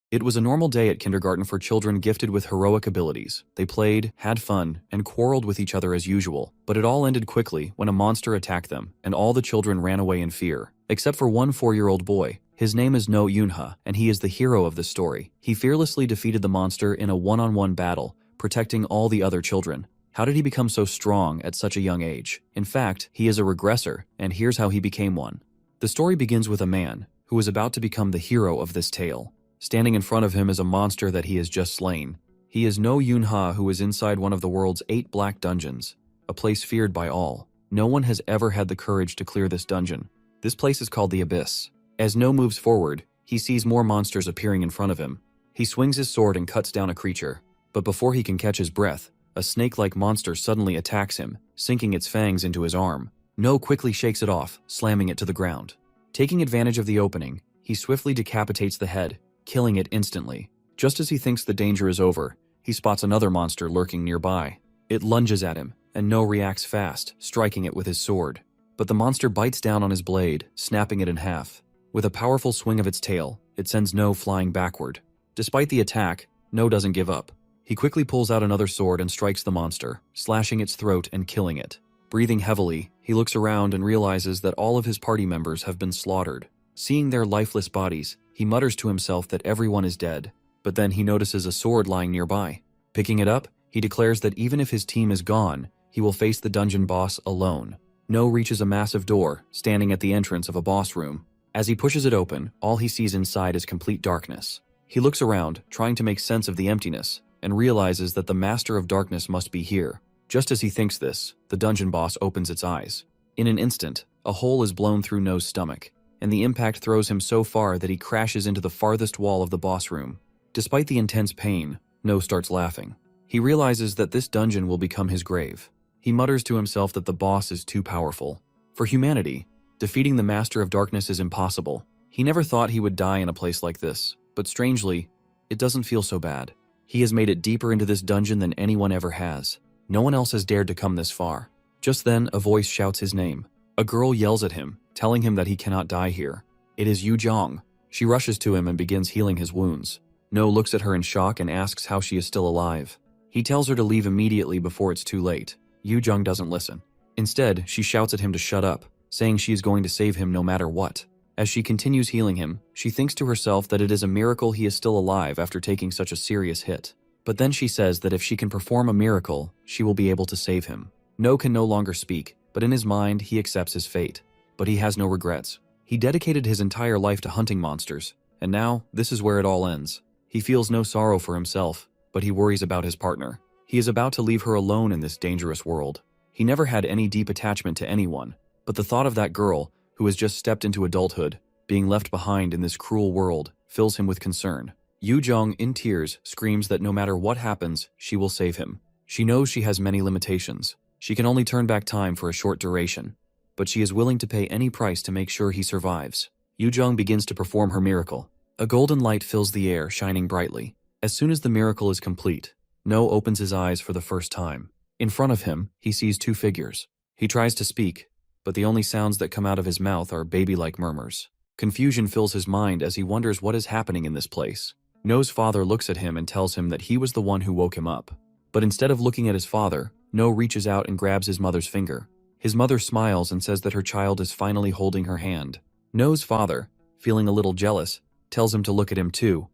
It was a normal day at kindergarten for children gifted with heroic abilities. They played, had fun, and quarreled with each other as usual, but it all ended quickly when a monster attacked them, and all the children ran away in fear, except for one 4-year-old boy. His name is No Yunha, and he is the hero of the story. He fearlessly defeated the monster in a one-on-one battle, protecting all the other children. How did he become so strong at such a young age? In fact, he is a regressor, and here's how he became one. The story begins with a man who is about to become the hero of this tale. Standing in front of him is a monster that he has just slain. He is No Yunha, who is inside one of the world's 8 black dungeons, a place feared by all. No one has ever had the courage to clear this dungeon. This place is called the Abyss. As No moves forward, he sees more monsters appearing in front of him. He swings his sword and cuts down a creature, but before he can catch his breath, a snake-like monster suddenly attacks him, sinking its fangs into his arm. No quickly shakes it off, slamming it to the ground. Taking advantage of the opening, he swiftly decapitates the head, killing it instantly. Just as he thinks the danger is over, he spots another monster lurking nearby. It lunges at him, and No reacts fast, striking it with his sword. But the monster bites down on his blade, snapping it in half. With a powerful swing of its tail, it sends No flying backward. Despite the attack, No doesn't give up. He quickly pulls out another sword and strikes the monster, slashing its throat and killing it. Breathing heavily, he looks around and realizes that all of his party members have been slaughtered. Seeing their lifeless bodies, he mutters to himself that everyone is dead, but then he notices a sword lying nearby. Picking it up, he declares that even if his team is gone, he will face the dungeon boss alone. No reaches a massive door, standing at the entrance of a boss room. As he pushes it open, all he sees inside is complete darkness. He looks around, trying to make sense of the emptiness, and realizes that the Master of Darkness must be here. Just as he thinks this, the dungeon boss opens its eyes. In an instant, a hole is blown through No's stomach, and the impact throws him so far that he crashes into the farthest wall of the boss room. Despite the intense pain, No starts laughing. He realizes that this dungeon will become his grave. He mutters to himself that the boss is too powerful. For humanity, defeating the Master of Darkness is impossible. He never thought he would die in a place like this, but strangely, it doesn't feel so bad. He has made it deeper into this dungeon than anyone ever has. No one else has dared to come this far. Just then, a voice shouts his name. A girl yells at him, telling him that he cannot die here. It is Yu Zhong. She rushes to him and begins healing his wounds. No looks at her in shock and asks how she is still alive. He tells her to leave immediately before it's too late. Yu Zhong doesn't listen. Instead, she shouts at him to shut up, saying she is going to save him no matter what. As she continues healing him, she thinks to herself that it is a miracle he is still alive after taking such a serious hit. But then she says that if she can perform a miracle, she will be able to save him. No can no longer speak, but in his mind, he accepts his fate. But he has no regrets. He dedicated his entire life to hunting monsters, and now, this is where it all ends. He feels no sorrow for himself, but he worries about his partner. He is about to leave her alone in this dangerous world. He never had any deep attachment to anyone, but the thought of that girl, who has just stepped into adulthood, being left behind in this cruel world, fills him with concern. Yu Zhong, in tears, screams that no matter what happens, she will save him. She knows she has many limitations. She can only turn back time for a short duration, but she is willing to pay any price to make sure he survives. Yu Zhong begins to perform her miracle. A golden light fills the air, shining brightly. As soon as the miracle is complete, No opens his eyes for the first time. In front of him, he sees 2 figures. He tries to speak, but the only sounds that come out of his mouth are baby-like murmurs. Confusion fills his mind as he wonders what is happening in this place. No's father looks at him and tells him that he was the one who woke him up. But instead of looking at his father, No reaches out and grabs his mother's finger. His mother smiles and says that her child is finally holding her hand. No's father, feeling a little jealous, tells him to look at him too.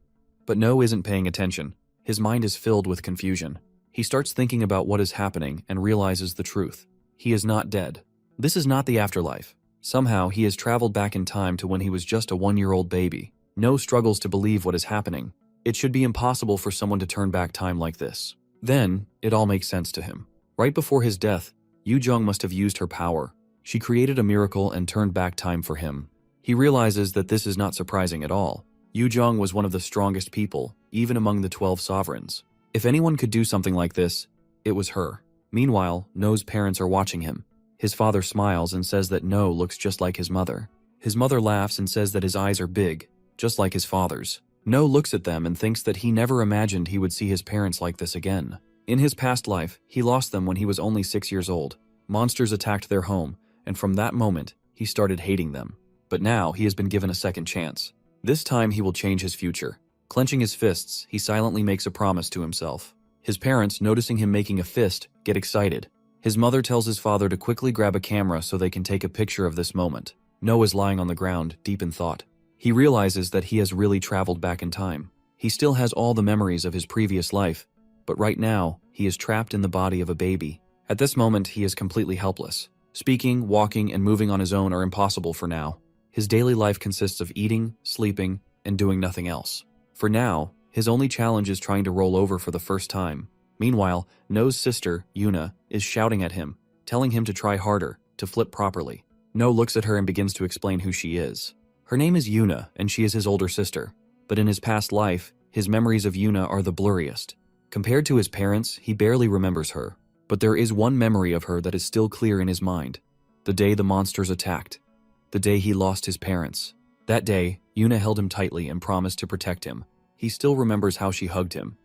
But No isn't paying attention. His mind is filled with confusion. He starts thinking about what is happening and realizes the truth. He is not dead. This is not the afterlife. Somehow, he has traveled back in time to when he was just a 1-year-old baby. No struggles to believe what is happening. It should be impossible for someone to turn back time like this. Then, it all makes sense to him. Right before his death, Yu Zhong must have used her power. She created a miracle and turned back time for him. He realizes that this is not surprising at all. Yu Zhong was one of the strongest people, even among the 12 sovereigns. If anyone could do something like this, it was her. Meanwhile, No's parents are watching him. His father smiles and says that No looks just like his mother. His mother laughs and says that his eyes are big, just like his father's. No looks at them and thinks that he never imagined he would see his parents like this again. In his past life, he lost them when he was only 6 years old. Monsters attacked their home, and from that moment, he started hating them. But now, he has been given a second chance. This time, he will change his future. Clenching his fists, he silently makes a promise to himself. His parents, noticing him making a fist, get excited. His mother tells his father to quickly grab a camera so they can take a picture of this moment. No is lying on the ground, deep in thought. He realizes that he has really traveled back in time. He still has all the memories of his previous life, but right now, he is trapped in the body of a baby. At this moment, he is completely helpless. Speaking, walking, and moving on his own are impossible for now. His daily life consists of eating, sleeping, and doing nothing else. For now, his only challenge is trying to roll over for the first time. Meanwhile, No's sister, Yuna, is shouting at him, telling him to try harder, to flip properly. No looks at her and begins to explain who she is. Her name is Yuna, and she is his older sister. But in his past life, his memories of Yuna are the blurriest. Compared to his parents, he barely remembers her. But there is one memory of her that is still clear in his mind. The day the monsters attacked. The day he lost his parents. That day, Yuna held him tightly and promised to protect him. He still remembers how she hugged him.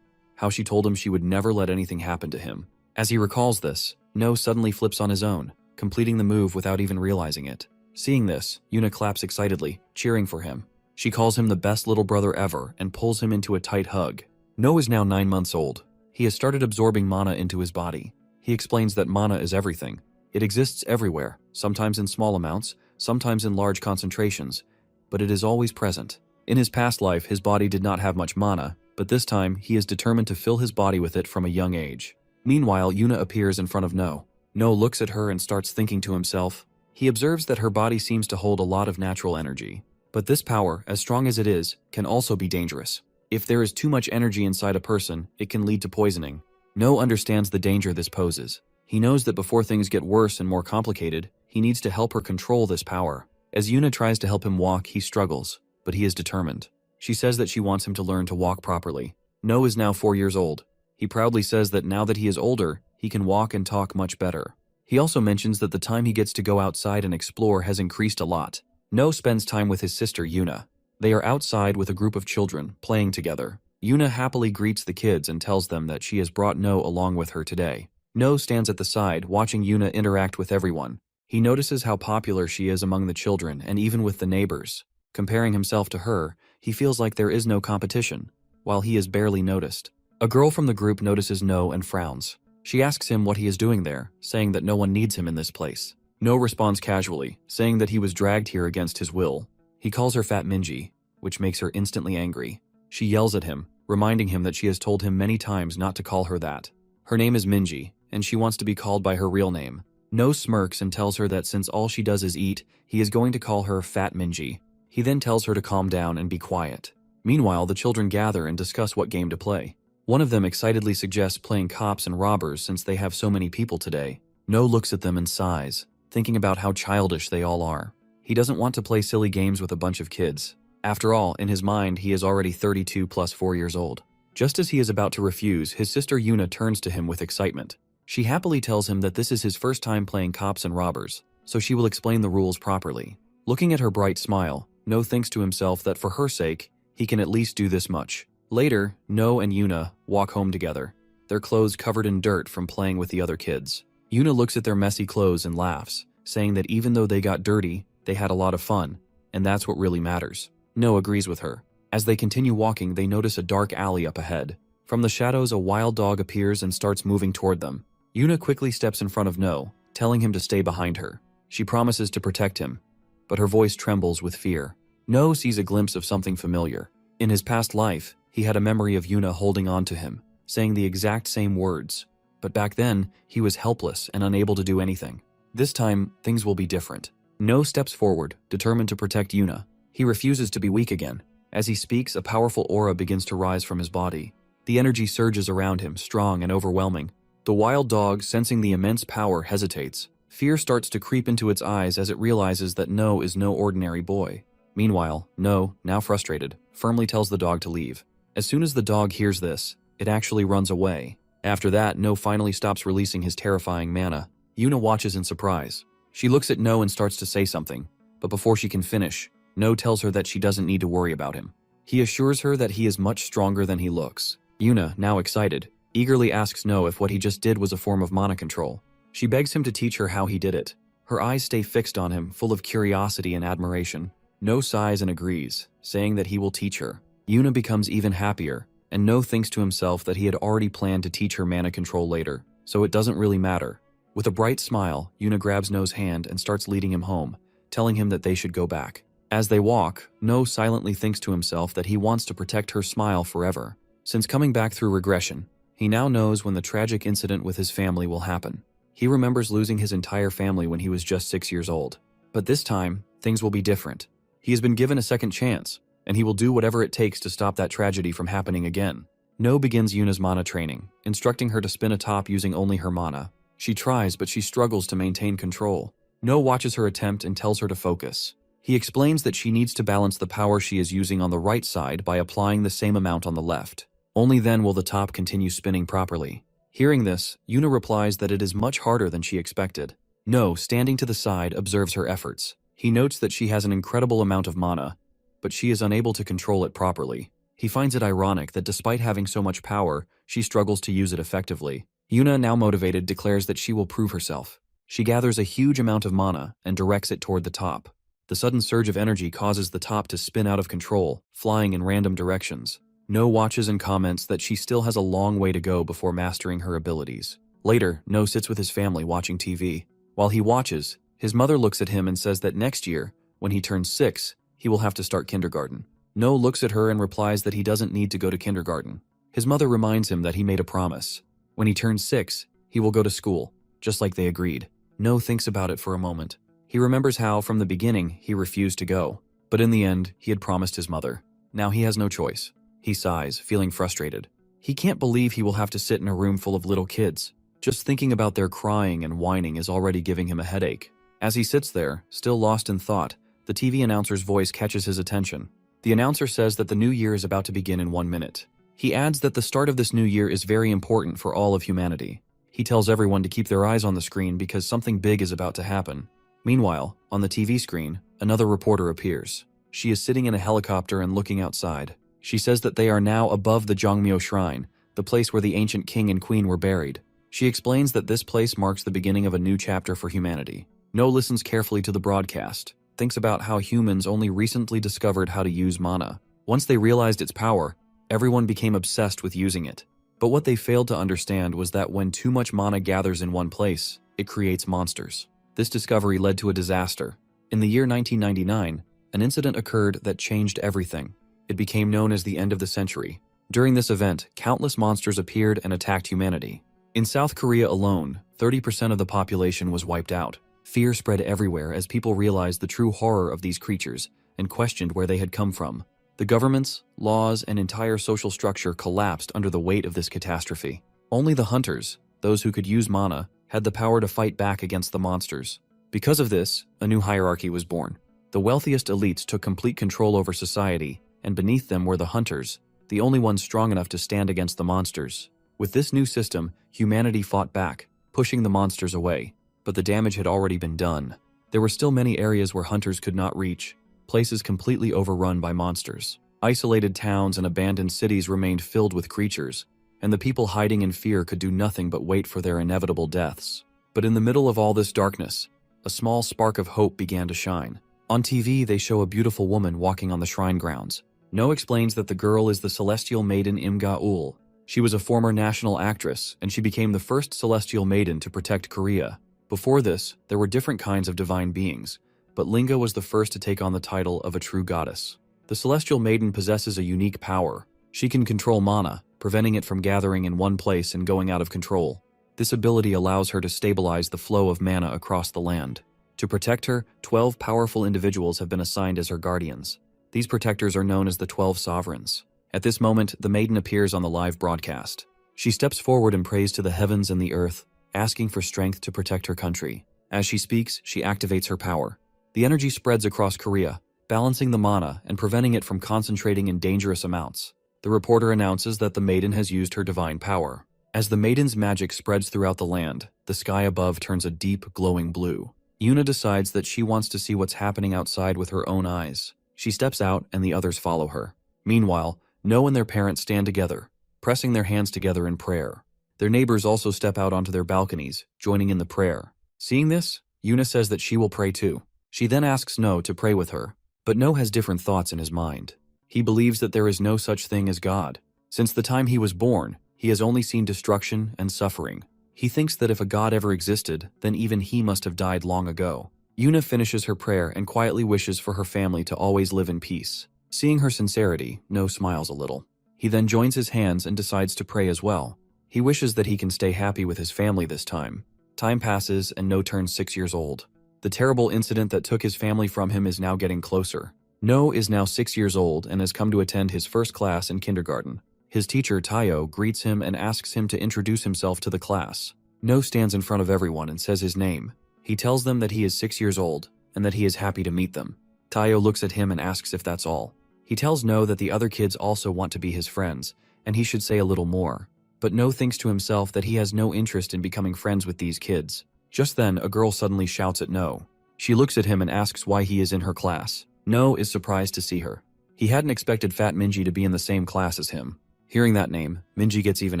How she told him she would never let anything happen to him. As he recalls this, No suddenly flips on his own, completing the move without even realizing it. Seeing this, Yuna claps excitedly, cheering for him. She calls him the best little brother ever and pulls him into a tight hug. No is now 9 months old. He has started absorbing mana into his body. He explains that mana is everything. It exists everywhere, sometimes in small amounts, sometimes in large concentrations, but it is always present. In his past life, his body did not have much mana, but this time he is determined to fill his body with it from a young age. Meanwhile, Yuna appears in front of No. No looks at her and starts thinking to himself. He observes that her body seems to hold a lot of natural energy. But this power, as strong as it is, can also be dangerous. If there is too much energy inside a person, it can lead to poisoning. No understands the danger this poses. He knows that before things get worse and more complicated, he needs to help her control this power. As Yuna tries to help him walk, he struggles, but he is determined. She says that she wants him to learn to walk properly. No is now 4 years old. He proudly says that now that he is older, he can walk and talk much better. He also mentions that the time he gets to go outside and explore has increased a lot. No spends time with his sister Yuna. They are outside with a group of children, playing together. Yuna happily greets the kids and tells them that she has brought No along with her today. No stands at the side, watching Yuna interact with everyone. He notices how popular she is among the children and even with the neighbors. Comparing himself to her, he feels like there is no competition, while he is barely noticed. A girl from the group notices No and frowns. She asks him what he is doing there, saying that no one needs him in this place. No responds casually, saying that he was dragged here against his will. He calls her Fat Minji, which makes her instantly angry. She yells at him, reminding him that she has told him many times not to call her that. Her name is Minji, and she wants to be called by her real name. No smirks and tells her that since all she does is eat, he is going to call her Fat Minji. He then tells her to calm down and be quiet. Meanwhile, the children gather and discuss what game to play. One of them excitedly suggests playing cops and robbers since they have so many people today. No looks at them and sighs, thinking about how childish they all are. He doesn't want to play silly games with a bunch of kids. After all, in his mind, he is already 32 plus 4 years old. Just as he is about to refuse, his sister Yuna turns to him with excitement. She happily tells him that this is his first time playing cops and robbers, so she will explain the rules properly. Looking at her bright smile, No thinks to himself that for her sake, he can at least do this much. Later, No and Yuna walk home together, their clothes covered in dirt from playing with the other kids. Yuna looks at their messy clothes and laughs, saying that even though they got dirty, they had a lot of fun, and that's what really matters. No agrees with her. As they continue walking, they notice a dark alley up ahead. From the shadows, a wild dog appears and starts moving toward them. Yuna quickly steps in front of No, telling him to stay behind her. She promises to protect him, but her voice trembles with fear. No sees a glimpse of something familiar. In his past life, he had a memory of Yuna holding on to him, saying the exact same words. But back then, he was helpless and unable to do anything. This time, things will be different. No steps forward, determined to protect Yuna. He refuses to be weak again. As he speaks, a powerful aura begins to rise from his body. The energy surges around him, strong and overwhelming. The wild dog, sensing the immense power, hesitates. Fear starts to creep into its eyes as it realizes that No is no ordinary boy. Meanwhile, No, now frustrated, firmly tells the dog to leave. As soon as the dog hears this, it actually runs away. After that, No finally stops releasing his terrifying mana. Yuna watches in surprise. She looks at No and starts to say something, but before she can finish, No tells her that she doesn't need to worry about him. He assures her that he is much stronger than he looks. Yuna, now excited, eagerly asks No if what he just did was a form of mana control. She begs him to teach her how he did it. Her eyes stay fixed on him, full of curiosity and admiration. No sighs and agrees, saying that he will teach her. Yuna becomes even happier, and No thinks to himself that he had already planned to teach her mana control later, so it doesn't really matter. With a bright smile, Yuna grabs No's hand and starts leading him home, telling him that they should go back. As they walk, No silently thinks to himself that he wants to protect her smile forever. Since coming back through regression, he now knows when the tragic incident with his family will happen. He remembers losing his entire family when he was just 6 years old. But this time, things will be different. He has been given a second chance, and he will do whatever it takes to stop that tragedy from happening again. No begins Yuna's mana training, instructing her to spin a top using only her mana. She tries, but she struggles to maintain control. No watches her attempt and tells her to focus. He explains that she needs to balance the power she is using on the right side by applying the same amount on the left. Only then will the top continue spinning properly. Hearing this, Yuna replies that it is much harder than she expected. No, standing to the side, observes her efforts. He notes that she has an incredible amount of mana, but she is unable to control it properly. He finds it ironic that despite having so much power, she struggles to use it effectively. Yuna, now motivated, declares that she will prove herself. She gathers a huge amount of mana and directs it toward the top. The sudden surge of energy causes the top to spin out of control, flying in random directions. No watches and comments that she still has a long way to go before mastering her abilities. Later, No sits with his family watching TV. While he watches, his mother looks at him and says that next year, when he turns 6, he will have to start kindergarten. No looks at her and replies that he doesn't need to go to kindergarten. His mother reminds him that he made a promise. When he turns 6, he will go to school, just like they agreed. No thinks about it for a moment. He remembers how, from the beginning, he refused to go. But in the end, he had promised his mother. Now he has no choice. He sighs, feeling frustrated. He can't believe he will have to sit in a room full of little kids. Just thinking about their crying and whining is already giving him a headache. As he sits there, still lost in thought, the TV announcer's voice catches his attention. The announcer says that the new year is about to begin in 1 minute. He adds that the start of this new year is very important for all of humanity. He tells everyone to keep their eyes on the screen because something big is about to happen. Meanwhile, on the TV screen, another reporter appears. She is sitting in a helicopter and looking outside. She says that they are now above the Jongmyo Shrine, the place where the ancient king and queen were buried. She explains that this place marks the beginning of a new chapter for humanity. No listens carefully to the broadcast, thinks about how humans only recently discovered how to use mana. Once they realized its power, everyone became obsessed with using it. But what they failed to understand was that when too much mana gathers in one place, it creates monsters. This discovery led to a disaster. In the year 1999, an incident occurred that changed everything. It became known as the end of the century. During this event, countless monsters appeared and attacked humanity. In South Korea alone, 30% of the population was wiped out. Fear spread everywhere as people realized the true horror of these creatures and questioned where they had come from. The governments, laws, and entire social structure collapsed under the weight of this catastrophe. Only the hunters, those who could use mana, had the power to fight back against the monsters. Because of this, a new hierarchy was born. The wealthiest elites took complete control over society, and beneath them were the hunters, the only ones strong enough to stand against the monsters. With this new system, humanity fought back, pushing the monsters away. But the damage had already been done. There were still many areas where hunters could not reach, places completely overrun by monsters. Isolated towns and abandoned cities remained filled with creatures, and the people hiding in fear could do nothing but wait for their inevitable deaths. But in the middle of all this darkness, a small spark of hope began to shine. On TV, they show a beautiful woman walking on the shrine grounds. No explains that the girl is the celestial maiden Imga-ul. She was a former national actress, and she became the first celestial maiden to protect Korea. Before this, there were different kinds of divine beings, but Linga was the first to take on the title of a true goddess. The celestial maiden possesses a unique power. She can control mana, preventing it from gathering in one place and going out of control. This ability allows her to stabilize the flow of mana across the land. To protect her, 12 powerful individuals have been assigned as her guardians. These protectors are known as the 12 sovereigns. At this moment, the maiden appears on the live broadcast. She steps forward and prays to the heavens and the earth, asking for strength to protect her country. As she speaks, she activates her power. The energy spreads across Korea, balancing the mana and preventing it from concentrating in dangerous amounts. The reporter announces that the maiden has used her divine power. As the maiden's magic spreads throughout the land, the sky above turns a deep, glowing blue. Yuna decides that she wants to see what's happening outside with her own eyes. She steps out and the others follow her. Meanwhile, No and their parents stand together, pressing their hands together in prayer. Their neighbors also step out onto their balconies, joining in the prayer. Seeing this, Yuna says that she will pray too. She then asks No to pray with her, but No has different thoughts in his mind. He believes that there is no such thing as God. Since the time he was born, he has only seen destruction and suffering. He thinks that if a god ever existed, then even he must have died long ago. Yuna finishes her prayer and quietly wishes for her family to always live in peace. Seeing her sincerity, No smiles a little. He then joins his hands and decides to pray as well. He wishes that he can stay happy with his family this time. Time passes and No turns 6 years old. The terrible incident that took his family from him is now getting closer. No is now 6 years old and has come to attend his first class in kindergarten. His teacher, Tayo, greets him and asks him to introduce himself to the class. No stands in front of everyone and says his name. He tells them that he is 6 years old and that he is happy to meet them. Tayo looks at him and asks if that's all. He tells No that the other kids also want to be his friends, and he should say a little more. But No thinks to himself that he has no interest in becoming friends with these kids. Just then, a girl suddenly shouts at No. She looks at him and asks why he is in her class. No is surprised to see her. He hadn't expected Fat Minji to be in the same class as him. Hearing that name, Minji gets even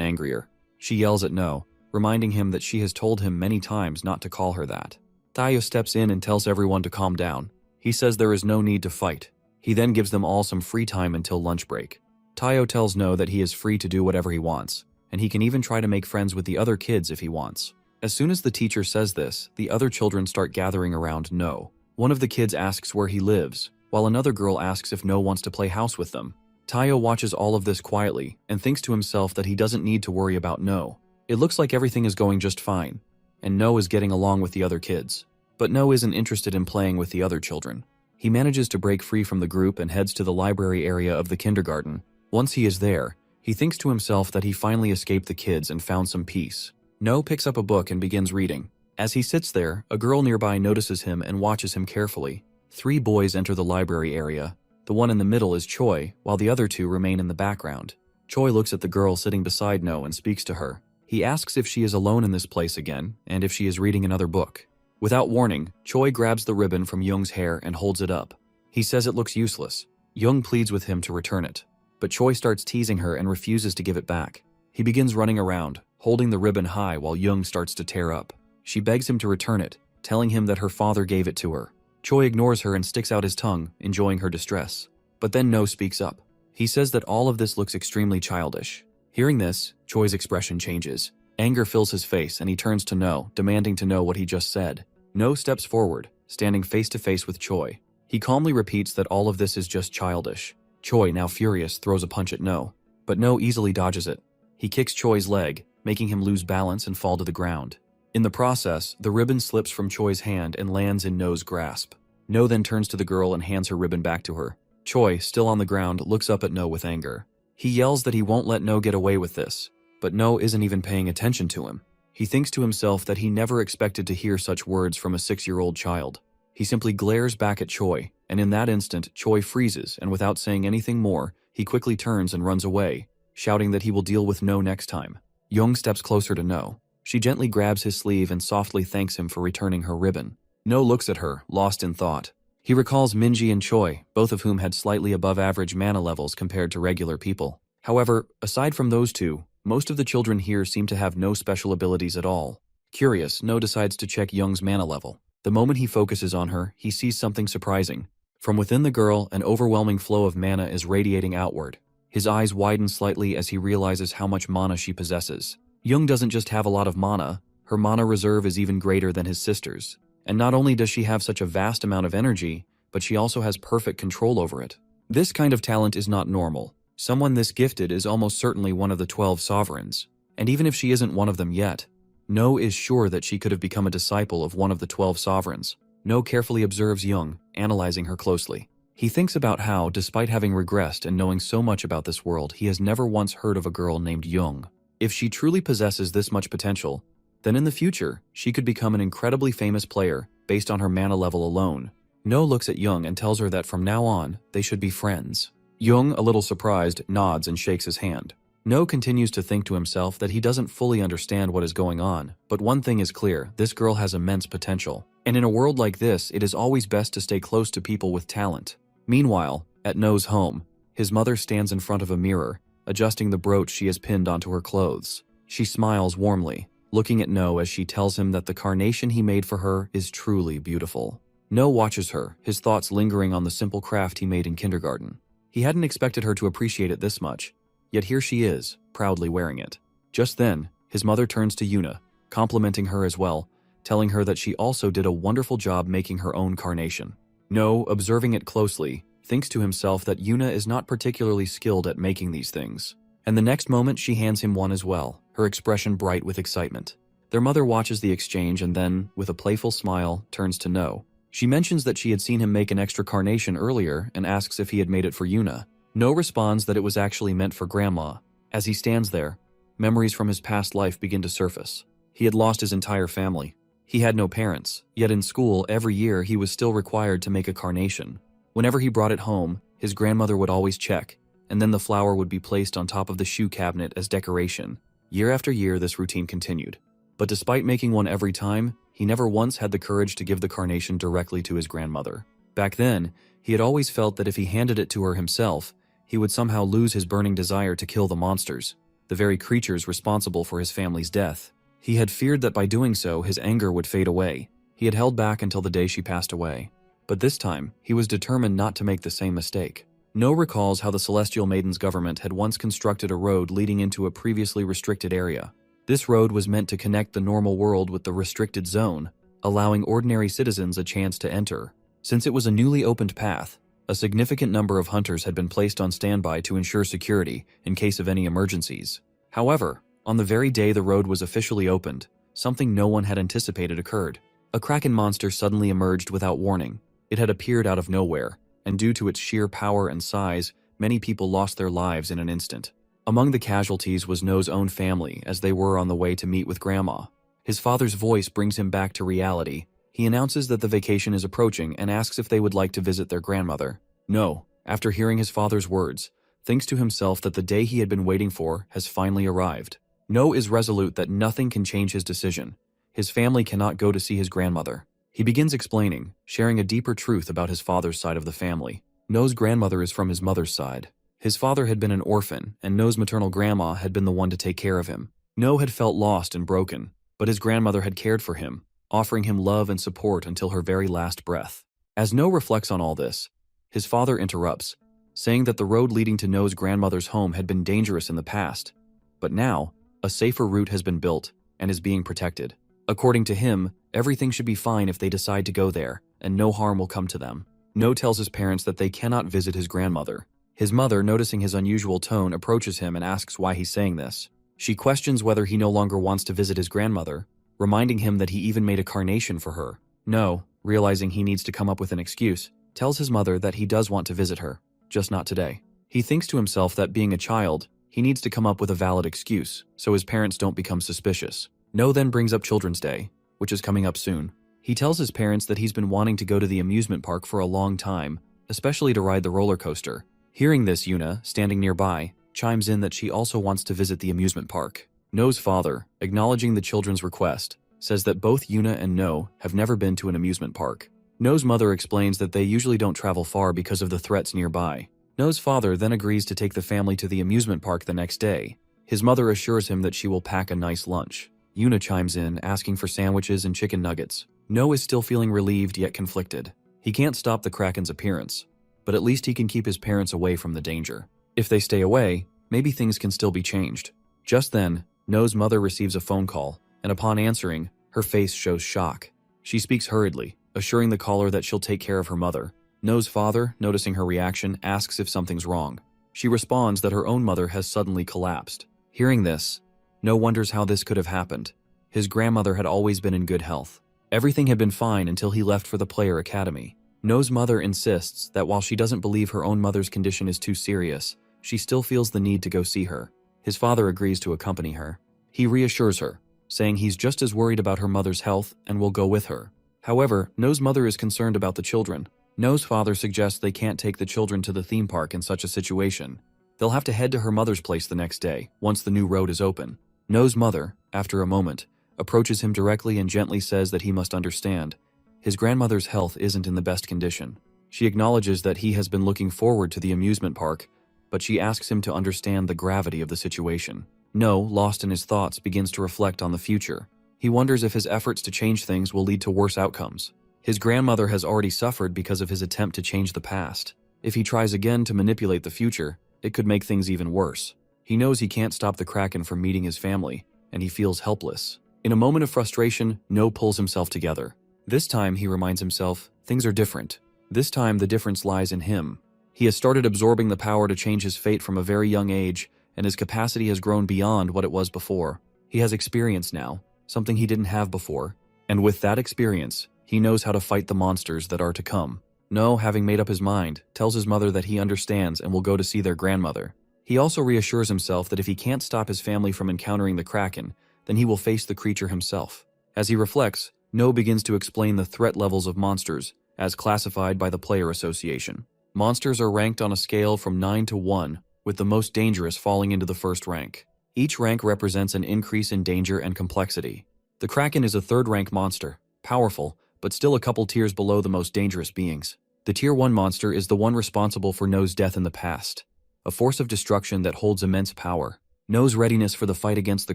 angrier. She yells at No, reminding him that she has told him many times not to call her that. Tayo steps in and tells everyone to calm down. He says there is no need to fight. He then gives them all some free time until lunch break. Tayo tells No that he is free to do whatever he wants, and he can even try to make friends with the other kids if he wants. As soon as the teacher says this, the other children start gathering around No. One of the kids asks where he lives, while another girl asks if No wants to play house with them. Tayo watches all of this quietly and thinks to himself that he doesn't need to worry about No. It looks like everything is going just fine, and No is getting along with the other kids. But No isn't interested in playing with the other children. He manages to break free from the group and heads to the library area of the kindergarten. Once he is there, he thinks to himself that he finally escaped the kids and found some peace. No picks up a book and begins reading. As he sits there, a girl nearby notices him and watches him carefully. 3 boys enter the library area. The one in the middle is Choi, while the other 2 remain in the background. Choi looks at the girl sitting beside No and speaks to her. He asks if she is alone in this place again, and if she is reading another book. Without warning, Choi grabs the ribbon from Young's hair and holds it up. He says it looks useless. Young pleads with him to return it, but Choi starts teasing her and refuses to give it back. He begins running around, holding the ribbon high while Young starts to tear up. She begs him to return it, telling him that her father gave it to her. Choi ignores her and sticks out his tongue, enjoying her distress. But then No speaks up. He says that all of this looks extremely childish. Hearing this, Choi's expression changes. Anger fills his face and he turns to No, demanding to know what he just said. No steps forward, standing face to face with Choi. He calmly repeats that all of this is just childish. Choi, now furious, throws a punch at No, but No easily dodges it. He kicks Choi's leg, making him lose balance and fall to the ground. In the process, the ribbon slips from Choi's hand and lands in No's grasp. No then turns to the girl and hands her ribbon back to her. Choi, still on the ground, looks up at No with anger. He yells that he won't let No get away with this, but No isn't even paying attention to him. He thinks to himself that he never expected to hear such words from a 6-year-old child. He simply glares back at Choi, and in that instant, Choi freezes, and without saying anything more, he quickly turns and runs away, shouting that he will deal with No next time. Young steps closer to No. She gently grabs his sleeve and softly thanks him for returning her ribbon. No looks at her, lost in thought. He recalls Minji and Choi, both of whom had slightly above average mana levels compared to regular people. However, aside from those 2, most of the children here seem to have no special abilities at all. Curious, No decides to check Young's mana level. The moment he focuses on her, he sees something surprising. From within the girl, an overwhelming flow of mana is radiating outward. His eyes widen slightly as he realizes how much mana she possesses. Young doesn't just have a lot of mana, her mana reserve is even greater than his sister's. And not only does she have such a vast amount of energy, but she also has perfect control over it. This kind of talent is not normal. Someone this gifted is almost certainly one of the 12 sovereigns. And even if she isn't one of them yet, No is sure that she could have become a disciple of one of the 12 sovereigns. No carefully observes Young, analyzing her closely. He thinks about how, despite having regressed and knowing so much about this world, he has never once heard of a girl named Young. If she truly possesses this much potential, then in the future, she could become an incredibly famous player based on her mana level alone. No looks at Young and tells her that from now on, they should be friends. Young, a little surprised, nods and shakes his hand. No continues to think to himself that he doesn't fully understand what is going on, but one thing is clear, this girl has immense potential. And in a world like this, it is always best to stay close to people with talent. Meanwhile, at No's home, his mother stands in front of a mirror, adjusting the brooch she has pinned onto her clothes. She smiles warmly, looking at No as she tells him that the carnation he made for her is truly beautiful. No watches her, his thoughts lingering on the simple craft he made in kindergarten. He hadn't expected her to appreciate it this much, yet here she is, proudly wearing it. Just then, his mother turns to Yuna, complimenting her as well, telling her that she also did a wonderful job making her own carnation. No, observing it closely, thinks to himself that Yuna is not particularly skilled at making these things. And the next moment she hands him one as well, her expression bright with excitement. Their mother watches the exchange and then, with a playful smile, turns to No. She mentions that she had seen him make an extra carnation earlier and asks if he had made it for Yuna. No responds that it was actually meant for Grandma. As he stands there, memories from his past life begin to surface. He had lost his entire family. He had no parents, yet in school every year he was still required to make a carnation. Whenever he brought it home, his grandmother would always check, and then the flower would be placed on top of the shoe cabinet as decoration. Year after year this routine continued. But despite making one every time, he never once had the courage to give the carnation directly to his grandmother. Back then, he had always felt that if he handed it to her himself, he would somehow lose his burning desire to kill the monsters, the very creatures responsible for his family's death. He had feared that by doing so, his anger would fade away. He had held back until the day she passed away. But this time, he was determined not to make the same mistake. No recalls how the Celestial Maiden's government had once constructed a road leading into a previously restricted area. This road was meant to connect the normal world with the restricted zone, allowing ordinary citizens a chance to enter. Since it was a newly opened path, a significant number of hunters had been placed on standby to ensure security in case of any emergencies. However, on the very day the road was officially opened, something no one had anticipated occurred. A kraken monster suddenly emerged without warning. It had appeared out of nowhere, and due to its sheer power and size, many people lost their lives in an instant. Among the casualties was No's own family as they were on the way to meet with Grandma. His father's voice brings him back to reality. He announces that the vacation is approaching and asks if they would like to visit their grandmother. No, after hearing his father's words, thinks to himself that the day he had been waiting for has finally arrived. No is resolute that nothing can change his decision. His family cannot go to see his grandmother. He begins explaining, sharing a deeper truth about his father's side of the family. No's grandmother is from his mother's side. His father had been an orphan, and No's maternal grandma had been the one to take care of him. No had felt lost and broken, but his grandmother had cared for him, offering him love and support until her very last breath. As No reflects on all this, his father interrupts, saying that the road leading to No's grandmother's home had been dangerous in the past, but now, a safer route has been built and is being protected. According to him, everything should be fine if they decide to go there, and no harm will come to them. No tells his parents that they cannot visit his grandmother. His mother, noticing his unusual tone, approaches him and asks why he's saying this. She questions whether he no longer wants to visit his grandmother, reminding him that he even made a carnation for her. No, realizing he needs to come up with an excuse, tells his mother that he does want to visit her, just not today. He thinks to himself that being a child, he needs to come up with a valid excuse, so his parents don't become suspicious. No then brings up Children's Day, which is coming up soon. He tells his parents that he's been wanting to go to the amusement park for a long time, especially to ride the roller coaster. Hearing this, Yuna, standing nearby, chimes in that she also wants to visit the amusement park. No's father, acknowledging the children's request, says that both Yuna and No have never been to an amusement park. No's mother explains that they usually don't travel far because of the threats nearby. No's father then agrees to take the family to the amusement park the next day. His mother assures him that she will pack a nice lunch. Yuna chimes in, asking for sandwiches and chicken nuggets. No is still feeling relieved yet conflicted. He can't stop the Kraken's appearance, but at least he can keep his parents away from the danger. If they stay away, maybe things can still be changed. Just then, No's mother receives a phone call, and upon answering, her face shows shock. She speaks hurriedly, assuring the caller that she'll take care of her mother. No's father, noticing her reaction, asks if something's wrong. She responds that her own mother has suddenly collapsed. Hearing this, No wonders how this could have happened. His grandmother had always been in good health. Everything had been fine until he left for the Player Academy. No's mother insists that while she doesn't believe her own mother's condition is too serious, she still feels the need to go see her. His father agrees to accompany her. He reassures her, saying he's just as worried about her mother's health and will go with her. However, No's mother is concerned about the children. No's father suggests they can't take the children to the theme park in such a situation. They'll have to head to her mother's place the next day, once the new road is open. No's mother, after a moment, approaches him directly and gently says that he must understand. His grandmother's health isn't in the best condition. She acknowledges that he has been looking forward to the amusement park, but she asks him to understand the gravity of the situation. No, lost in his thoughts, begins to reflect on the future. He wonders if his efforts to change things will lead to worse outcomes. His grandmother has already suffered because of his attempt to change the past. If he tries again to manipulate the future, it could make things even worse. He knows he can't stop the Kraken from meeting his family, and he feels helpless. In a moment of frustration, No pulls himself together. This time, he reminds himself, things are different. This time, the difference lies in him. He has started absorbing the power to change his fate from a very young age, and his capacity has grown beyond what it was before. He has experience now, something he didn't have before, and with that experience, he knows how to fight the monsters that are to come. No, having made up his mind, tells his mother that he understands and will go to see their grandmother. He also reassures himself that if he can't stop his family from encountering the Kraken, then he will face the creature himself. As he reflects, No begins to explain the threat levels of monsters, as classified by the Player Association. Monsters are ranked on a scale from 9 to 1, with the most dangerous falling into the first rank. Each rank represents an increase in danger and complexity. The Kraken is a third-rank monster, powerful, but still a couple tiers below the most dangerous beings. The Tier 1 monster is the one responsible for No's death in the past, a force of destruction that holds immense power. No's readiness for the fight against the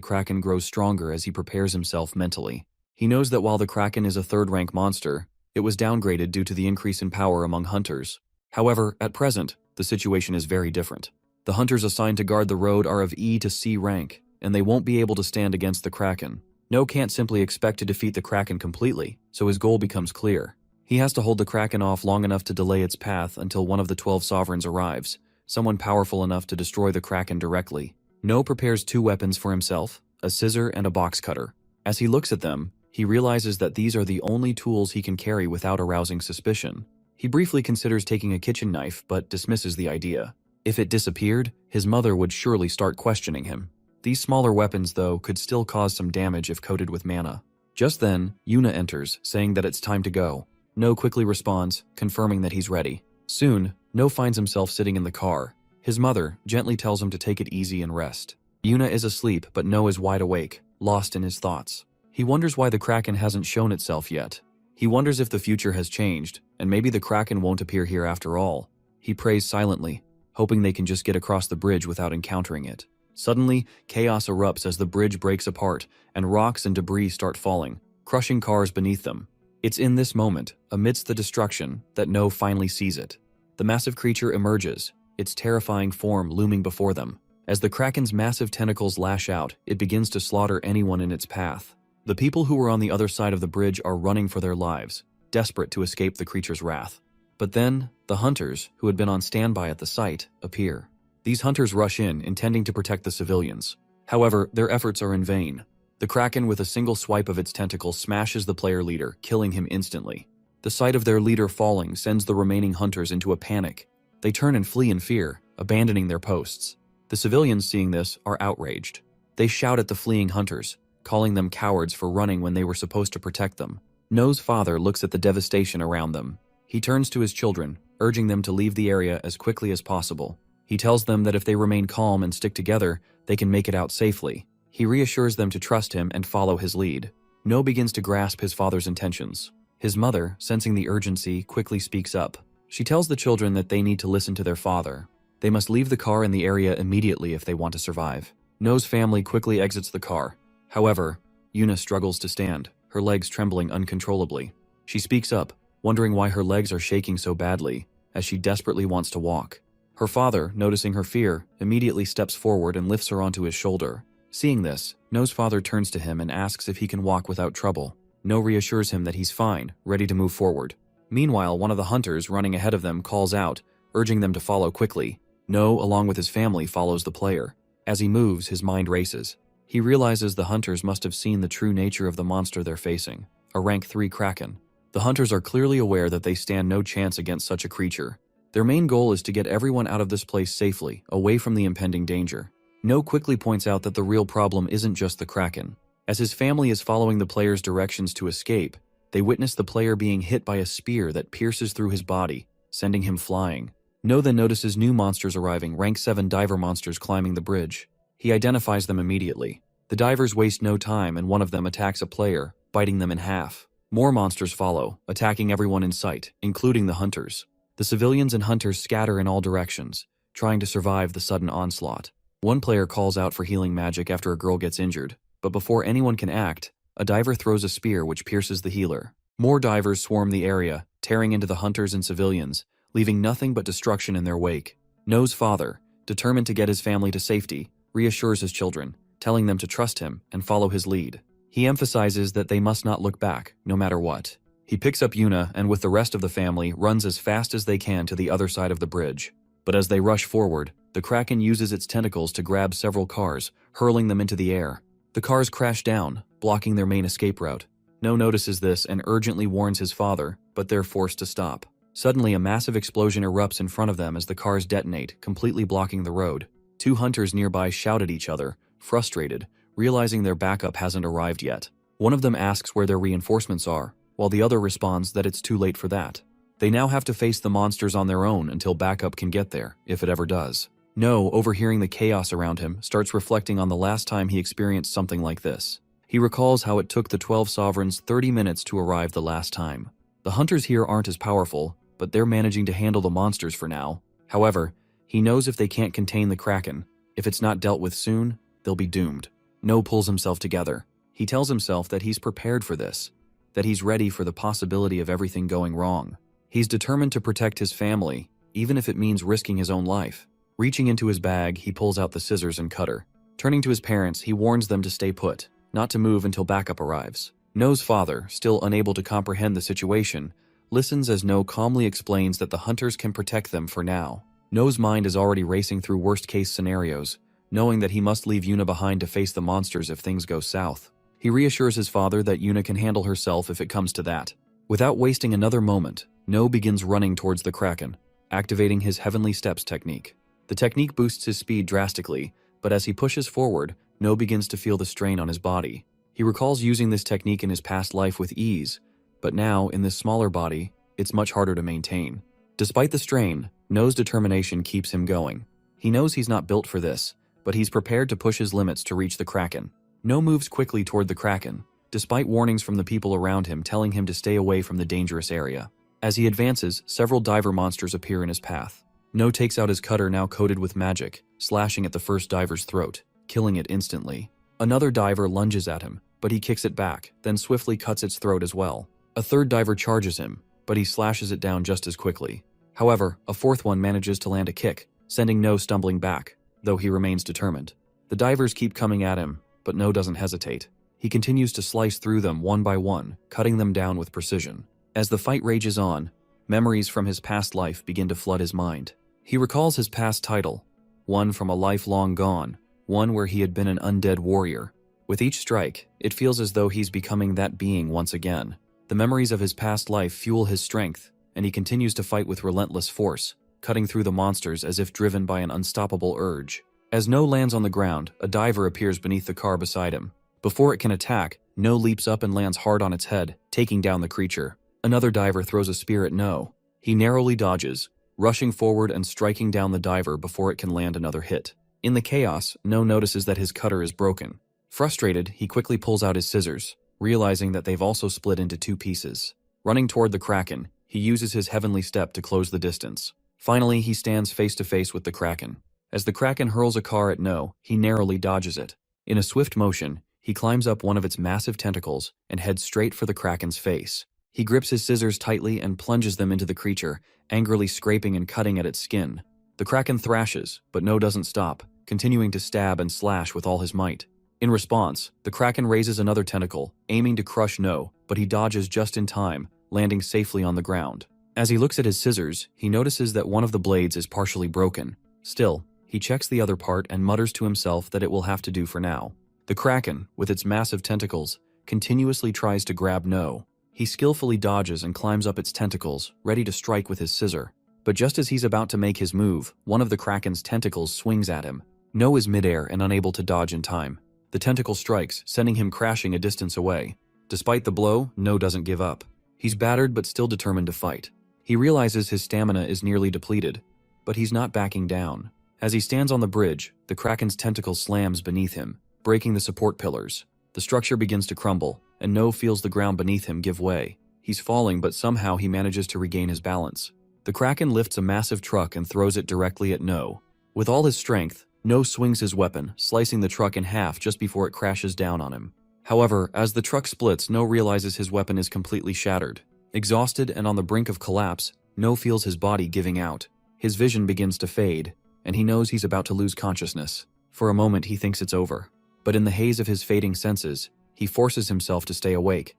Kraken grows stronger as he prepares himself mentally. He knows that while the Kraken is a third-rank monster, it was downgraded due to the increase in power among hunters. However, at present, the situation is very different. The hunters assigned to guard the road are of E to C rank, and they won't be able to stand against the Kraken. No can't simply expect to defeat the Kraken completely, so his goal becomes clear. He has to hold the Kraken off long enough to delay its path until one of the 12 sovereigns arrives, someone powerful enough to destroy the Kraken directly. No prepares 2 weapons for himself, a scissor and a box cutter. As he looks at them, he realizes that these are the only tools he can carry without arousing suspicion. He briefly considers taking a kitchen knife, but dismisses the idea. If it disappeared, his mother would surely start questioning him. These smaller weapons, though, could still cause some damage if coated with mana. Just then, Yuna enters, saying that it's time to go. No quickly responds, confirming that he's ready. Soon, No finds himself sitting in the car. His mother gently tells him to take it easy and rest. Yuna is asleep, but No is wide awake, lost in his thoughts. He wonders why the Kraken hasn't shown itself yet. He wonders if the future has changed, and maybe the Kraken won't appear here after all. He prays silently, hoping they can just get across the bridge without encountering it. Suddenly, chaos erupts as the bridge breaks apart, and rocks and debris start falling, crushing cars beneath them. It's in this moment, amidst the destruction, that No finally sees it. The massive creature emerges, its terrifying form looming before them. As the Kraken's massive tentacles lash out, it begins to slaughter anyone in its path. The people who were on the other side of the bridge are running for their lives, desperate to escape the creature's wrath. But then, the hunters, who had been on standby at the site, appear. These hunters rush in, intending to protect the civilians. However, their efforts are in vain. The Kraken, with a single swipe of its tentacles, smashes the player leader, killing him instantly. The sight of their leader falling sends the remaining hunters into a panic. They turn and flee in fear, abandoning their posts. The civilians, seeing this, are outraged. They shout at the fleeing hunters, calling them cowards for running when they were supposed to protect them. No's father looks at the devastation around them. He turns to his children, urging them to leave the area as quickly as possible. He tells them that if they remain calm and stick together, they can make it out safely. He reassures them to trust him and follow his lead. No begins to grasp his father's intentions. His mother, sensing the urgency, quickly speaks up. She tells the children that they need to listen to their father. They must leave the car in the area immediately if they want to survive. No's family quickly exits the car. However, Yuna struggles to stand, her legs trembling uncontrollably. She speaks up, wondering why her legs are shaking so badly, as she desperately wants to walk. Her father, noticing her fear, immediately steps forward and lifts her onto his shoulder. Seeing this, No's father turns to him and asks if he can walk without trouble. No reassures him that he's fine, ready to move forward. Meanwhile, one of the hunters running ahead of them calls out, urging them to follow quickly. No, along with his family, follows the player. As he moves, his mind races. He realizes the hunters must have seen the true nature of the monster they're facing, a rank 3 Kraken. The hunters are clearly aware that they stand no chance against such a creature. Their main goal is to get everyone out of this place safely, away from the impending danger. No quickly points out that the real problem isn't just the Kraken. As his family is following the player's directions to escape, they witness the player being hit by a spear that pierces through his body, sending him flying. No then notices new monsters arriving, rank 7 diver monsters climbing the bridge. He identifies them immediately. The divers waste no time and one of them attacks a player, biting them in half. More monsters follow, attacking everyone in sight, including the hunters. The civilians and hunters scatter in all directions, trying to survive the sudden onslaught. One player calls out for healing magic after a girl gets injured, but before anyone can act, a diver throws a spear which pierces the healer. More divers swarm the area, tearing into the hunters and civilians, leaving nothing but destruction in their wake. No's father, determined to get his family to safety, reassures his children, telling them to trust him and follow his lead. He emphasizes that they must not look back, no matter what. He picks up Yuna and with the rest of the family runs as fast as they can to the other side of the bridge. But as they rush forward, the Kraken uses its tentacles to grab several cars, hurling them into the air. The cars crash down, blocking their main escape route. No notices this and urgently warns his father, but they're forced to stop. Suddenly, a massive explosion erupts in front of them as the cars detonate, completely blocking the road. Two hunters nearby shout at each other, frustrated, realizing their backup hasn't arrived yet. One of them asks where their reinforcements are, while the other responds that it's too late for that. They now have to face the monsters on their own until backup can get there, if it ever does. No, overhearing the chaos around him, starts reflecting on the last time he experienced something like this. He recalls how it took the 12 sovereigns 30 minutes to arrive the last time. The hunters here aren't as powerful, but they're managing to handle the monsters for now. However, he knows if they can't contain the Kraken, if it's not dealt with soon, they'll be doomed. No pulls himself together. He tells himself that he's prepared for this, that he's ready for the possibility of everything going wrong. He's determined to protect his family, even if it means risking his own life. Reaching into his bag, he pulls out the scissors and cutter. Turning to his parents, he warns them to stay put, not to move until backup arrives. No's father, still unable to comprehend the situation, listens as No calmly explains that the hunters can protect them for now. No's mind is already racing through worst-case scenarios, knowing that he must leave Yuna behind to face the monsters if things go south. He reassures his father that Yuna can handle herself if it comes to that. Without wasting another moment, No begins running towards the Kraken, activating his Heavenly Steps technique. The technique boosts his speed drastically, but as he pushes forward, No begins to feel the strain on his body. He recalls using this technique in his past life with ease, but now, in this smaller body, it's much harder to maintain. Despite the strain, No's determination keeps him going. He knows he's not built for this, but he's prepared to push his limits to reach the Kraken. No moves quickly toward the Kraken, despite warnings from the people around him telling him to stay away from the dangerous area. As he advances, several diver monsters appear in his path. No takes out his cutter now coated with magic, slashing at the first diver's throat, killing it instantly. Another diver lunges at him, but he kicks it back, then swiftly cuts its throat as well. A third diver charges him, but he slashes it down just as quickly. However, a fourth one manages to land a kick, sending No stumbling back, though he remains determined. The divers keep coming at him, but No doesn't hesitate. He continues to slice through them one by one, cutting them down with precision. As the fight rages on, memories from his past life begin to flood his mind. He recalls his past title, one from a life long gone, one where he had been an undead warrior. With each strike, it feels as though he's becoming that being once again. The memories of his past life fuel his strength, and he continues to fight with relentless force, cutting through the monsters as if driven by an unstoppable urge. As No lands on the ground, a diver appears beneath the car beside him. Before it can attack, No leaps up and lands hard on its head, taking down the creature. Another diver throws a spear at No. He narrowly dodges, rushing forward and striking down the diver before it can land another hit. In the chaos, No notices that his cutter is broken. Frustrated, he quickly pulls out his scissors, realizing that they've also split into two pieces. Running toward the Kraken, he uses his Heavenly Step to close the distance. Finally, he stands face to face with the Kraken. As the Kraken hurls a car at No, he narrowly dodges it. In a swift motion, he climbs up one of its massive tentacles and heads straight for the Kraken's face. He grips his scissors tightly and plunges them into the creature, angrily scraping and cutting at its skin. The Kraken thrashes, but No doesn't stop, continuing to stab and slash with all his might. In response, the Kraken raises another tentacle, aiming to crush No, but he dodges just in time, landing safely on the ground. As he looks at his scissors, he notices that one of the blades is partially broken. Still, he checks the other part and mutters to himself that it will have to do for now. The Kraken, with its massive tentacles, continuously tries to grab No. He skillfully dodges and climbs up its tentacles, ready to strike with his scissor. But just as he's about to make his move, one of the Kraken's tentacles swings at him. No is midair and unable to dodge in time. The tentacle strikes, sending him crashing a distance away. Despite the blow, No doesn't give up. He's battered but still determined to fight. He realizes his stamina is nearly depleted, but he's not backing down. As he stands on the bridge, the Kraken's tentacle slams beneath him, breaking the support pillars. The structure begins to crumble, and No feels the ground beneath him give way. He's falling, but somehow he manages to regain his balance. The Kraken lifts a massive truck and throws it directly at No. With all his strength, No swings his weapon, slicing the truck in half just before it crashes down on him. However, as the truck splits, No realizes his weapon is completely shattered. Exhausted and on the brink of collapse, No feels his body giving out. His vision begins to fade, and he knows he's about to lose consciousness. For a moment he thinks it's over. But in the haze of his fading senses, he forces himself to stay awake,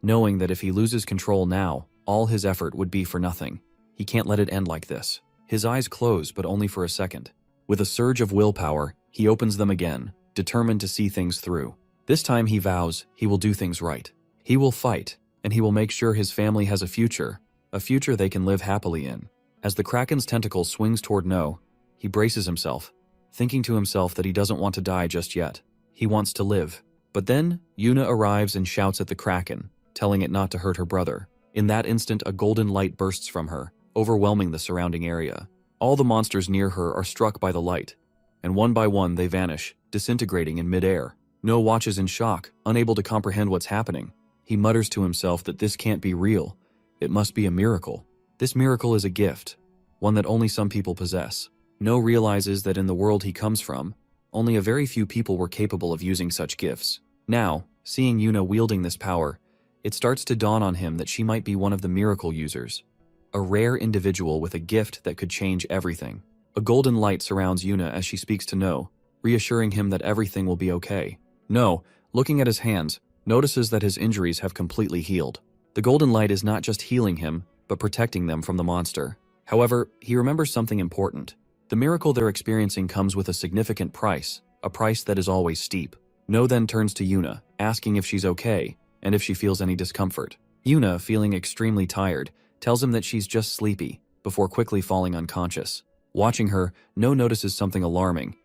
knowing that if he loses control now, all his effort would be for nothing. He can't let it end like this. His eyes close, but only for a second. With a surge of willpower, he opens them again, determined to see things through. This time he vows he will do things right. He will fight, and he will make sure his family has a future they can live happily in. As the Kraken's tentacle swings toward No, he braces himself, thinking to himself that he doesn't want to die just yet. He wants to live. But then, Yuna arrives and shouts at the Kraken, telling it not to hurt her brother. In that instant, a golden light bursts from her, overwhelming the surrounding area. All the monsters near her are struck by the light, and one by one they vanish, disintegrating in midair. No watches in shock, unable to comprehend what's happening. He mutters to himself that this can't be real. It must be a miracle. This miracle is a gift, one that only some people possess. No realizes that in the world he comes from, only a very few people were capable of using such gifts. Now, seeing Yuna wielding this power, it starts to dawn on him that she might be one of the miracle users. A rare individual with a gift that could change everything. A golden light surrounds Yuna as she speaks to No, reassuring him that everything will be okay. No, looking at his hands, notices that his injuries have completely healed. The golden light is not just healing him, but protecting them from the monster. However, he remembers something important. The miracle they're experiencing comes with a significant price, a price that is always steep. No then turns to Yuna, asking if she's okay, and if she feels any discomfort. Yuna, feeling extremely tired, tells him that she's just sleepy, before quickly falling unconscious. Watching her, No notices something alarming.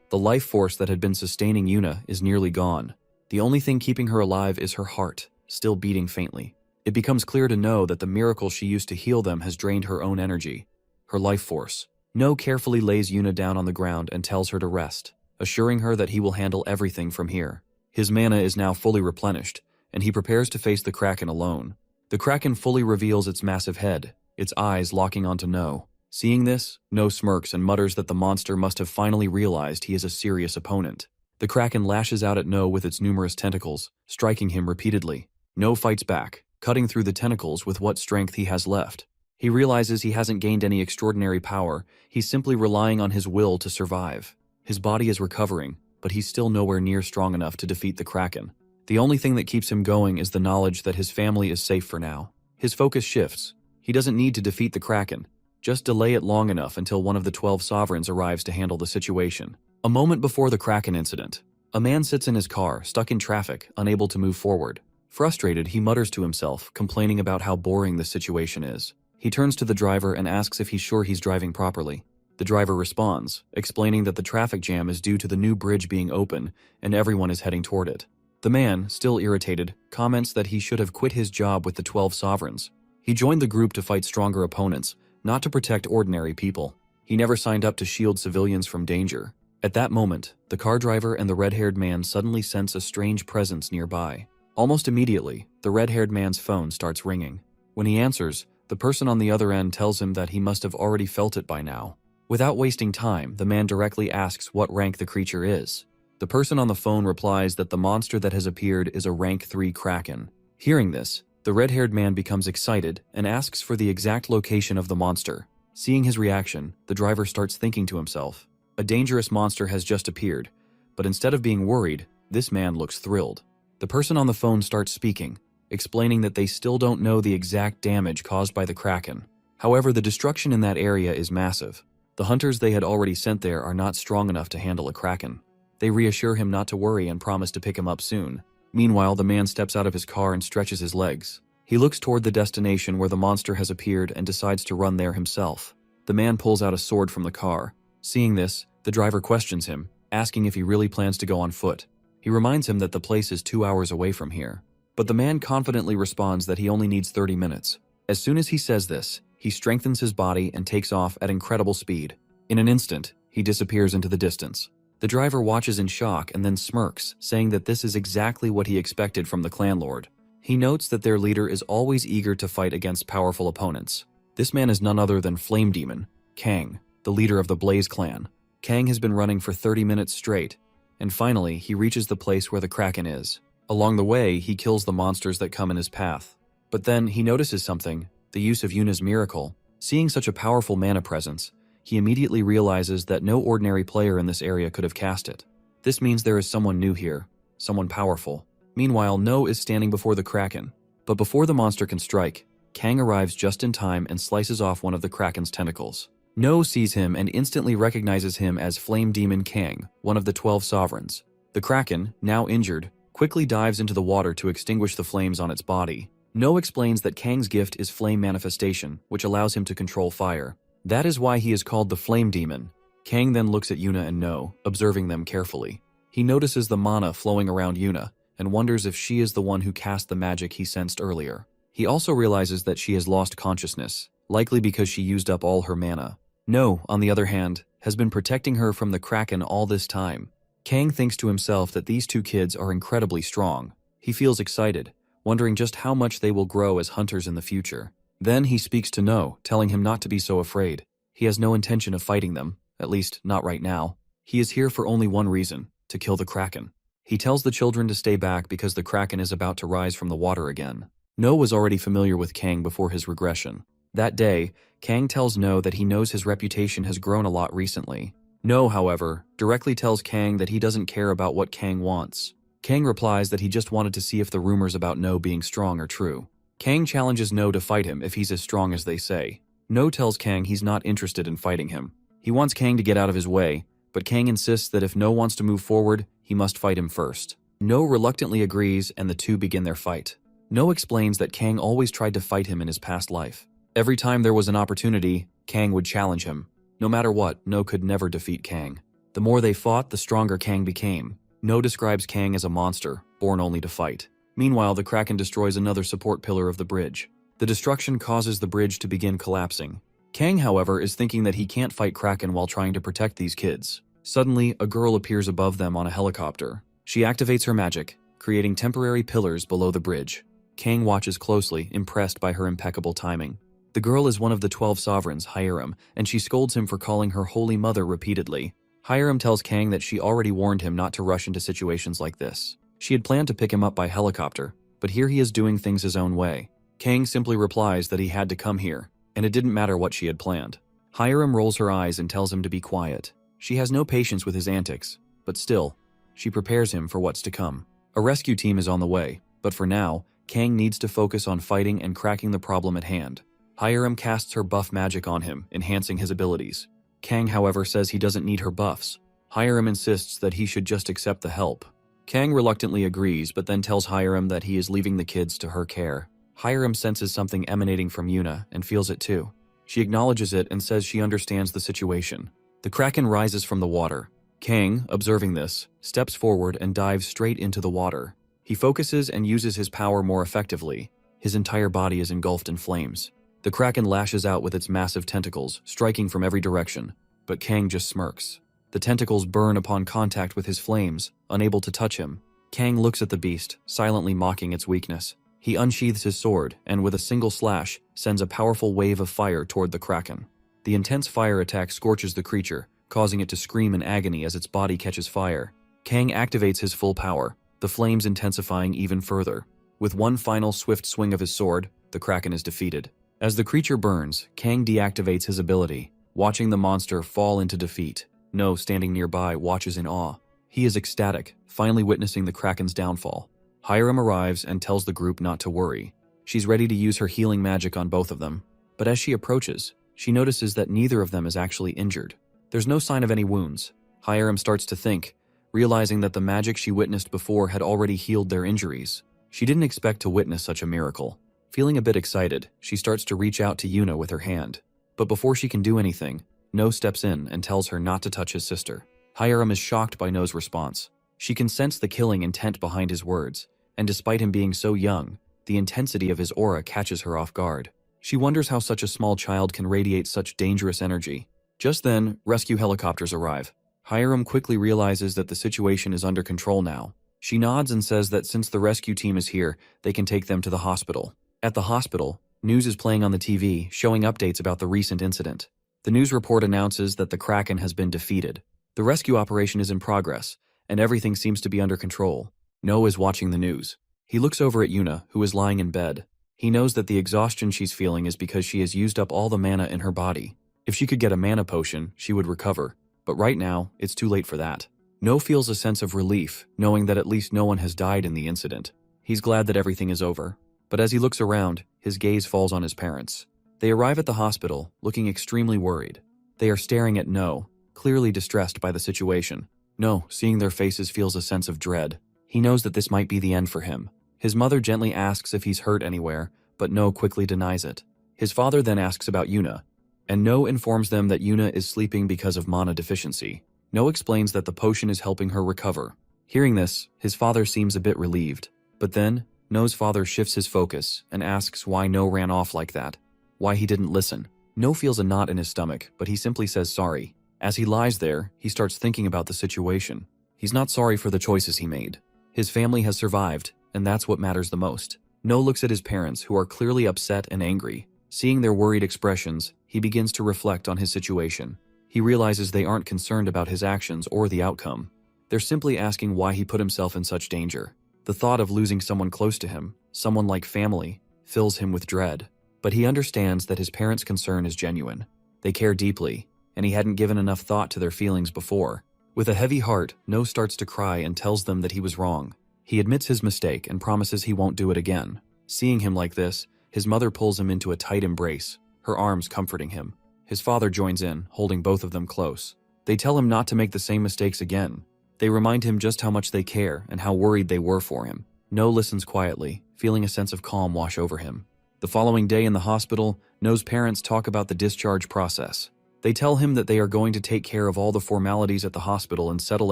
The life force that had been sustaining Yuna is nearly gone. The only thing keeping her alive is her heart, still beating faintly. It becomes clear to No that the miracle she used to heal them has drained her own energy, her life force. No carefully lays Yuna down on the ground and tells her to rest, assuring her that he will handle everything from here. His mana is now fully replenished, and he prepares to face the Kraken alone. The Kraken fully reveals its massive head, its eyes locking onto No. Seeing this, No smirks and mutters that the monster must have finally realized he is a serious opponent. The Kraken lashes out at No with its numerous tentacles, striking him repeatedly. No fights back, cutting through the tentacles with what strength he has left. He realizes he hasn't gained any extraordinary power, he's simply relying on his will to survive. His body is recovering, but he's still nowhere near strong enough to defeat the Kraken. The only thing that keeps him going is the knowledge that his family is safe for now. His focus shifts. He doesn't need to defeat the Kraken. Just delay it long enough until one of the 12 sovereigns arrives to handle the situation. A moment before the Kraken incident, a man sits in his car, stuck in traffic, unable to move forward. Frustrated, he mutters to himself, complaining about how boring the situation is. He turns to the driver and asks if he's sure he's driving properly. The driver responds, explaining that the traffic jam is due to the new bridge being open and everyone is heading toward it. The man, still irritated, comments that he should have quit his job with the 12 sovereigns. He joined the group to fight stronger opponents, not to protect ordinary people. He never signed up to shield civilians from danger. At that moment, the car driver and the red-haired man suddenly sense a strange presence nearby. Almost immediately, the red-haired man's phone starts ringing. When he answers, the person on the other end tells him that he must have already felt it by now. Without wasting time, the man directly asks what rank the creature is. The person on the phone replies that the monster that has appeared is a rank 3 Kraken. Hearing this, the red-haired man becomes excited and asks for the exact location of the monster. Seeing his reaction, the driver starts thinking to himself, a dangerous monster has just appeared, but instead of being worried, this man looks thrilled. The person on the phone starts speaking, explaining that they still don't know the exact damage caused by the Kraken. However, the destruction in that area is massive. The hunters they had already sent there are not strong enough to handle a Kraken. They reassure him not to worry and promise to pick him up soon. Meanwhile, the man steps out of his car and stretches his legs. He looks toward the destination where the monster has appeared and decides to run there himself. The man pulls out a sword from the car. Seeing this, the driver questions him, asking if he really plans to go on foot. He reminds him that the place is 2 hours away from here. But the man confidently responds that he only needs 30 minutes. As soon as he says this, he strengthens his body and takes off at incredible speed. In an instant, he disappears into the distance. The driver watches in shock and then smirks, saying that this is exactly what he expected from the clan lord. He notes that their leader is always eager to fight against powerful opponents. This man is none other than Flame Demon, Kang, the leader of the Blaze clan. Kang has been running for 30 minutes straight, and finally he reaches the place where the Kraken is. Along the way, he kills the monsters that come in his path. But then he notices something, the use of Yuna's miracle. Seeing such a powerful mana presence, he immediately realizes that no ordinary player in this area could have cast it. This means there is someone new here, someone powerful. Meanwhile, No is standing before the Kraken. But before the monster can strike, Kang arrives just in time and slices off one of the Kraken's tentacles. No sees him and instantly recognizes him as Flame Demon Kang, one of the 12 sovereigns. The Kraken, now injured, quickly dives into the water to extinguish the flames on its body. No explains that Kang's gift is flame manifestation, which allows him to control fire. That is why he is called the Flame Demon. Kang then looks at Yuna and No, observing them carefully. He notices the mana flowing around Yuna, and wonders if she is the one who cast the magic he sensed earlier. He also realizes that she has lost consciousness, likely because she used up all her mana. No, on the other hand, has been protecting her from the Kraken all this time. Kang thinks to himself that these two kids are incredibly strong. He feels excited, wondering just how much they will grow as hunters in the future. Then he speaks to No, telling him not to be so afraid. He has no intention of fighting them, at least not right now. He is here for only one reason, to kill the Kraken. He tells the children to stay back because the Kraken is about to rise from the water again. No was already familiar with Kang before his regression. That day, Kang tells No that he knows his reputation has grown a lot recently. No, however, directly tells Kang that he doesn't care about what Kang wants. Kang replies that he just wanted to see if the rumors about No being strong are true. Kang challenges No to fight him if he's as strong as they say. No tells Kang he's not interested in fighting him. He wants Kang to get out of his way, but Kang insists that if No wants to move forward, he must fight him first. No reluctantly agrees and the two begin their fight. No explains that Kang always tried to fight him in his past life. Every time there was an opportunity, Kang would challenge him. No matter what, No could never defeat Kang. The more they fought, the stronger Kang became. No describes Kang as a monster, born only to fight. Meanwhile, the Kraken destroys another support pillar of the bridge. The destruction causes the bridge to begin collapsing. Kang, however, is thinking that he can't fight Kraken while trying to protect these kids. Suddenly, a girl appears above them on a helicopter. She activates her magic, creating temporary pillars below the bridge. Kang watches closely, impressed by her impeccable timing. The girl is one of the 12 sovereigns, Hiram, and she scolds him for calling her Holy Mother repeatedly. Hiram tells Kang that she already warned him not to rush into situations like this. She had planned to pick him up by helicopter, but here he is doing things his own way. Kang simply replies that he had to come here, and it didn't matter what she had planned. Hiram rolls her eyes and tells him to be quiet. She has no patience with his antics, but still, she prepares him for what's to come. A rescue team is on the way, but for now, Kang needs to focus on fighting and cracking the problem at hand. Hiram casts her buff magic on him, enhancing his abilities. Kang, however, says he doesn't need her buffs. Hiram insists that he should just accept the help. Kang reluctantly agrees, but then tells Hiram that he is leaving the kids to her care. Hiram senses something emanating from Yuna and feels it too. She acknowledges it and says she understands the situation. The Kraken rises from the water. Kang, observing this, steps forward and dives straight into the water. He focuses and uses his power more effectively. His entire body is engulfed in flames. The Kraken lashes out with its massive tentacles, striking from every direction, but Kang just smirks. The tentacles burn upon contact with his flames, unable to touch him. Kang looks at the beast, silently mocking its weakness. He unsheathes his sword, and with a single slash, sends a powerful wave of fire toward the Kraken. The intense fire attack scorches the creature, causing it to scream in agony as its body catches fire. Kang activates his full power, the flames intensifying even further. With one final swift swing of his sword, the Kraken is defeated. As the creature burns, Kang deactivates his ability, watching the monster fall into defeat. No, standing nearby, watches in awe. He is ecstatic, finally witnessing the Kraken's downfall. Hiram arrives and tells the group not to worry. She's ready to use her healing magic on both of them. But as she approaches, she notices that neither of them is actually injured. There's no sign of any wounds. Hiram starts to think, realizing that the magic she witnessed before had already healed their injuries. She didn't expect to witness such a miracle. Feeling a bit excited, she starts to reach out to Yuna with her hand. But before she can do anything, No steps in and tells her not to touch his sister. Hiram is shocked by No's response. She can sense the killing intent behind his words, and despite him being so young, the intensity of his aura catches her off guard. She wonders how such a small child can radiate such dangerous energy. Just then, rescue helicopters arrive. Hiram quickly realizes that the situation is under control now. She nods and says that since the rescue team is here, they can take them to the hospital. At the hospital, news is playing on the TV, showing updates about the recent incident. The news report announces that the Kraken has been defeated. The rescue operation is in progress, and everything seems to be under control. No is watching the news. He looks over at Yuna, who is lying in bed. He knows that the exhaustion she's feeling is because she has used up all the mana in her body. If she could get a mana potion, she would recover, but right now, it's too late for that. No feels a sense of relief, knowing that at least no one has died in the incident. He's glad that everything is over, but as he looks around, his gaze falls on his parents. They arrive at the hospital, looking extremely worried. They are staring at No, clearly distressed by the situation. No, seeing their faces feels a sense of dread. He knows that this might be the end for him. His mother gently asks if he's hurt anywhere, but No quickly denies it. His father then asks about Yuna, and No informs them that Yuna is sleeping because of mana deficiency. No explains that the potion is helping her recover. Hearing this, his father seems a bit relieved. But then, No's father shifts his focus and asks why No ran off like that. Why he didn't listen. No feels a knot in his stomach, but he simply says sorry. As he lies there, he starts thinking about the situation. He's not sorry for the choices he made. His family has survived, and that's what matters the most. No looks at his parents, who are clearly upset and angry. Seeing their worried expressions, he begins to reflect on his situation. He realizes they aren't concerned about his actions or the outcome. They're simply asking why he put himself in such danger. The thought of losing someone close to him, someone like family, fills him with dread. But he understands that his parents' concern is genuine. They care deeply, and he hadn't given enough thought to their feelings before. With a heavy heart, No starts to cry and tells them that he was wrong. He admits his mistake and promises he won't do it again. Seeing him like this, his mother pulls him into a tight embrace, her arms comforting him. His father joins in, holding both of them close. They tell him not to make the same mistakes again. They remind him just how much they care and how worried they were for him. No listens quietly, feeling a sense of calm wash over him. The following day in the hospital, No's parents talk about the discharge process. They tell him that they are going to take care of all the formalities at the hospital and settle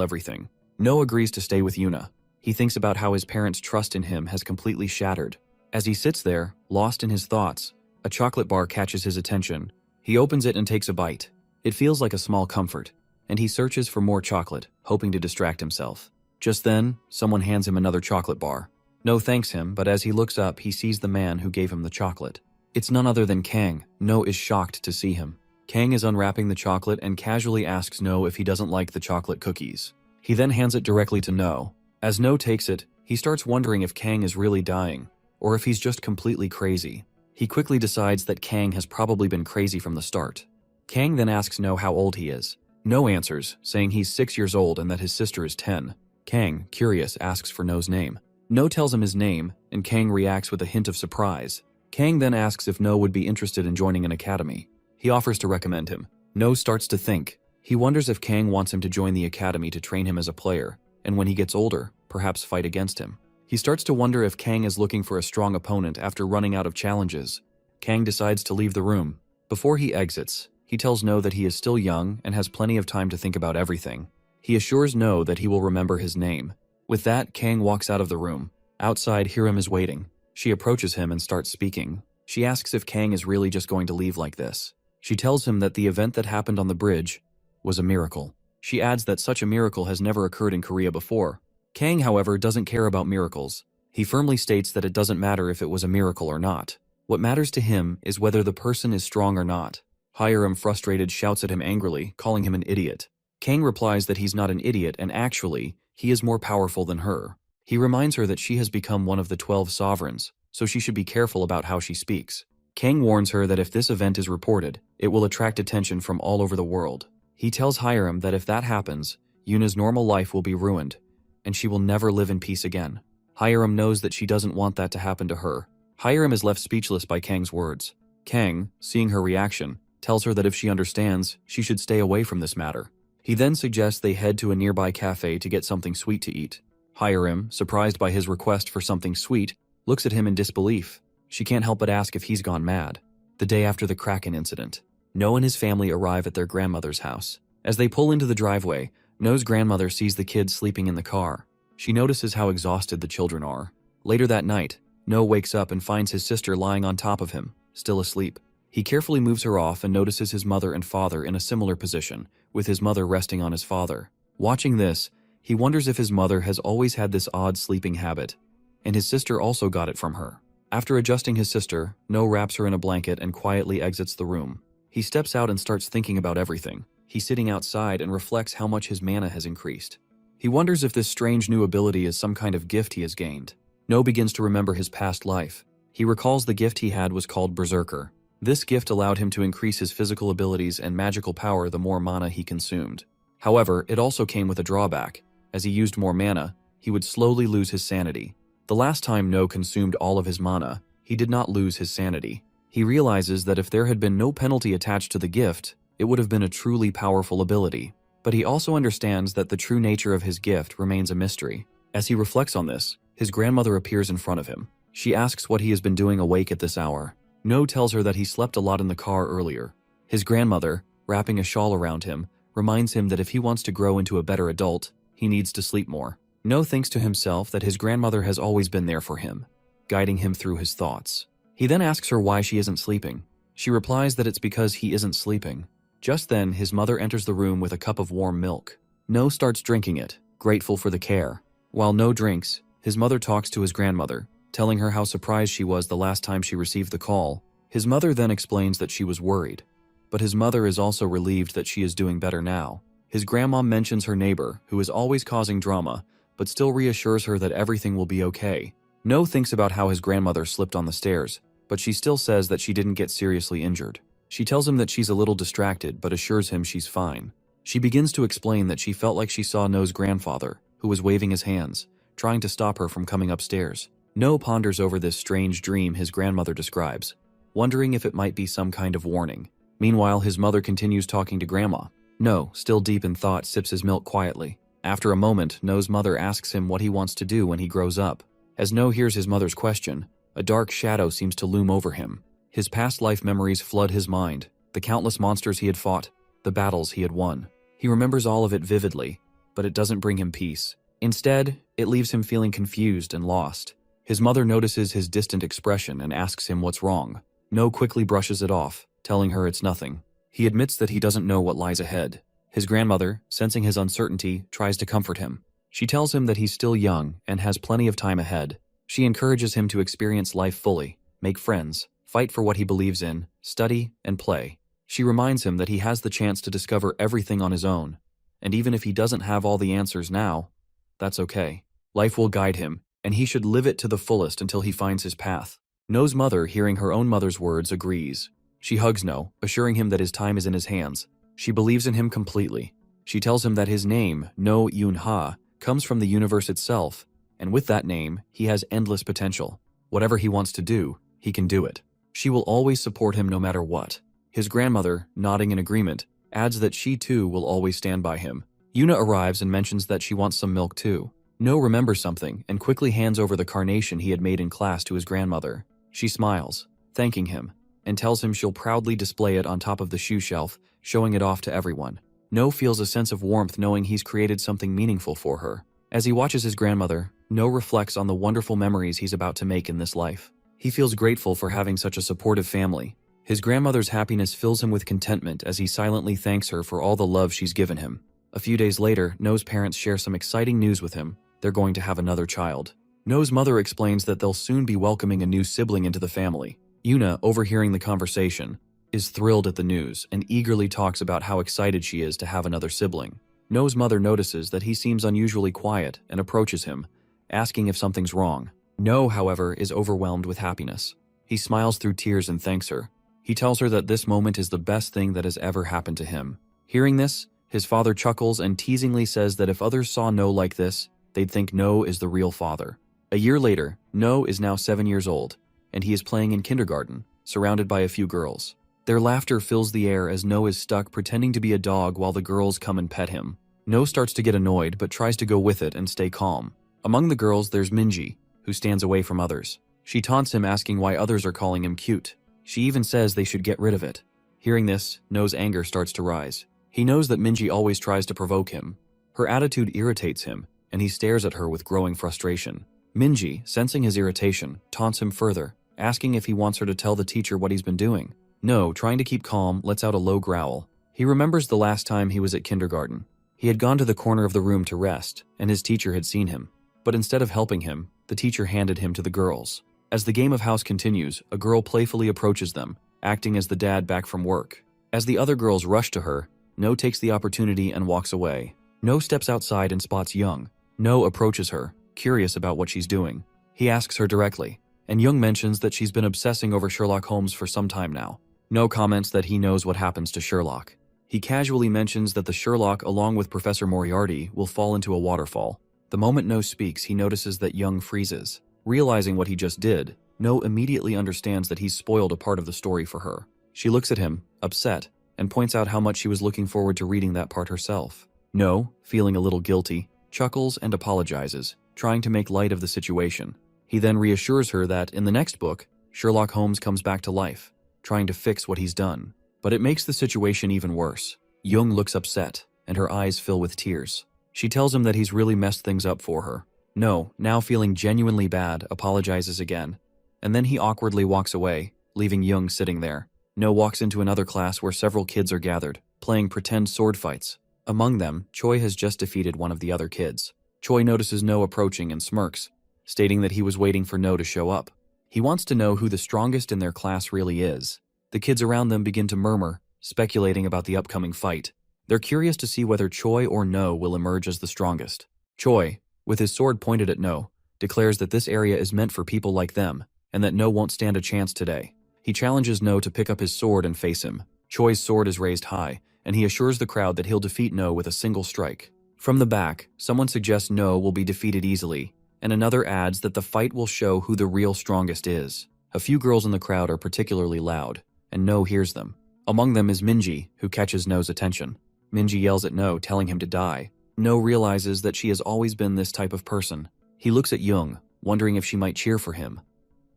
everything. No agrees to stay with Yuna. He thinks about how his parents' trust in him has completely shattered. As he sits there, lost in his thoughts, a chocolate bar catches his attention. He opens it and takes a bite. It feels like a small comfort, and he searches for more chocolate, hoping to distract himself. Just then, someone hands him another chocolate bar. No thanks him, but as he looks up, he sees the man who gave him the chocolate. It's none other than Kang. No is shocked to see him. Kang is unwrapping the chocolate and casually asks No if he doesn't like the chocolate cookies. He then hands it directly to No. As No takes it, he starts wondering if Kang is really dying, or if he's just completely crazy. He quickly decides that Kang has probably been crazy from the start. Kang then asks No how old he is. No answers, saying he's 6 years old and that his sister is 10. Kang, curious, asks for No's name. No tells him his name, and Kang reacts with a hint of surprise. Kang then asks if No would be interested in joining an academy. He offers to recommend him. No starts to think. He wonders if Kang wants him to join the academy to train him as a player, and when he gets older, perhaps fight against him. He starts to wonder if Kang is looking for a strong opponent after running out of challenges. Kang decides to leave the room. Before he exits, he tells No that he is still young and has plenty of time to think about everything. He assures No that he will remember his name. With that, Kang walks out of the room. Outside, Hiram is waiting. She approaches him and starts speaking. She asks if Kang is really just going to leave like this. She tells him that the event that happened on the bridge was a miracle. She adds that such a miracle has never occurred in Korea before. Kang, however, doesn't care about miracles. He firmly states that it doesn't matter if it was a miracle or not. What matters to him is whether the person is strong or not. Hiram, frustrated, shouts at him angrily, calling him an idiot. Kang replies that he's not an idiot and actually, he is more powerful than her. He reminds her that she has become one of the 12 sovereigns, so she should be careful about how she speaks. Kang warns her that if this event is reported, it will attract attention from all over the world. He tells Hiram that if that happens, Yuna's normal life will be ruined, and she will never live in peace again. Hiram knows that she doesn't want that to happen to her. Hiram is left speechless by Kang's words. Kang, seeing her reaction, tells her that if she understands, she should stay away from this matter. He then suggests they head to a nearby cafe to get something sweet to eat. Hiram, surprised by his request for something sweet, looks at him in disbelief. She can't help but ask if he's gone mad. The day after the Kraken incident, No and his family arrive at their grandmother's house. As they pull into the driveway, No's grandmother sees the kids sleeping in the car. She notices how exhausted the children are. Later that night, No wakes up and finds his sister lying on top of him, still asleep. He carefully moves her off and notices his mother and father in a similar position, with his mother resting on his father. Watching this, he wonders if his mother has always had this odd sleeping habit, and his sister also got it from her. After adjusting his sister, No wraps her in a blanket and quietly exits the room. He steps out and starts thinking about everything. He's sitting outside and reflects how much his mana has increased. He wonders if this strange new ability is some kind of gift he has gained. No begins to remember his past life. He recalls the gift he had was called Berserker. This gift allowed him to increase his physical abilities and magical power the more mana he consumed. However, it also came with a drawback. As he used more mana, he would slowly lose his sanity. The last time No consumed all of his mana, he did not lose his sanity. He realizes that if there had been no penalty attached to the gift, it would have been a truly powerful ability. But he also understands that the true nature of his gift remains a mystery. As he reflects on this, his grandmother appears in front of him. She asks what he has been doing awake at this hour. No tells her that he slept a lot in the car earlier. His grandmother, wrapping a shawl around him, reminds him that if he wants to grow into a better adult, he needs to sleep more. No thinks to himself that his grandmother has always been there for him, guiding him through his thoughts. He then asks her why she isn't sleeping. She replies that it's because he isn't sleeping. Just then, his mother enters the room with a cup of warm milk. No starts drinking it, grateful for the care. While No drinks, his mother talks to his grandmother, telling her how surprised she was the last time she received the call. His mother then explains that she was worried. But his mother is also relieved that she is doing better now. His grandma mentions her neighbor, who is always causing drama, but still reassures her that everything will be okay. No thinks about how his grandmother slipped on the stairs, but she still says that she didn't get seriously injured. She tells him that she's a little distracted, but assures him she's fine. She begins to explain that she felt like she saw No's grandfather, who was waving his hands, trying to stop her from coming upstairs. No ponders over this strange dream his grandmother describes, wondering if it might be some kind of warning. Meanwhile, his mother continues talking to Grandma. No, still deep in thought, sips his milk quietly. After a moment, No's mother asks him what he wants to do when he grows up. As No hears his mother's question, a dark shadow seems to loom over him. His past life memories flood his mind, the countless monsters he had fought, the battles he had won. He remembers all of it vividly, but it doesn't bring him peace. Instead, it leaves him feeling confused and lost. His mother notices his distant expression and asks him what's wrong. No quickly brushes it off, telling her it's nothing. He admits that he doesn't know what lies ahead. His grandmother, sensing his uncertainty, tries to comfort him. She tells him that he's still young and has plenty of time ahead. She encourages him to experience life fully, make friends, fight for what he believes in, study, and play. She reminds him that he has the chance to discover everything on his own, and even if he doesn't have all the answers now, that's okay. Life will guide him, and he should live it to the fullest until he finds his path. No's mother, hearing her own mother's words, agrees. She hugs No, assuring him that his time is in his hands. She believes in him completely. She tells him that his name, No Yun-ha, comes from the universe itself, and with that name, he has endless potential. Whatever he wants to do, he can do it. She will always support him no matter what. His grandmother, nodding in agreement, adds that she too will always stand by him. Yuna arrives and mentions that she wants some milk too. No remembers something and quickly hands over the carnation he had made in class to his grandmother. She smiles, thanking him, and tells him she'll proudly display it on top of the shoe shelf, showing it off to everyone. No feels a sense of warmth knowing he's created something meaningful for her. As he watches his grandmother, No reflects on the wonderful memories he's about to make in this life. He feels grateful for having such a supportive family. His grandmother's happiness fills him with contentment as he silently thanks her for all the love she's given him. A few days later, No's parents share some exciting news with him. They're going to have another child. No's mother explains that they'll soon be welcoming a new sibling into the family. Yuna, overhearing the conversation, is thrilled at the news and eagerly talks about how excited she is to have another sibling. No's mother notices that he seems unusually quiet and approaches him, asking if something's wrong. No, however, is overwhelmed with happiness. He smiles through tears and thanks her. He tells her that this moment is the best thing that has ever happened to him. Hearing this, his father chuckles and teasingly says that if others saw No like this, they'd think No is the real father. A year later, No is now 7 years old, and he is playing in kindergarten, surrounded by a few girls. Their laughter fills the air as No is stuck pretending to be a dog while the girls come and pet him. No starts to get annoyed but tries to go with it and stay calm. Among the girls, there's Minji, who stands away from others. She taunts him, asking why others are calling him cute. She even says they should get rid of it. Hearing this, No's anger starts to rise. He knows that Minji always tries to provoke him. Her attitude irritates him, and he stares at her with growing frustration. Minji, sensing his irritation, taunts him further, asking if he wants her to tell the teacher what he's been doing. No, trying to keep calm, lets out a low growl. He remembers the last time he was at kindergarten. He had gone to the corner of the room to rest, and his teacher had seen him. But instead of helping him, the teacher handed him to the girls. As the game of house continues, a girl playfully approaches them, acting as the dad back from work. As the other girls rush to her, No takes the opportunity and walks away. No steps outside and spots Young. No approaches her, curious about what she's doing. He asks her directly, and Young mentions that she's been obsessing over Sherlock Holmes for some time now. No comments that he knows what happens to Sherlock. He casually mentions that the Sherlock, along with Professor Moriarty, will fall into a waterfall. The moment No speaks, he notices that Young freezes. Realizing what he just did, No immediately understands that he's spoiled a part of the story for her. She looks at him, upset, and points out how much she was looking forward to reading that part herself. No, feeling a little guilty, chuckles and apologizes, trying to make light of the situation. He then reassures her that, in the next book, Sherlock Holmes comes back to life, trying to fix what he's done. But it makes the situation even worse. Young looks upset, and her eyes fill with tears. She tells him that he's really messed things up for her. No, now feeling genuinely bad, apologizes again. And then he awkwardly walks away, leaving Young sitting there. No walks into another class where several kids are gathered, playing pretend sword fights. Among them, Choi has just defeated one of the other kids. Choi notices No approaching and smirks, stating that he was waiting for No to show up. He wants to know who the strongest in their class really is. The kids around them begin to murmur, speculating about the upcoming fight. They're curious to see whether Choi or No will emerge as the strongest. Choi, with his sword pointed at No, declares that this area is meant for people like them, and that No won't stand a chance today. He challenges No to pick up his sword and face him. Choi's sword is raised high, and he assures the crowd that he'll defeat No with a single strike. From the back, someone suggests No will be defeated easily, and another adds that the fight will show who the real strongest is. A few girls in the crowd are particularly loud, and No hears them. Among them is Minji, who catches No's attention. Minji yells at No, telling him to die. No realizes that she has always been this type of person. He looks at Young, wondering if she might cheer for him.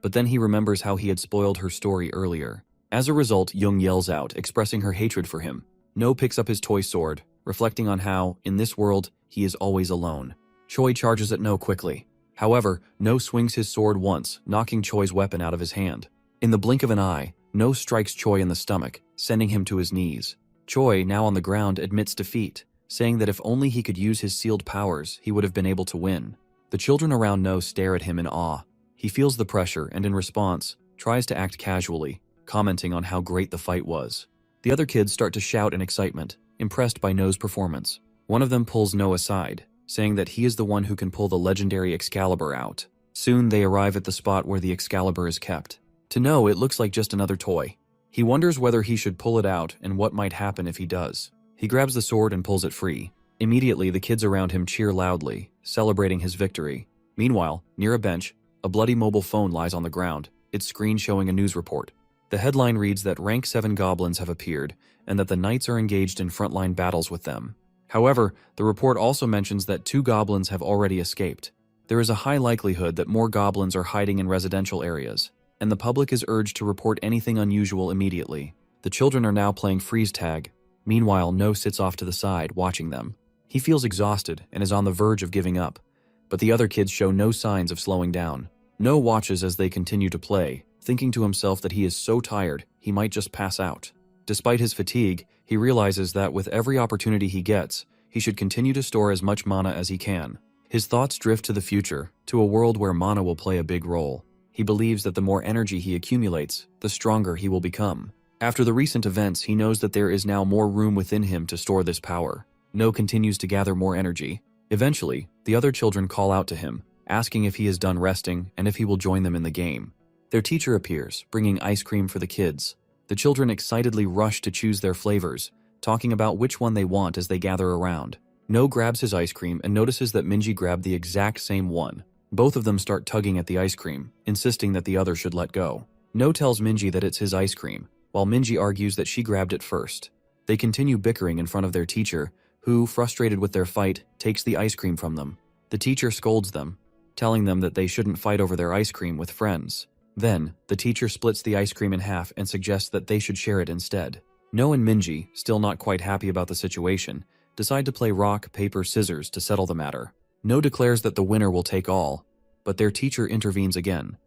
But then he remembers how he had spoiled her story earlier. As a result, Young yells out, expressing her hatred for him. No picks up his toy sword, reflecting on how, in this world, he is always alone. Choi charges at No quickly. However, No swings his sword once, knocking Choi's weapon out of his hand. In the blink of an eye, No strikes Choi in the stomach, sending him to his knees. Choi, now on the ground, admits defeat, saying that if only he could use his sealed powers, he would have been able to win. The children around No stare at him in awe. He feels the pressure and, in response, tries to act casually, commenting on how great the fight was. The other kids start to shout in excitement, impressed by No's performance. One of them pulls No aside, saying that he is the one who can pull the legendary Excalibur out. Soon they arrive at the spot where the Excalibur is kept. To No, it looks like just another toy. He wonders whether he should pull it out and what might happen if he does. He grabs the sword and pulls it free. Immediately, the kids around him cheer loudly, celebrating his victory. Meanwhile, near a bench, a bloody mobile phone lies on the ground, its screen showing a news report. The headline reads that Rank 7 goblins have appeared, and that the knights are engaged in frontline battles with them. However, the report also mentions that 2 goblins have already escaped. There is a high likelihood that more goblins are hiding in residential areas, and the public is urged to report anything unusual immediately. The children are now playing freeze tag. Meanwhile, No sits off to the side, watching them. He feels exhausted and is on the verge of giving up, but the other kids show no signs of slowing down. No watches as they continue to play, thinking to himself that he is so tired, he might just pass out. Despite his fatigue, he realizes that with every opportunity he gets, he should continue to store as much mana as he can. His thoughts drift to the future, to a world where mana will play a big role. He believes that the more energy he accumulates, the stronger he will become. After the recent events, he knows that there is now more room within him to store this power. No continues to gather more energy. Eventually, the other children call out to him, asking if he is done resting and if he will join them in the game. Their teacher appears, bringing ice cream for the kids. The children excitedly rush to choose their flavors, talking about which one they want as they gather around. No grabs his ice cream and notices that Minji grabbed the exact same one. Both of them start tugging at the ice cream, insisting that the other should let go. No tells Minji that it's his ice cream, while Minji argues that she grabbed it first. They continue bickering in front of their teacher, who, frustrated with their fight, takes the ice cream from them. The teacher scolds them, telling them that they shouldn't fight over their ice cream with friends. Then, the teacher splits the ice cream in half and suggests that they should share it instead. No and Minji, still not quite happy about the situation, decide to play rock, paper, scissors to settle the matter. No declares that the winner will take all, but their teacher intervenes again,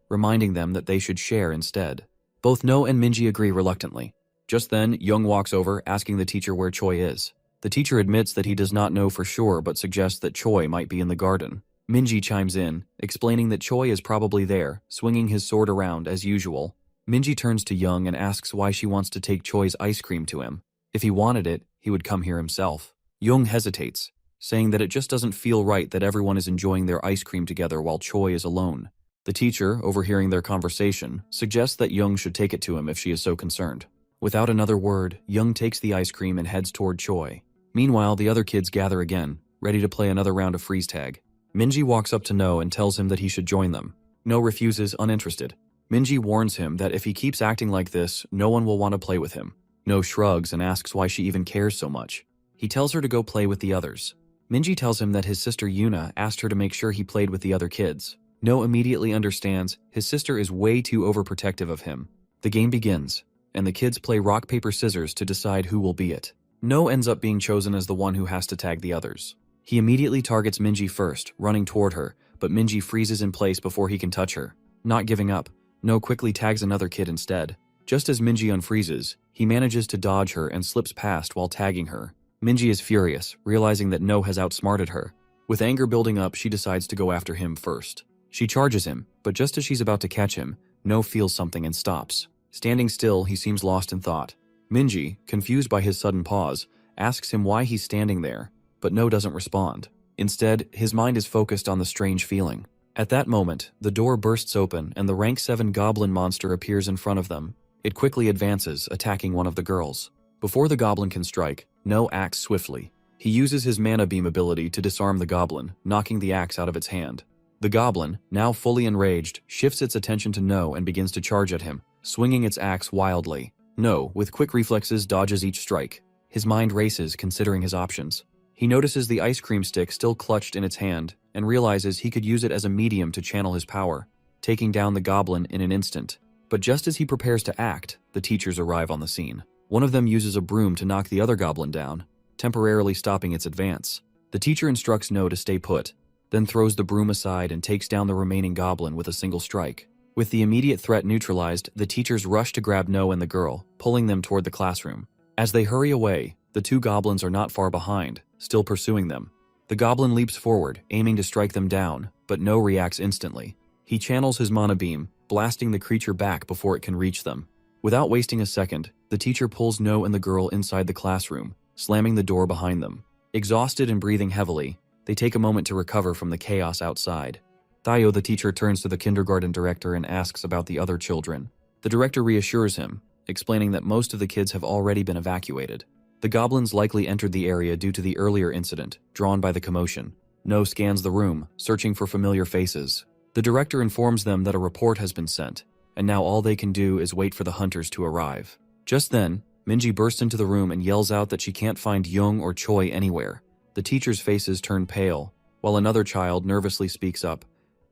reminding them that they should share instead. Both No and Minji agree reluctantly. Just then, Young walks over, asking the teacher where Choi is. The teacher admits that he does not know for sure but suggests that Choi might be in the garden. Minji chimes in, explaining that Choi is probably there, swinging his sword around as usual. Minji turns to Young and asks why she wants to take Choi's ice cream to him. If he wanted it, he would come here himself. Young hesitates, saying that it just doesn't feel right that everyone is enjoying their ice cream together while Choi is alone. The teacher, overhearing their conversation, suggests that Young should take it to him if she is so concerned. Without another word, Young takes the ice cream and heads toward Choi. Meanwhile, the other kids gather again, ready to play another round of freeze tag. Minji walks up to No and tells him that he should join them. No refuses, uninterested. Minji warns him that if he keeps acting like this, no one will want to play with him. No shrugs and asks why she even cares so much. He tells her to go play with the others. Minji tells him that his sister Yuna asked her to make sure he played with the other kids. No immediately understands his sister is way too overprotective of him. The game begins, and the kids play rock, paper, scissors to decide who will be it. No ends up being chosen as the one who has to tag the others. He immediately targets Minji first, running toward her, but Minji freezes in place before he can touch her. Not giving up, No quickly tags another kid instead. Just as Minji unfreezes, he manages to dodge her and slips past while tagging her. Minji is furious, realizing that No has outsmarted her. With anger building up, she decides to go after him first. She charges him, but just as she's about to catch him, No feels something and stops. Standing still, he seems lost in thought. Minji, confused by his sudden pause, asks him why he's standing there, but No doesn't respond. Instead, his mind is focused on the strange feeling. At that moment, the door bursts open and the rank 7 goblin monster appears in front of them. It quickly advances, attacking one of the girls. Before the goblin can strike, No acts swiftly. He uses his mana beam ability to disarm the goblin, knocking the axe out of its hand. The goblin, now fully enraged, shifts its attention to No and begins to charge at him, swinging its axe wildly. No, with quick reflexes, dodges each strike. His mind races, considering his options. He notices the ice cream stick still clutched in its hand and realizes he could use it as a medium to channel his power, taking down the goblin in an instant. But just as he prepares to act, the teachers arrive on the scene. One of them uses a broom to knock the other goblin down, temporarily stopping its advance. The teacher instructs No to stay put, then throws the broom aside and takes down the remaining goblin with a single strike. With the immediate threat neutralized, the teachers rush to grab No and the girl, pulling them toward the classroom. As they hurry away, the 2 goblins are not far behind, still pursuing them. The goblin leaps forward, aiming to strike them down, but No reacts instantly. He channels his mana beam, blasting the creature back before it can reach them. Without wasting a second, the teacher pulls No and the girl inside the classroom, slamming the door behind them. Exhausted and breathing heavily, they take a moment to recover from the chaos outside. Thayo, the teacher, turns to the kindergarten director and asks about the other children. The director reassures him, explaining that most of the kids have already been evacuated. The goblins likely entered the area due to the earlier incident, drawn by the commotion. No scans the room, searching for familiar faces. The director informs them that a report has been sent, and now all they can do is wait for the hunters to arrive. Just then, Minji bursts into the room and yells out that she can't find Young or Choi anywhere. The teachers' faces turn pale, while another child nervously speaks up,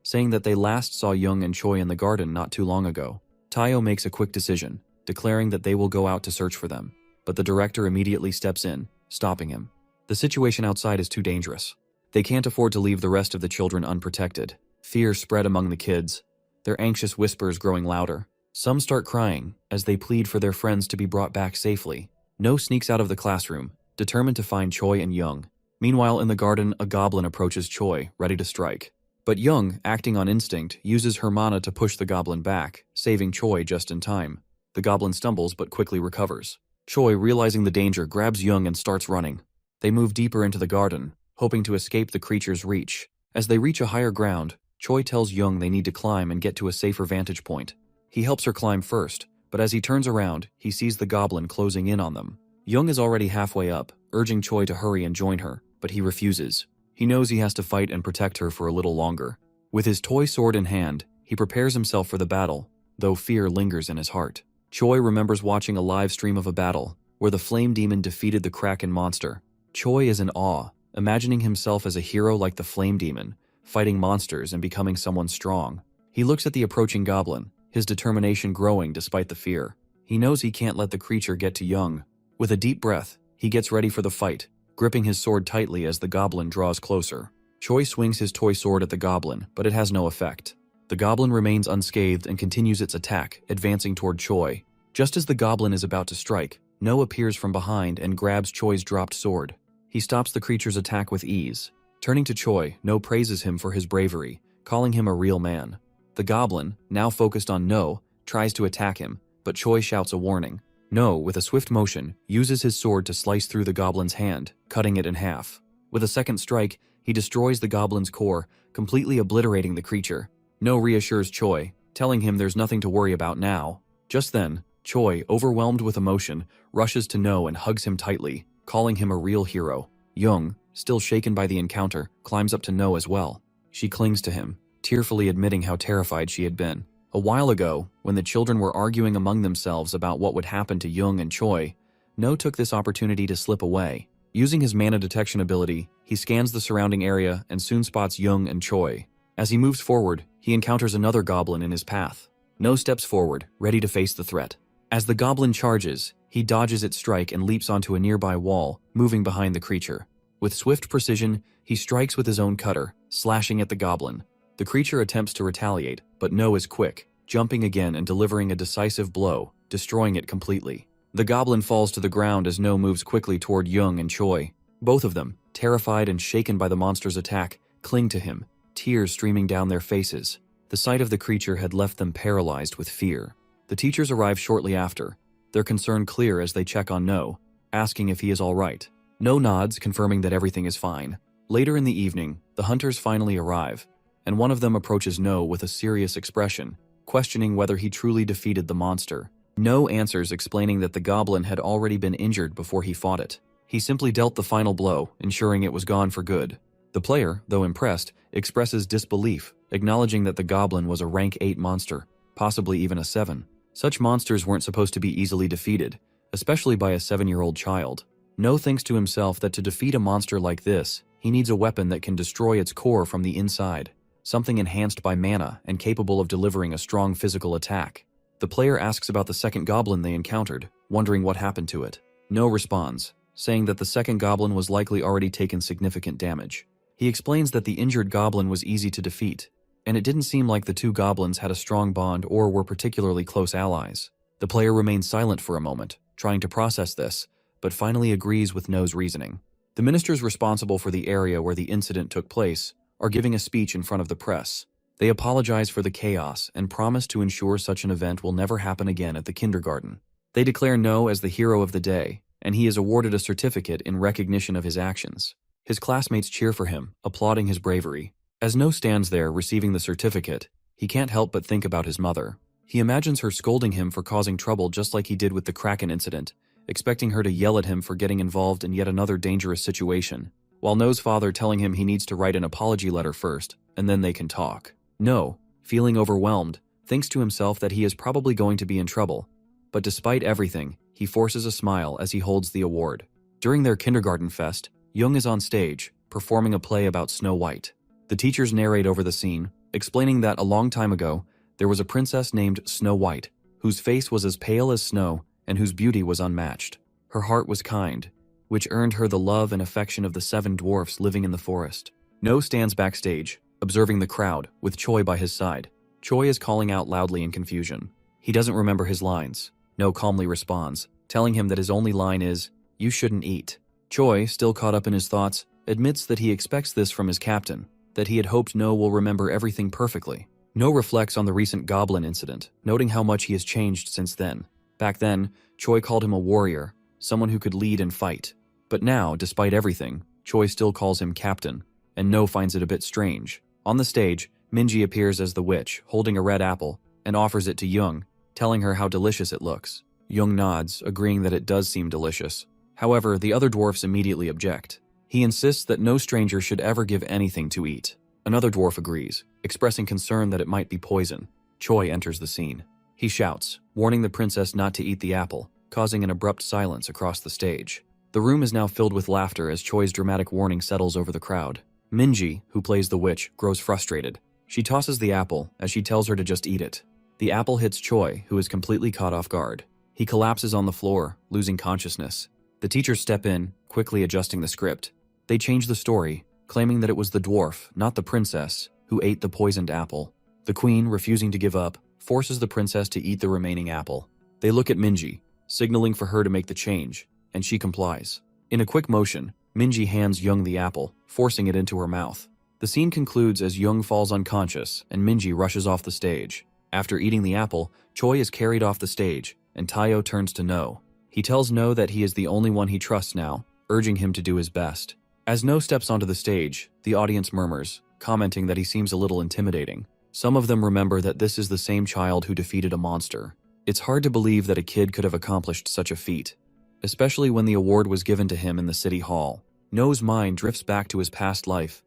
saying that they last saw Young and Choi in the garden not too long ago. Tayo makes a quick decision, declaring that they will go out to search for them, but the director immediately steps in, stopping him. The situation outside is too dangerous. They can't afford to leave the rest of the children unprotected. Fear spread among the kids, their anxious whispers growing louder. Some start crying as they plead for their friends to be brought back safely. No sneaks out of the classroom, determined to find Choi and Young. Meanwhile, in the garden, a goblin approaches Choi, ready to strike. But Young, acting on instinct, uses her mana to push the goblin back, saving Choi just in time. The goblin stumbles but quickly recovers. Choi, realizing the danger, grabs Young and starts running. They move deeper into the garden, hoping to escape the creature's reach. As they reach a higher ground, Choi tells Young they need to climb and get to a safer vantage point. He helps her climb first, but as he turns around, he sees the goblin closing in on them. Young is already halfway up, urging Choi to hurry and join her, but he refuses. He knows he has to fight and protect her for a little longer. With his toy sword in hand, he prepares himself for the battle, though fear lingers in his heart. Choi remembers watching a live stream of a battle, where the flame demon defeated the Kraken monster. Choi is in awe, imagining himself as a hero like the flame demon, fighting monsters and becoming someone strong. He looks at the approaching goblin, his determination growing despite the fear. He knows he can't let the creature get to Young. With a deep breath, he gets ready for the fight, gripping his sword tightly as the goblin draws closer. Choi swings his toy sword at the goblin, but it has no effect. The goblin remains unscathed and continues its attack, advancing toward Choi. Just as the goblin is about to strike, No appears from behind and grabs Choi's dropped sword. He stops the creature's attack with ease. Turning to Choi, No praises him for his bravery, calling him a real man. The goblin, now focused on No, tries to attack him, but Choi shouts a warning. No, with a swift motion, uses his sword to slice through the goblin's hand, cutting it in half. With a second strike, he destroys the goblin's core, completely obliterating the creature. No reassures Choi, telling him there's nothing to worry about now. Just then, Choi, overwhelmed with emotion, rushes to No and hugs him tightly, calling him a real hero. Young, still shaken by the encounter, climbs up to No as well. She clings to him, tearfully admitting how terrified she had been. A while ago, when the children were arguing among themselves about what would happen to Young and Choi, No took this opportunity to slip away. Using his mana detection ability, he scans the surrounding area and soon spots Young and Choi. As he moves forward, he encounters another goblin in his path. No steps forward, ready to face the threat. As the goblin charges, he dodges its strike and leaps onto a nearby wall, moving behind the creature. With swift precision, he strikes with his own cutter, slashing at the goblin. The creature attempts to retaliate, but No is quick, jumping again and delivering a decisive blow, destroying it completely. The goblin falls to the ground as No moves quickly toward Young and Choi. Both of them, terrified and shaken by the monster's attack, cling to him, tears streaming down their faces. The sight of the creature had left them paralyzed with fear. The teachers arrive shortly after, their concern clear as they check on No, asking if he is all right. No nods, confirming that everything is fine. Later in the evening, the hunters finally arrive, and one of them approaches No with a serious expression, questioning whether he truly defeated the monster. No answers, explaining that the goblin had already been injured before he fought it. He simply dealt the final blow, ensuring it was gone for good. The player, though impressed, expresses disbelief, acknowledging that the goblin was a rank 8 monster, possibly even a 7. Such monsters weren't supposed to be easily defeated, especially by a 7-year-old child. No thinks to himself that to defeat a monster like this, he needs a weapon that can destroy its core from the inside, something enhanced by mana and capable of delivering a strong physical attack. The player asks about the second goblin they encountered, wondering what happened to it. No responds, saying that the second goblin was likely already taken significant damage. He explains that the injured goblin was easy to defeat, and it didn't seem like the two goblins had a strong bond or were particularly close allies. The player remains silent for a moment, trying to process this, but finally agrees with No's reasoning. The ministers responsible for the area where the incident took place are giving a speech in front of the press. They apologize for the chaos and promise to ensure such an event will never happen again at the kindergarten. They declare No as the hero of the day, and he is awarded a certificate in recognition of his actions. His classmates cheer for him, applauding his bravery. As No stands there receiving the certificate, he can't help but think about his mother. He imagines her scolding him for causing trouble just like he did with the Kraken incident, expecting her to yell at him for getting involved in yet another dangerous situation, while No's father telling him he needs to write an apology letter first, and then they can talk. No, feeling overwhelmed, thinks to himself that he is probably going to be in trouble, but despite everything, he forces a smile as he holds the award. During their kindergarten fest, Young is on stage, performing a play about Snow White. The teachers narrate over the scene, explaining that a long time ago, there was a princess named Snow White, whose face was as pale as snow and whose beauty was unmatched. Her heart was kind, which earned her the love and affection of the 7 dwarfs living in the forest. No stands backstage, observing the crowd, with Choi by his side. Choi is calling out loudly in confusion. He doesn't remember his lines. No calmly responds, telling him that his only line is, "You shouldn't eat." Choi, still caught up in his thoughts, admits that he expects this from his captain, that he had hoped No will remember everything perfectly. No reflects on the recent goblin incident, noting how much he has changed since then. Back then, Choi called him a warrior, someone who could lead and fight. But now, despite everything, Choi still calls him captain, and No finds it a bit strange. On the stage, Minji appears as the witch, holding a red apple, and offers it to Young, telling her how delicious it looks. Young nods, agreeing that it does seem delicious. However, the other dwarfs immediately object. He insists that no stranger should ever give anything to eat. Another dwarf agrees, expressing concern that it might be poison. Choi enters the scene. He shouts, warning the princess not to eat the apple, causing an abrupt silence across the stage. The room is now filled with laughter as Choi's dramatic warning settles over the crowd. Minji, who plays the witch, grows frustrated. She tosses the apple as she tells her to just eat it. The apple hits Choi, who is completely caught off guard. He collapses on the floor, losing consciousness. The teachers step in, quickly adjusting the script. They change the story, claiming that it was the dwarf, not the princess, who ate the poisoned apple. The queen, refusing to give up, forces the princess to eat the remaining apple. They look at Minji, signaling for her to make the change, and she complies. In a quick motion, Minji hands Young the apple, forcing it into her mouth. The scene concludes as Young falls unconscious and Minji rushes off the stage. After eating the apple, Choi is carried off the stage, and Tayo turns to No. He tells No that he is the only one he trusts now, urging him to do his best. As No steps onto the stage, the audience murmurs, commenting that he seems a little intimidating. Some of them remember that this is the same child who defeated a monster. It's hard to believe that a kid could have accomplished such a feat, especially when the award was given to him in the city hall. No's mind drifts back to his past life,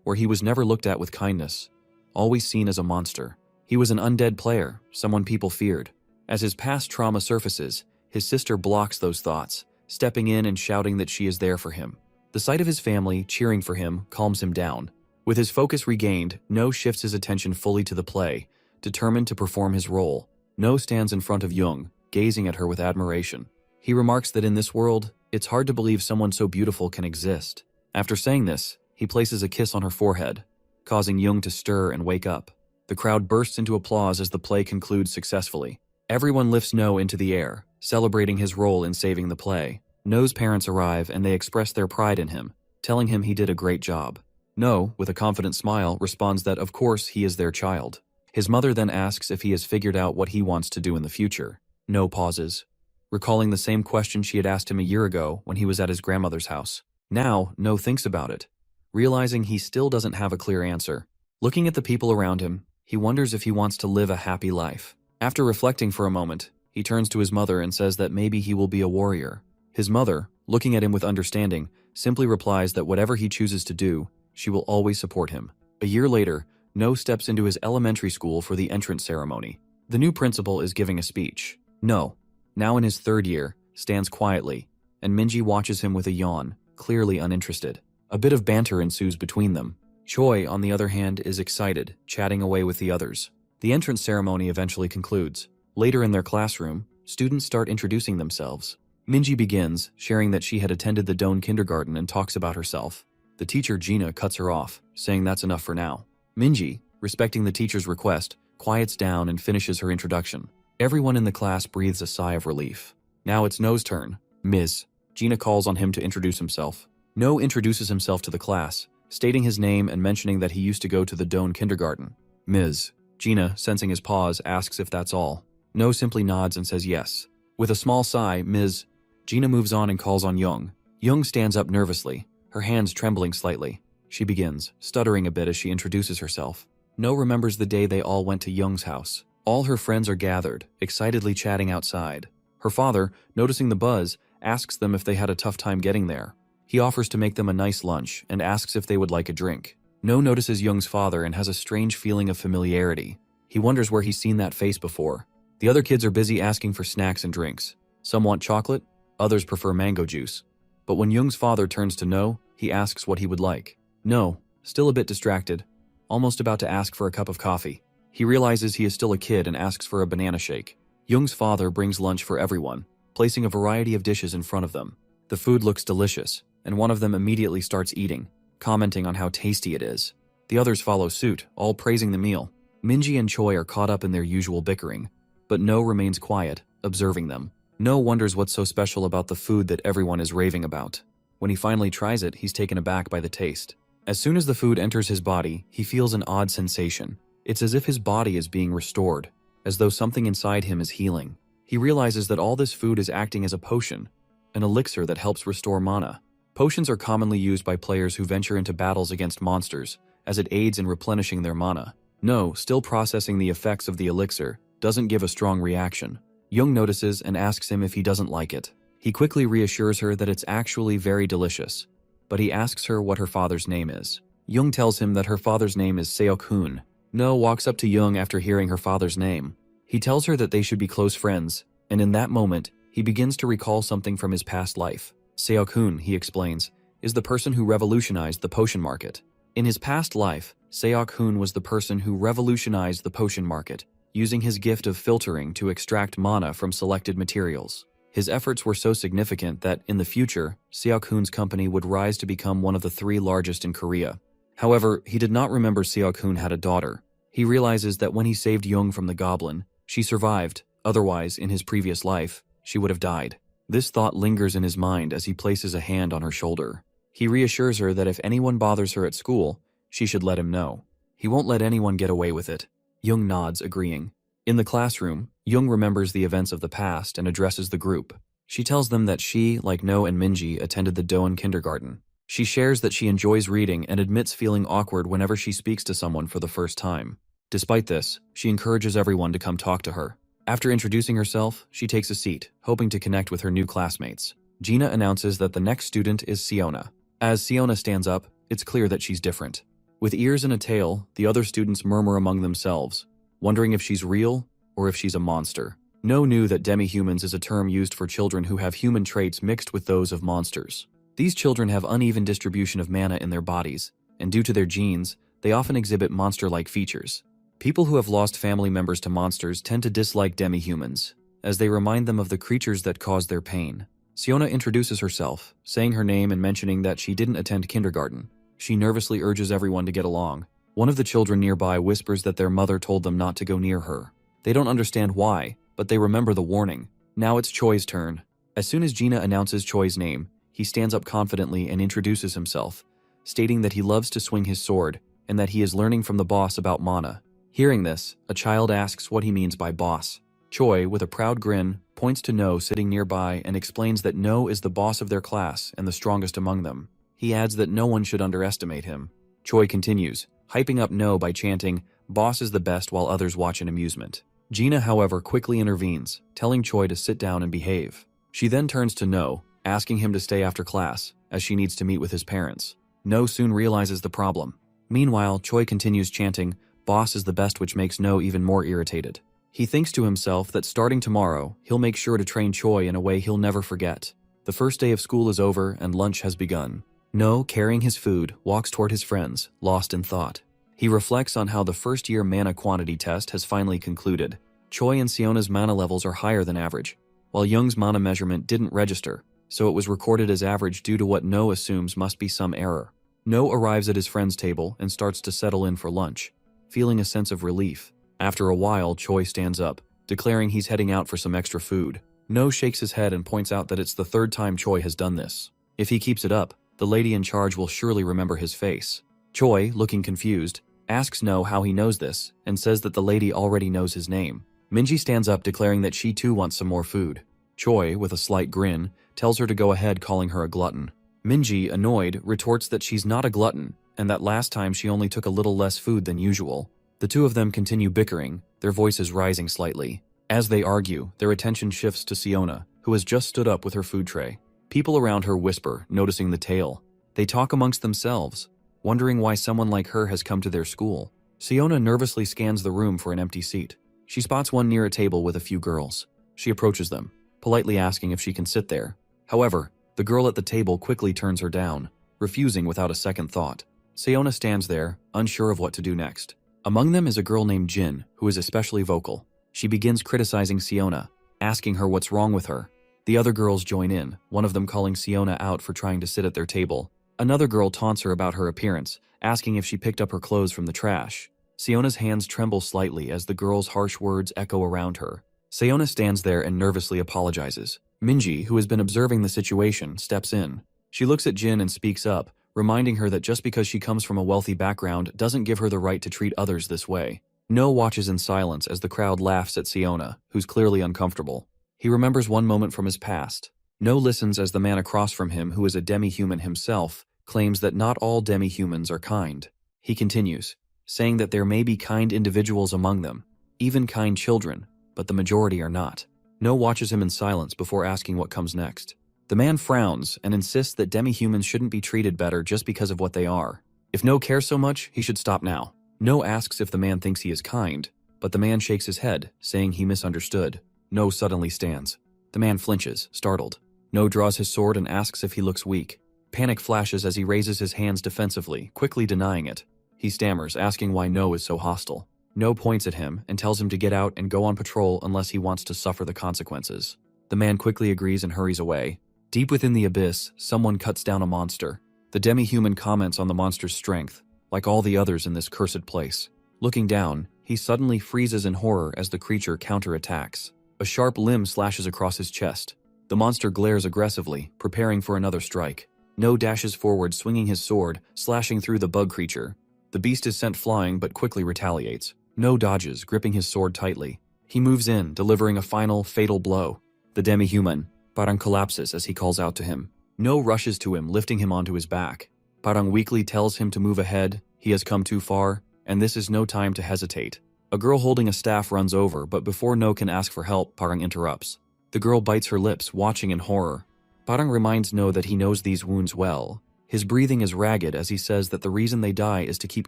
where he was never looked at with kindness, always seen as a monster. He was an undead player, someone people feared. As his past trauma surfaces, his sister blocks those thoughts, stepping in and shouting that she is there for him. The sight of his family cheering for him calms him down. With his focus regained, No shifts his attention fully to the play, determined to perform his role. No stands in front of Young, gazing at her with admiration. He remarks that in this world, it's hard to believe someone so beautiful can exist. After saying this, he places a kiss on her forehead, causing Young to stir and wake up. The crowd bursts into applause as the play concludes successfully. Everyone lifts No into the air, celebrating his role in saving the play. No's parents arrive and they express their pride in him, telling him he did a great job. No, with a confident smile, responds that of course he is their child. His mother then asks if he has figured out what he wants to do in the future. No pauses, recalling the same question she had asked him a year ago when he was at his grandmother's house. Now, No thinks about it, realizing he still doesn't have a clear answer. Looking at the people around him, he wonders if he wants to live a happy life. After reflecting for a moment, he turns to his mother and says that maybe he will be a warrior. His mother, looking at him with understanding, simply replies that whatever he chooses to do, she will always support him. A year later, No steps into his elementary school for the entrance ceremony. The new principal is giving a speech. No, now in his third year, stands quietly, and Minji watches him with a yawn, clearly uninterested. A bit of banter ensues between them. Choi, on the other hand, is excited, chatting away with the others. The entrance ceremony eventually concludes. Later in their classroom, students start introducing themselves. Minji begins, sharing that she had attended the Doan kindergarten and talks about herself. The teacher, Gina, cuts her off, saying that's enough for now. Minji, respecting the teacher's request, quiets down and finishes her introduction. Everyone in the class breathes a sigh of relief. Now it's No's turn. Ms. Gina calls on him to introduce himself. No introduces himself to the class, stating his name and mentioning that he used to go to the Doan kindergarten. Ms. Gina, sensing his pause, asks if that's all. No simply nods and says yes. With a small sigh, Ms. Gina moves on and calls on Young. Young stands up nervously, her hands trembling slightly. She begins, stuttering a bit as she introduces herself. No remembers the day they all went to Young's house. All her friends are gathered, excitedly chatting outside. Her father, noticing the buzz, asks them if they had a tough time getting there. He offers to make them a nice lunch and asks if they would like a drink. No notices Young's father and has a strange feeling of familiarity. He wonders where he's seen that face before. The other kids are busy asking for snacks and drinks. Some want chocolate, others prefer mango juice. But when Young's father turns to No, he asks what he would like. No, still a bit distracted, almost about to ask for a cup of coffee. He realizes he is still a kid and asks for a banana shake. Young's father brings lunch for everyone, placing a variety of dishes in front of them. The food looks delicious, and one of them immediately starts eating, commenting on how tasty it is. The others follow suit, all praising the meal. Minji and Choi are caught up in their usual bickering, but No remains quiet, observing them. No wonders what's so special about the food that everyone is raving about. When he finally tries it, he's taken aback by the taste. As soon as the food enters his body, he feels an odd sensation. It's as if his body is being restored, as though something inside him is healing. He realizes that all this food is acting as a potion, an elixir that helps restore mana. Potions are commonly used by players who venture into battles against monsters, as it aids in replenishing their mana. No, still processing the effects of the elixir, doesn't give a strong reaction. Young notices and asks him if he doesn't like it. He quickly reassures her that it's actually very delicious, but he asks her what her father's name is. Young tells him that her father's name is Seok-hoon. No walks up to Young after hearing her father's name. He tells her that they should be close friends, and in that moment, he begins to recall something from his past life. Seok-hoon, he explains, is the person who revolutionized the potion market. In his past life, Seok-hoon was the person who revolutionized the potion market, using his gift of filtering to extract mana from selected materials. His efforts were so significant that, in the future, Seok-hoon's company would rise to become one of the 3 largest in Korea. However, he did not remember Seok-hoon had a daughter. He realizes that when he saved Young from the goblin, she survived. Otherwise, in his previous life, she would have died. This thought lingers in his mind as he places a hand on her shoulder. He reassures her that if anyone bothers her at school, she should let him know. He won't let anyone get away with it. Young nods, agreeing. In the classroom, Young remembers the events of the past and addresses the group. She tells them that she, like No and Minji, attended the Doan kindergarten. She shares that she enjoys reading and admits feeling awkward whenever she speaks to someone for the first time. Despite this, she encourages everyone to come talk to her. After introducing herself, she takes a seat, hoping to connect with her new classmates. Gina announces that the next student is Siona. As Siona stands up, it's clear that she's different. With ears and a tail, the other students murmur among themselves, wondering if she's real or if she's a monster. No knew that demi-humans is a term used for children who have human traits mixed with those of monsters. These children have uneven distribution of mana in their bodies, and due to their genes, they often exhibit monster-like features. People who have lost family members to monsters tend to dislike demi-humans, as they remind them of the creatures that cause their pain. Siona introduces herself, saying her name and mentioning that she didn't attend kindergarten. She nervously urges everyone to get along. One of the children nearby whispers that their mother told them not to go near her. They don't understand why, but they remember the warning. Now it's Choi's turn. As soon as Gina announces Choi's name, he stands up confidently and introduces himself, stating that he loves to swing his sword and that he is learning from the boss about mana. Hearing this, a child asks what he means by boss. Choi, with a proud grin, points to No sitting nearby and explains that No is the boss of their class and the strongest among them. He adds that no one should underestimate him. Choi continues, hyping up No by chanting, "Boss is the best," while others watch in amusement. Gina, however, quickly intervenes, telling Choi to sit down and behave. She then turns to No, asking him to stay after class, as she needs to meet with his parents. No soon realizes the problem. Meanwhile, Choi continues chanting, "Boss is the best," which makes No even more irritated. He thinks to himself that starting tomorrow, he'll make sure to train Choi in a way he'll never forget. The first day of school is over and lunch has begun. No, carrying his food, walks toward his friends, lost in thought. He reflects on how the first-year mana quantity test has finally concluded. Choi and Siona's mana levels are higher than average, while Young's mana measurement didn't register, so it was recorded as average due to what No assumes must be some error. No arrives at his friend's table and starts to settle in for lunch, feeling a sense of relief. After a while, Choi stands up, declaring he's heading out for some extra food. No shakes his head and points out that it's the third time Choi has done this. If he keeps it up, the lady in charge will surely remember his face. Choi, looking confused, asks No how he knows this, and says that the lady already knows his name. Minji stands up, declaring that she too wants some more food. Choi, with a slight grin, tells her to go ahead, calling her a glutton. Minji, annoyed, retorts that she's not a glutton, and that last time she only took a little less food than usual. The two of them continue bickering, their voices rising slightly. As they argue, their attention shifts to Siona, who has just stood up with her food tray. People around her whisper, noticing the tale. They talk amongst themselves, wondering why someone like her has come to their school. Siona nervously scans the room for an empty seat. She spots one near a table with a few girls. She approaches them, politely asking if she can sit there. However, the girl at the table quickly turns her down, refusing without a second thought. Siona stands there, unsure of what to do next. Among them is a girl named Jin, who is especially vocal. She begins criticizing Siona, asking her what's wrong with her. The other girls join in, one of them calling Siona out for trying to sit at their table. Another girl taunts her about her appearance, asking if she picked up her clothes from the trash. Siona's hands tremble slightly as the girl's harsh words echo around her. Siona stands there and nervously apologizes. Minji, who has been observing the situation, steps in. She looks at Jin and speaks up, reminding her that just because she comes from a wealthy background doesn't give her the right to treat others this way. No watches in silence as the crowd laughs at Siona, who's clearly uncomfortable. He remembers one moment from his past. No listens as the man across from him, who is a demi-human himself, claims that not all demi-humans are kind. He continues, saying that there may be kind individuals among them, even kind children, but the majority are not. No watches him in silence before asking what comes next. The man frowns and insists that demi-humans shouldn't be treated better just because of what they are. If No cares so much, he should stop now. No asks if the man thinks he is kind, but the man shakes his head, saying he misunderstood. No suddenly stands. The man flinches, startled. No draws his sword and asks if he looks weak. Panic flashes as he raises his hands defensively, quickly denying it. He stammers, asking why No is so hostile. No points at him and tells him to get out and go on patrol unless he wants to suffer the consequences. The man quickly agrees and hurries away. Deep within the abyss, someone cuts down a monster. The demi-human comments on the monster's strength, like all the others in this cursed place. Looking down, he suddenly freezes in horror as the creature counterattacks. A sharp limb slashes across his chest. The monster glares aggressively, preparing for another strike. No dashes forward, swinging his sword, slashing through the bug creature. The beast is sent flying but quickly retaliates. No dodges, gripping his sword tightly. He moves in, delivering a final, fatal blow. The demi-human, Parang, collapses as he calls out to him. No rushes to him, lifting him onto his back. Parang weakly tells him to move ahead, he has come too far, and this is no time to hesitate. A girl holding a staff runs over, but before No can ask for help, Parang interrupts. The girl bites her lips, watching in horror. Parang reminds No that he knows these wounds well. His breathing is ragged as he says that the reason they die is to keep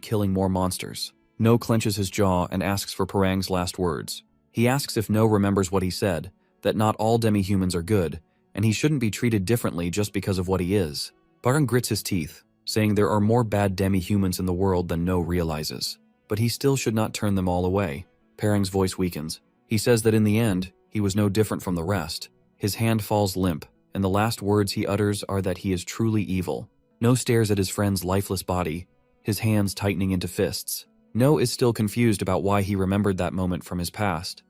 killing more monsters. No clenches his jaw and asks for Parang's last words. He asks if No remembers what he said, that not all demi-humans are good, and he shouldn't be treated differently just because of what he is. Parang grits his teeth, saying there are more bad demi-humans in the world than No realizes. But he still should not turn them all away. Parang's voice weakens. He says that in the end, he was no different from the rest. His hand falls limp, and the last words he utters are that he is truly evil. No stares at his friend's lifeless body, his hands tightening into fists. No is still confused about why he remembered that moment from his past,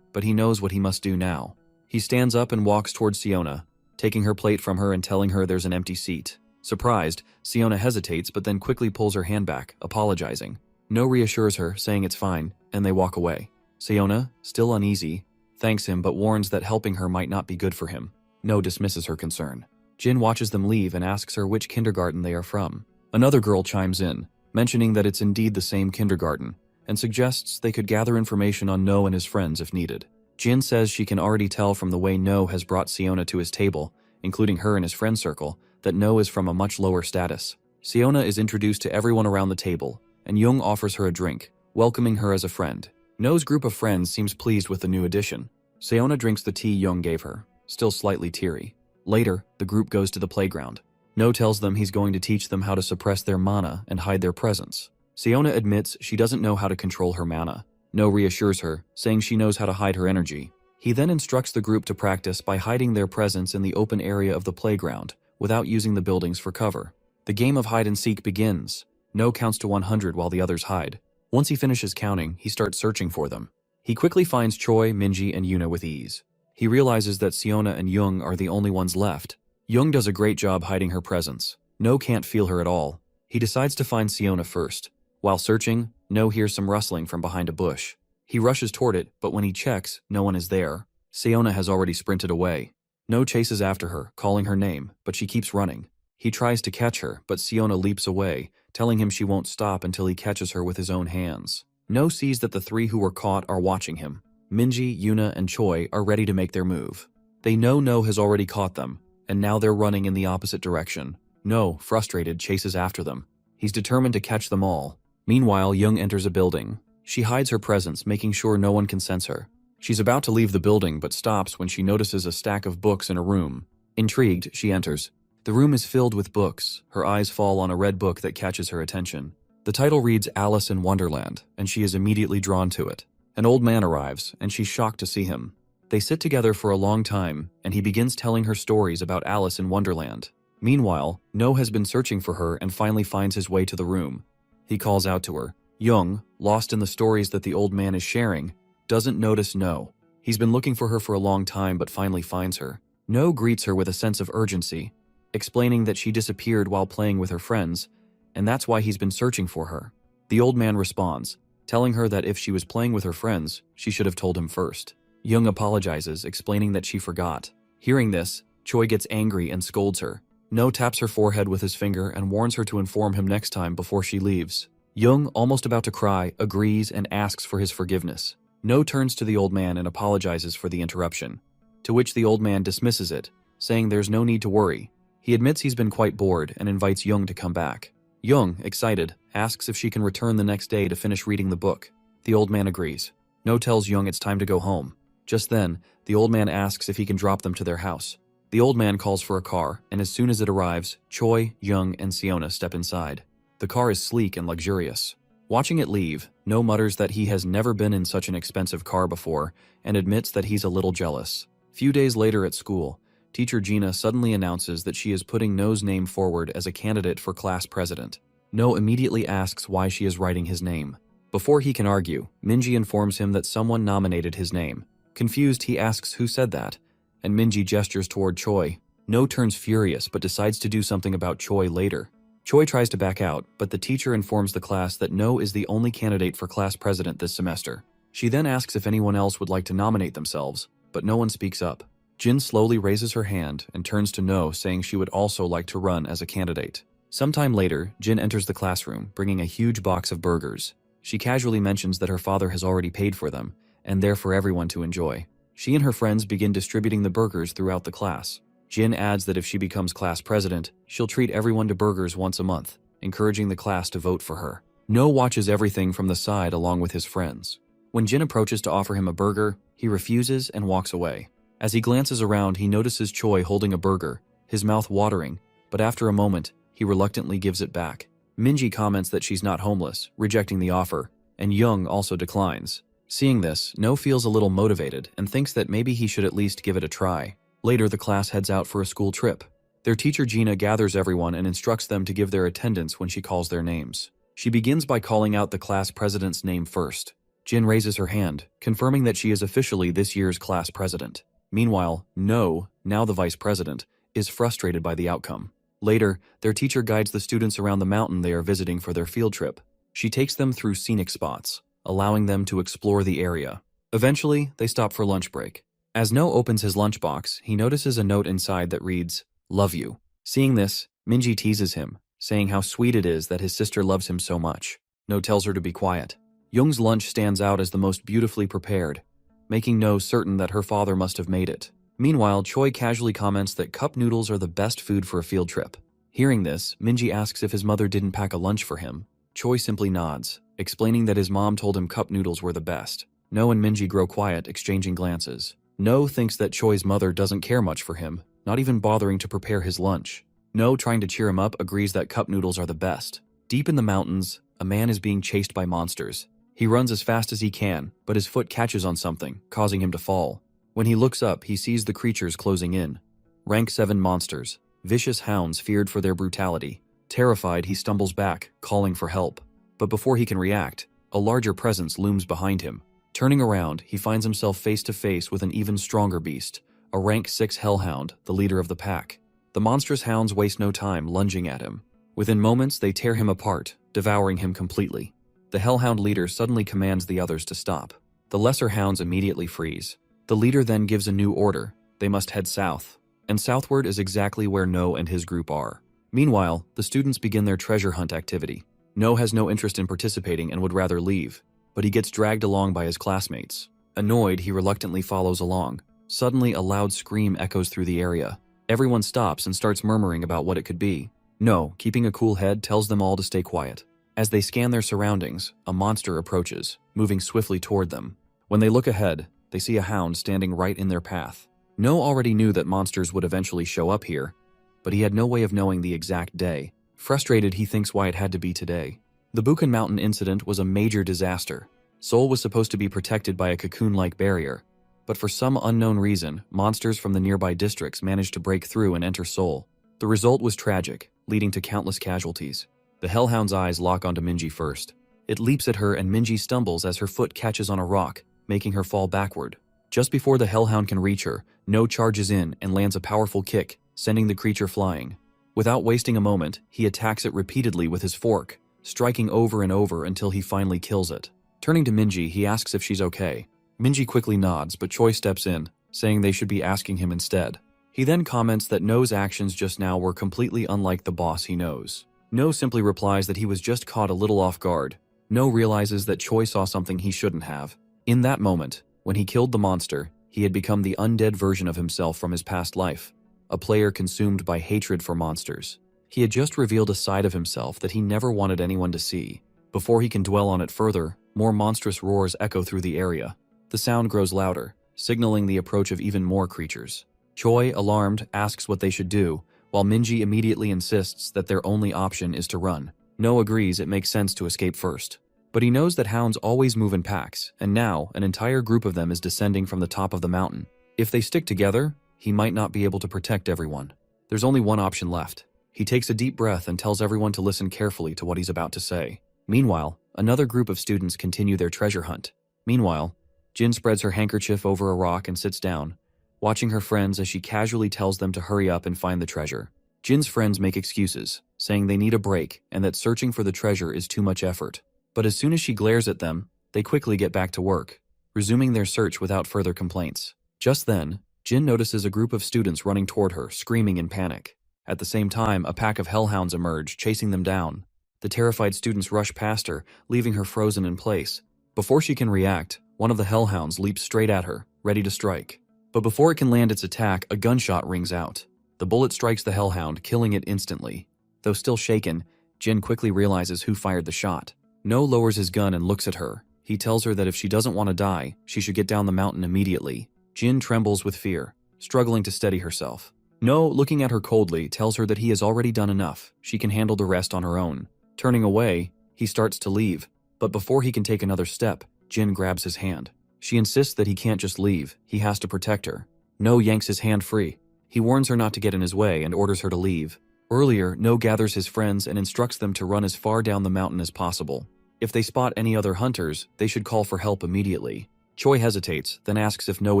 but he knows what he must do now. He stands up and walks towards Siona, taking her plate from her and telling her there's an empty seat. Surprised, Siona hesitates but then quickly pulls her hand back, apologizing. No reassures her, saying it's fine, and they walk away. Siona, still uneasy, thanks him but warns that helping her might not be good for him. No dismisses her concern. Jin watches them leave and asks her which kindergarten they are from. Another girl chimes in, mentioning that it's indeed the same kindergarten, and suggests they could gather information on No and his friends if needed. Jin says she can already tell from the way No has brought Siona to his table, including her and his friend circle, that No is from a much lower status. Siona is introduced to everyone around the table, and Jung offers her a drink, welcoming her as a friend. No's group of friends seems pleased with the new addition. Siona drinks the tea Jung gave her, still slightly teary. Later, the group goes to the playground. No tells them he's going to teach them how to suppress their mana and hide their presence. Siona admits she doesn't know how to control her mana. No reassures her, saying she knows how to hide her energy. He then instructs the group to practice by hiding their presence in the open area of the playground, without using the buildings for cover. The game of hide-and-seek begins. No counts to 100 while the others hide. Once he finishes counting, he starts searching for them. He quickly finds Choi, Minji, and Yuna with ease. He realizes that Siona and Jung are the only ones left. Jung does a great job hiding her presence. No can't feel her at all. He decides to find Siona first. While searching, No hears some rustling from behind a bush. He rushes toward it, but when he checks, no one is there. Siona has already sprinted away. No chases after her, calling her name, but she keeps running. He tries to catch her, but Siona leaps away, telling him she won't stop until he catches her with his own hands. No sees that the three who were caught are watching him. Minji, Yuna, and Choi are ready to make their move. They know No has already caught them, and now they're running in the opposite direction. No, frustrated, chases after them. He's determined to catch them all. Meanwhile, Jung enters a building. She hides her presence, making sure no one can sense her. She's about to leave the building, but stops when she notices a stack of books in a room. Intrigued, she enters. The room is filled with books. Her eyes fall on a red book that catches her attention. The title reads Alice in Wonderland, and she is immediately drawn to it. An old man arrives, and she's shocked to see him. They sit together for a long time, and he begins telling her stories about Alice in Wonderland. Meanwhile, No has been searching for her and finally finds his way to the room. He calls out to her. Jung, lost in the stories that the old man is sharing, doesn't notice No. He's been looking for her for a long time but finally finds her. No greets her with a sense of urgency, explaining that she disappeared while playing with her friends, and that's why he's been searching for her. The old man responds, telling her that if she was playing with her friends, she should have told him first. Jung apologizes, explaining that she forgot. Hearing this, Choi gets angry and scolds her. No taps her forehead with his finger and warns her to inform him next time before she leaves. Jung, almost about to cry, agrees and asks for his forgiveness. No turns to the old man and apologizes for the interruption, to which the old man dismisses it, saying there's no need to worry. He admits he's been quite bored and invites Jung to come back. Jung, excited, asks if she can return the next day to finish reading the book. The old man agrees. No tells Jung it's time to go home. Just then, the old man asks if he can drop them to their house. The old man calls for a car, and as soon as it arrives, Choi, Jung, and Siona step inside. The car is sleek and luxurious. Watching it leave, No mutters that he has never been in such an expensive car before, and admits that he's a little jealous. Few days later at school, teacher Gina suddenly announces that she is putting No's name forward as a candidate for class president. No immediately asks why she is writing his name. Before he can argue, Minji informs him that someone nominated his name. Confused, he asks who said that, and Minji gestures toward Choi. No turns furious but decides to do something about Choi later. Choi tries to back out, but the teacher informs the class that No is the only candidate for class president this semester. She then asks if anyone else would like to nominate themselves, but no one speaks up. Jin slowly raises her hand and turns to No, saying she would also like to run as a candidate. Sometime later, Jin enters the classroom, bringing a huge box of burgers. She casually mentions that her father has already paid for them, and they're for everyone to enjoy. She and her friends begin distributing the burgers throughout the class. Jin adds that if she becomes class president, she'll treat everyone to burgers once a month, encouraging the class to vote for her. No watches everything from the side along with his friends. When Jin approaches to offer him a burger, he refuses and walks away. As he glances around, he notices Choi holding a burger, his mouth watering, but after a moment, he reluctantly gives it back. Minji comments that she's not homeless, rejecting the offer, and Young also declines. Seeing this, No feels a little motivated and thinks that maybe he should at least give it a try. Later, the class heads out for a school trip. Their teacher Gina gathers everyone and instructs them to give their attendance when she calls their names. She begins by calling out the class president's name first. Jin raises her hand, confirming that she is officially this year's class president. Meanwhile, No, now the vice president, is frustrated by the outcome. Later, their teacher guides the students around the mountain they are visiting for their field trip. She takes them through scenic spots, allowing them to explore the area. Eventually, they stop for lunch break. As No opens his lunchbox, he notices a note inside that reads, "Love you." Seeing this, Minji teases him, saying how sweet it is that his sister loves him so much. No tells her to be quiet. Young's lunch stands out as the most beautifully prepared, making No certain that her father must have made it. Meanwhile, Choi casually comments that cup noodles are the best food for a field trip. Hearing this, Minji asks if his mother didn't pack a lunch for him. Choi simply nods, explaining that his mom told him cup noodles were the best. No and Minji grow quiet, exchanging glances. No thinks that Choi's mother doesn't care much for him, not even bothering to prepare his lunch. No, trying to cheer him up, agrees that cup noodles are the best. Deep in the mountains, a man is being chased by monsters. He runs as fast as he can, but his foot catches on something, causing him to fall. When he looks up, he sees the creatures closing in. Rank 7 monsters, vicious hounds feared for their brutality. Terrified, he stumbles back, calling for help. But before he can react, a larger presence looms behind him. Turning around, he finds himself face to face with an even stronger beast, a rank 6 hellhound, the leader of the pack. The monstrous hounds waste no time lunging at him. Within moments, they tear him apart, devouring him completely. The hellhound leader suddenly commands the others to stop. The lesser hounds immediately freeze. The leader then gives a new order. They must head south. And southward is exactly where No and his group are. Meanwhile, the students begin their treasure hunt activity. No has no interest in participating and would rather leave, but he gets dragged along by his classmates. Annoyed, he reluctantly follows along. Suddenly, a loud scream echoes through the area. Everyone stops and starts murmuring about what it could be. No, keeping a cool head, tells them all to stay quiet. As they scan their surroundings, a monster approaches, moving swiftly toward them. When they look ahead, they see a hound standing right in their path. No already knew that monsters would eventually show up here, but he had no way of knowing the exact day. Frustrated, he thinks why it had to be today. The Bukan Mountain incident was a major disaster. Seoul was supposed to be protected by a cocoon-like barrier, but for some unknown reason, monsters from the nearby districts managed to break through and enter Seoul. The result was tragic, leading to countless casualties. The hellhound's eyes lock onto Minji first. It leaps at her and Minji stumbles as her foot catches on a rock, making her fall backward. Just before the hellhound can reach her, No charges in and lands a powerful kick, sending the creature flying. Without wasting a moment, he attacks it repeatedly with his fork, striking over and over until he finally kills it. Turning to Minji, he asks if she's okay. Minji quickly nods, but Choi steps in, saying they should be asking him instead. He then comments that No's actions just now were completely unlike the boss he knows. No simply replies that he was just caught a little off guard. No realizes that Choi saw something he shouldn't have. In that moment, when he killed the monster, he had become the undead version of himself from his past life, a player consumed by hatred for monsters. He had just revealed a side of himself that he never wanted anyone to see. Before he can dwell on it further, more monstrous roars echo through the area. The sound grows louder, signaling the approach of even more creatures. Choi, alarmed, asks what they should do, while Minji immediately insists that their only option is to run. No agrees it makes sense to escape first. But he knows that hounds always move in packs, and now an entire group of them is descending from the top of the mountain. If they stick together, he might not be able to protect everyone. There's only one option left. He takes a deep breath and tells everyone to listen carefully to what he's about to say. Meanwhile, another group of students continue their treasure hunt. Meanwhile, Jin spreads her handkerchief over a rock and sits down, watching her friends as she casually tells them to hurry up and find the treasure. Jin's friends make excuses, saying they need a break and that searching for the treasure is too much effort. But as soon as she glares at them, they quickly get back to work, resuming their search without further complaints. Just then, Jin notices a group of students running toward her, screaming in panic. At the same time, a pack of hellhounds emerge, chasing them down. The terrified students rush past her, leaving her frozen in place. Before she can react, one of the hellhounds leaps straight at her, ready to strike. But before it can land its attack, a gunshot rings out. The bullet strikes the hellhound, killing it instantly. Though still shaken, Jin quickly realizes who fired the shot. No lowers his gun and looks at her. He tells her that if she doesn't want to die, she should get down the mountain immediately. Jin trembles with fear, struggling to steady herself. No, looking at her coldly, tells her that he has already done enough. She can handle the rest on her own. Turning away, he starts to leave. But before he can take another step, Jin grabs his hand. She insists that he can't just leave. He has to protect her. No yanks his hand free. He warns her not to get in his way and orders her to leave. Earlier, No gathers his friends and instructs them to run as far down the mountain as possible. If they spot any other hunters, they should call for help immediately. Choi hesitates, then asks if No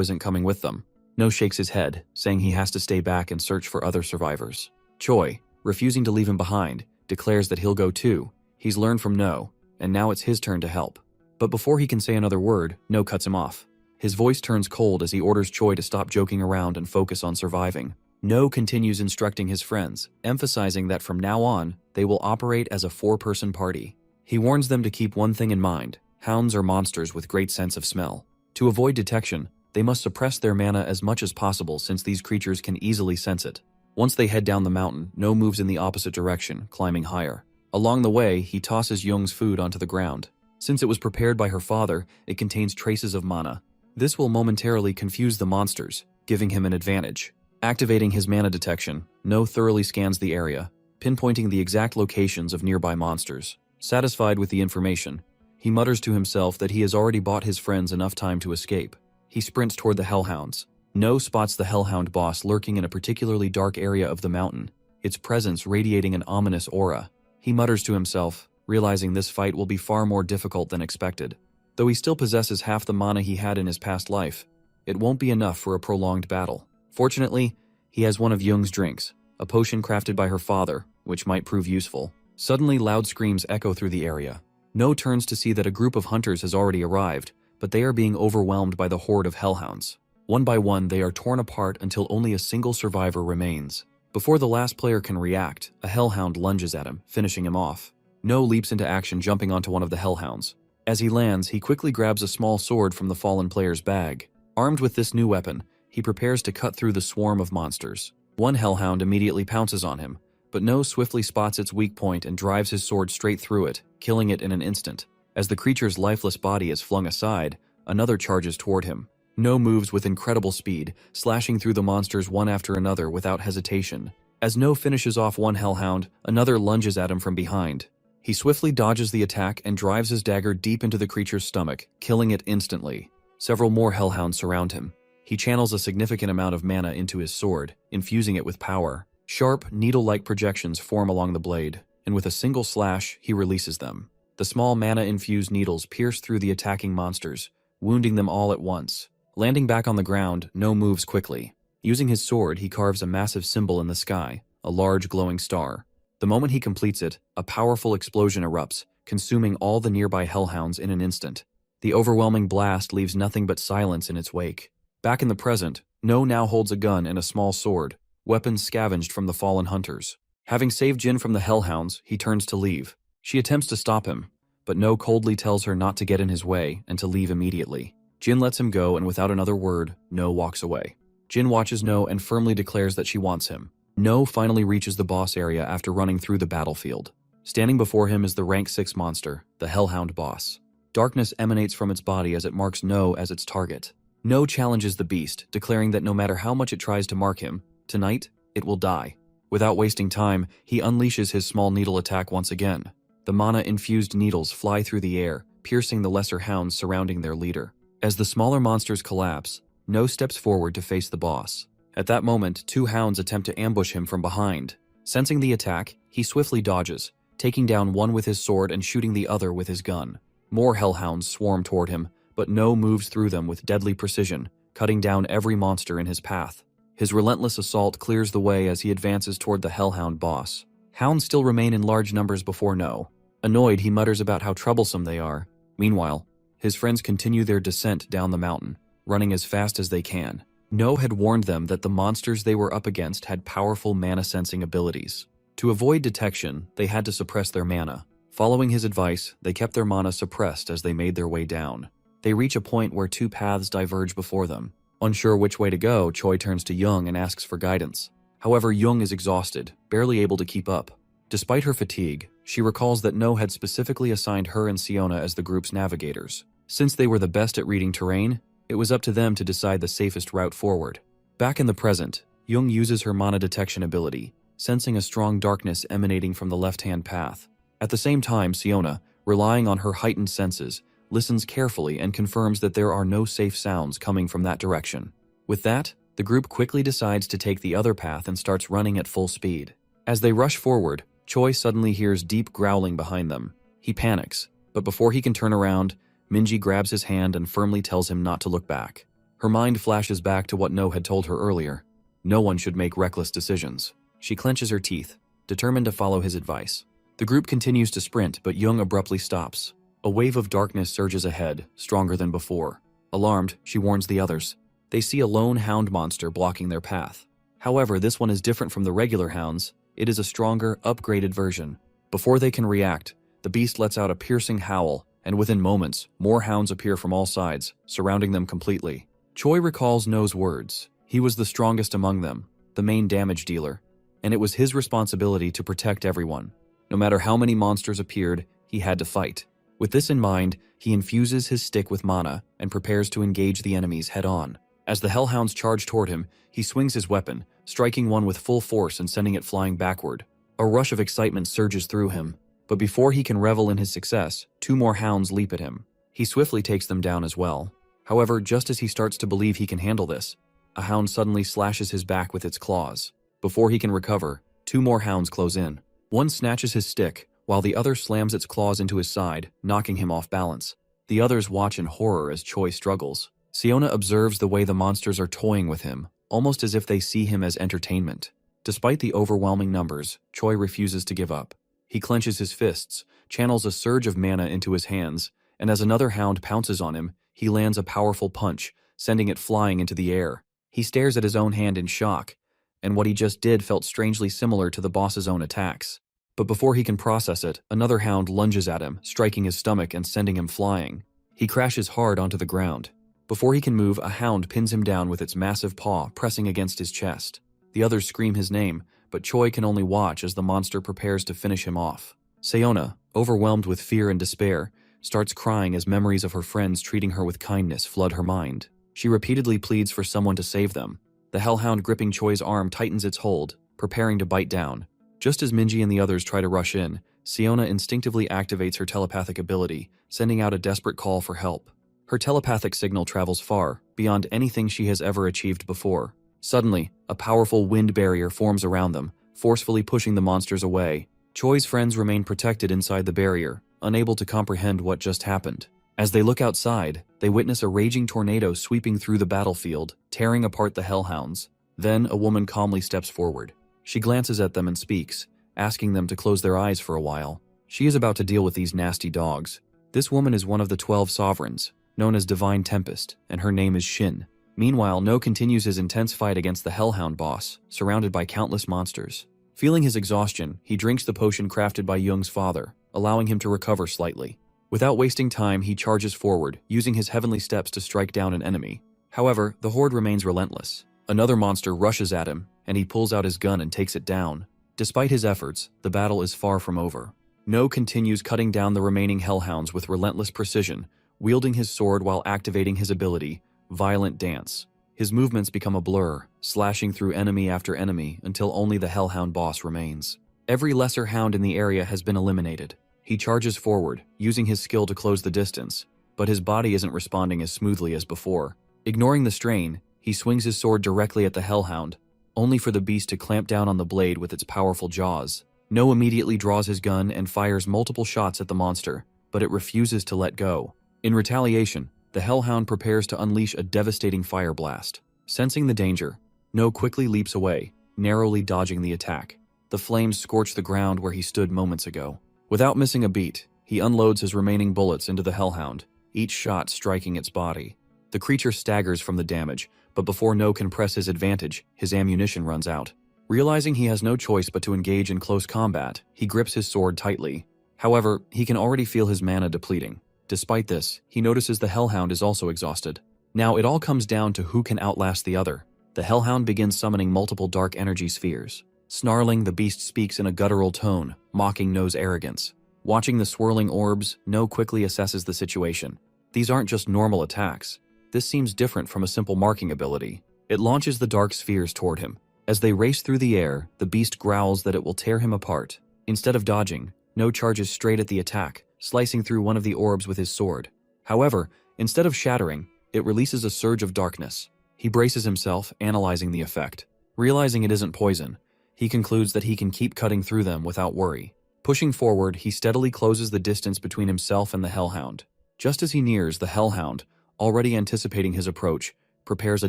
isn't coming with them. No shakes his head, saying he has to stay back and search for other survivors. Choi, refusing to leave him behind, declares that he'll go too. He's learned from No, and now it's his turn to help. But before he can say another word, No cuts him off. His voice turns cold as he orders Choi to stop joking around and focus on surviving. No continues instructing his friends, emphasizing that from now on, they will operate as a four-person party. He warns them to keep one thing in mind: hounds are monsters with great sense of smell. To avoid detection, they must suppress their mana as much as possible since these creatures can easily sense it. Once they head down the mountain, No moves in the opposite direction, climbing higher. Along the way, he tosses Young's food onto the ground. Since it was prepared by her father, it contains traces of mana. This will momentarily confuse the monsters, giving him an advantage. Activating his mana detection, No thoroughly scans the area, pinpointing the exact locations of nearby monsters. Satisfied with the information, he mutters to himself that he has already bought his friends enough time to escape. He sprints toward the hellhounds. No spots the hellhound boss lurking in a particularly dark area of the mountain, its presence radiating an ominous aura. He mutters to himself, realizing this fight will be far more difficult than expected. Though he still possesses half the mana he had in his past life, it won't be enough for a prolonged battle. Fortunately, he has one of Young's drinks, a potion crafted by her father, which might prove useful. Suddenly, loud screams echo through the area. No turns to see that a group of hunters has already arrived, but they are being overwhelmed by the horde of hellhounds. One by one, they are torn apart until only a single survivor remains. Before the last player can react, a hellhound lunges at him, finishing him off. No leaps into action, jumping onto one of the hellhounds. As he lands, he quickly grabs a small sword from the fallen player's bag. Armed with this new weapon, he prepares to cut through the swarm of monsters. One hellhound immediately pounces on him, but No swiftly spots its weak point and drives his sword straight through it, killing it in an instant. As the creature's lifeless body is flung aside, another charges toward him. No moves with incredible speed, slashing through the monsters one after another without hesitation. As No finishes off one hellhound, another lunges at him from behind. He swiftly dodges the attack and drives his dagger deep into the creature's stomach, killing it instantly. Several more hellhounds surround him. He channels a significant amount of mana into his sword, infusing it with power. Sharp, needle-like projections form along the blade, and with a single slash, he releases them. The small mana-infused needles pierce through the attacking monsters, wounding them all at once. Landing back on the ground, No moves quickly. Using his sword, he carves a massive symbol in the sky, a large glowing star. The moment he completes it, a powerful explosion erupts, consuming all the nearby hellhounds in an instant. The overwhelming blast leaves nothing but silence in its wake. Back in the present, No now holds a gun and a small sword, weapons scavenged from the fallen hunters. Having saved Jin from the hellhounds, he turns to leave. She attempts to stop him, but No coldly tells her not to get in his way and to leave immediately. Jin lets him go, and without another word, No walks away. Jin watches No and firmly declares that she wants him. No finally reaches the boss area after running through the battlefield. Standing before him is the rank 6 monster, the Hellhound boss. Darkness emanates from its body as it marks No as its target. No challenges the beast, declaring that no matter how much it tries to mark him, tonight, it will die. Without wasting time, he unleashes his small needle attack once again. The mana-infused needles fly through the air, piercing the lesser hounds surrounding their leader. As the smaller monsters collapse, No steps forward to face the boss. At that moment, 2 hounds attempt to ambush him from behind. Sensing the attack, he swiftly dodges, taking down one with his sword and shooting the other with his gun. More hellhounds swarm toward him, but No moves through them with deadly precision, cutting down every monster in his path. His relentless assault clears the way as he advances toward the Hellhound boss. Hounds still remain in large numbers before No. Annoyed, he mutters about how troublesome they are. Meanwhile, his friends continue their descent down the mountain, running as fast as they can. No had warned them that the monsters they were up against had powerful mana-sensing abilities. To avoid detection, they had to suppress their mana. Following his advice, they kept their mana suppressed as they made their way down. They reach a point where two paths diverge before them. Unsure which way to go, Choi turns to Young and asks for guidance. However, Young is exhausted, barely able to keep up. Despite her fatigue, she recalls that No had specifically assigned her and Siona as the group's navigators. Since they were the best at reading terrain, it was up to them to decide the safest route forward. Back in the present, Young uses her mana detection ability, sensing a strong darkness emanating from the left-hand path. At the same time, Siona, relying on her heightened senses, listens carefully and confirms that there are no safe sounds coming from that direction. With that, the group quickly decides to take the other path and starts running at full speed. As they rush forward, Choi suddenly hears deep growling behind them. He panics, but before he can turn around, Minji grabs his hand and firmly tells him not to look back. Her mind flashes back to what No had told her earlier. No one should make reckless decisions. She clenches her teeth, determined to follow his advice. The group continues to sprint, but Young abruptly stops. A wave of darkness surges ahead, stronger than before. Alarmed, she warns the others. They see a lone hound monster blocking their path. However, this one is different from the regular hounds. It is a stronger, upgraded version. Before they can react, the beast lets out a piercing howl, and within moments, more hounds appear from all sides, surrounding them completely. Choi recalls No's words. He was the strongest among them, the main damage dealer, and it was his responsibility to protect everyone. No matter how many monsters appeared, he had to fight. With this in mind, he infuses his stick with mana and prepares to engage the enemies head-on. As the hellhounds charge toward him, he swings his weapon, striking one with full force and sending it flying backward. A rush of excitement surges through him, but before he can revel in his success, two more hounds leap at him. He swiftly takes them down as well. However, just as he starts to believe he can handle this, a hound suddenly slashes his back with its claws. Before he can recover, two more hounds close in. One snatches his stick, while the other slams its claws into his side, knocking him off balance. The others watch in horror as Choi struggles. Siona observes the way the monsters are toying with him, almost as if they see him as entertainment. Despite the overwhelming numbers, Choi refuses to give up. He clenches his fists, channels a surge of mana into his hands, and as another hound pounces on him, he lands a powerful punch, sending it flying into the air. He stares at his own hand in shock, and what he just did felt strangely similar to the boss's own attacks. But before he can process it, another hound lunges at him, striking his stomach and sending him flying. He crashes hard onto the ground. Before he can move, a hound pins him down with its massive paw pressing against his chest. The others scream his name, but Choi can only watch as the monster prepares to finish him off. Siona, overwhelmed with fear and despair, starts crying as memories of her friends treating her with kindness flood her mind. She repeatedly pleads for someone to save them. The hellhound gripping Choi's arm tightens its hold, preparing to bite down. Just as Minji and the others try to rush in, Siona instinctively activates her telepathic ability, sending out a desperate call for help. Her telepathic signal travels far, beyond anything she has ever achieved before. Suddenly, a powerful wind barrier forms around them, forcefully pushing the monsters away. Choi's friends remain protected inside the barrier, unable to comprehend what just happened. As they look outside, they witness a raging tornado sweeping through the battlefield, tearing apart the hellhounds. Then a woman calmly steps forward. She glances at them and speaks, asking them to close their eyes for a while. She is about to deal with these nasty dogs. This woman is one of the 12 sovereigns, known as Divine Tempest, and her name is Shin. Meanwhile, No continues his intense fight against the Hellhound boss, surrounded by countless monsters. Feeling his exhaustion, he drinks the potion crafted by Young's father, allowing him to recover slightly. Without wasting time, he charges forward, using his heavenly steps to strike down an enemy. However, the horde remains relentless. Another monster rushes at him, and he pulls out his gun and takes it down. Despite his efforts, the battle is far from over. No continues cutting down the remaining hellhounds with relentless precision, wielding his sword while activating his ability, Violent Dance. His movements become a blur, slashing through enemy after enemy until only the hellhound boss remains. Every lesser hound in the area has been eliminated. He charges forward, using his skill to close the distance, but his body isn't responding as smoothly as before. Ignoring the strain, he swings his sword directly at the hellhound, only for the beast to clamp down on the blade with its powerful jaws. No immediately draws his gun and fires multiple shots at the monster, but it refuses to let go. In retaliation, the hellhound prepares to unleash a devastating fire blast. Sensing the danger, No quickly leaps away, narrowly dodging the attack. The flames scorch the ground where he stood moments ago. Without missing a beat, he unloads his remaining bullets into the hellhound, each shot striking its body. The creature staggers from the damage, but before No can press his advantage, his ammunition runs out. Realizing he has no choice but to engage in close combat, he grips his sword tightly. However, he can already feel his mana depleting. Despite this, he notices the Hellhound is also exhausted. Now it all comes down to who can outlast the other. The Hellhound begins summoning multiple dark energy spheres. Snarling, the beast speaks in a guttural tone, mocking No's arrogance. Watching the swirling orbs, No quickly assesses the situation. These aren't just normal attacks. This seems different from a simple marking ability. It launches the dark spheres toward him. As they race through the air, the beast growls that it will tear him apart. Instead of dodging, No charges straight at the attack, slicing through one of the orbs with his sword. However, instead of shattering, it releases a surge of darkness. He braces himself, analyzing the effect. Realizing it isn't poison, he concludes that he can keep cutting through them without worry. Pushing forward, he steadily closes the distance between himself and the Hellhound. Just as he nears, the Hellhound, already anticipating his approach, prepares a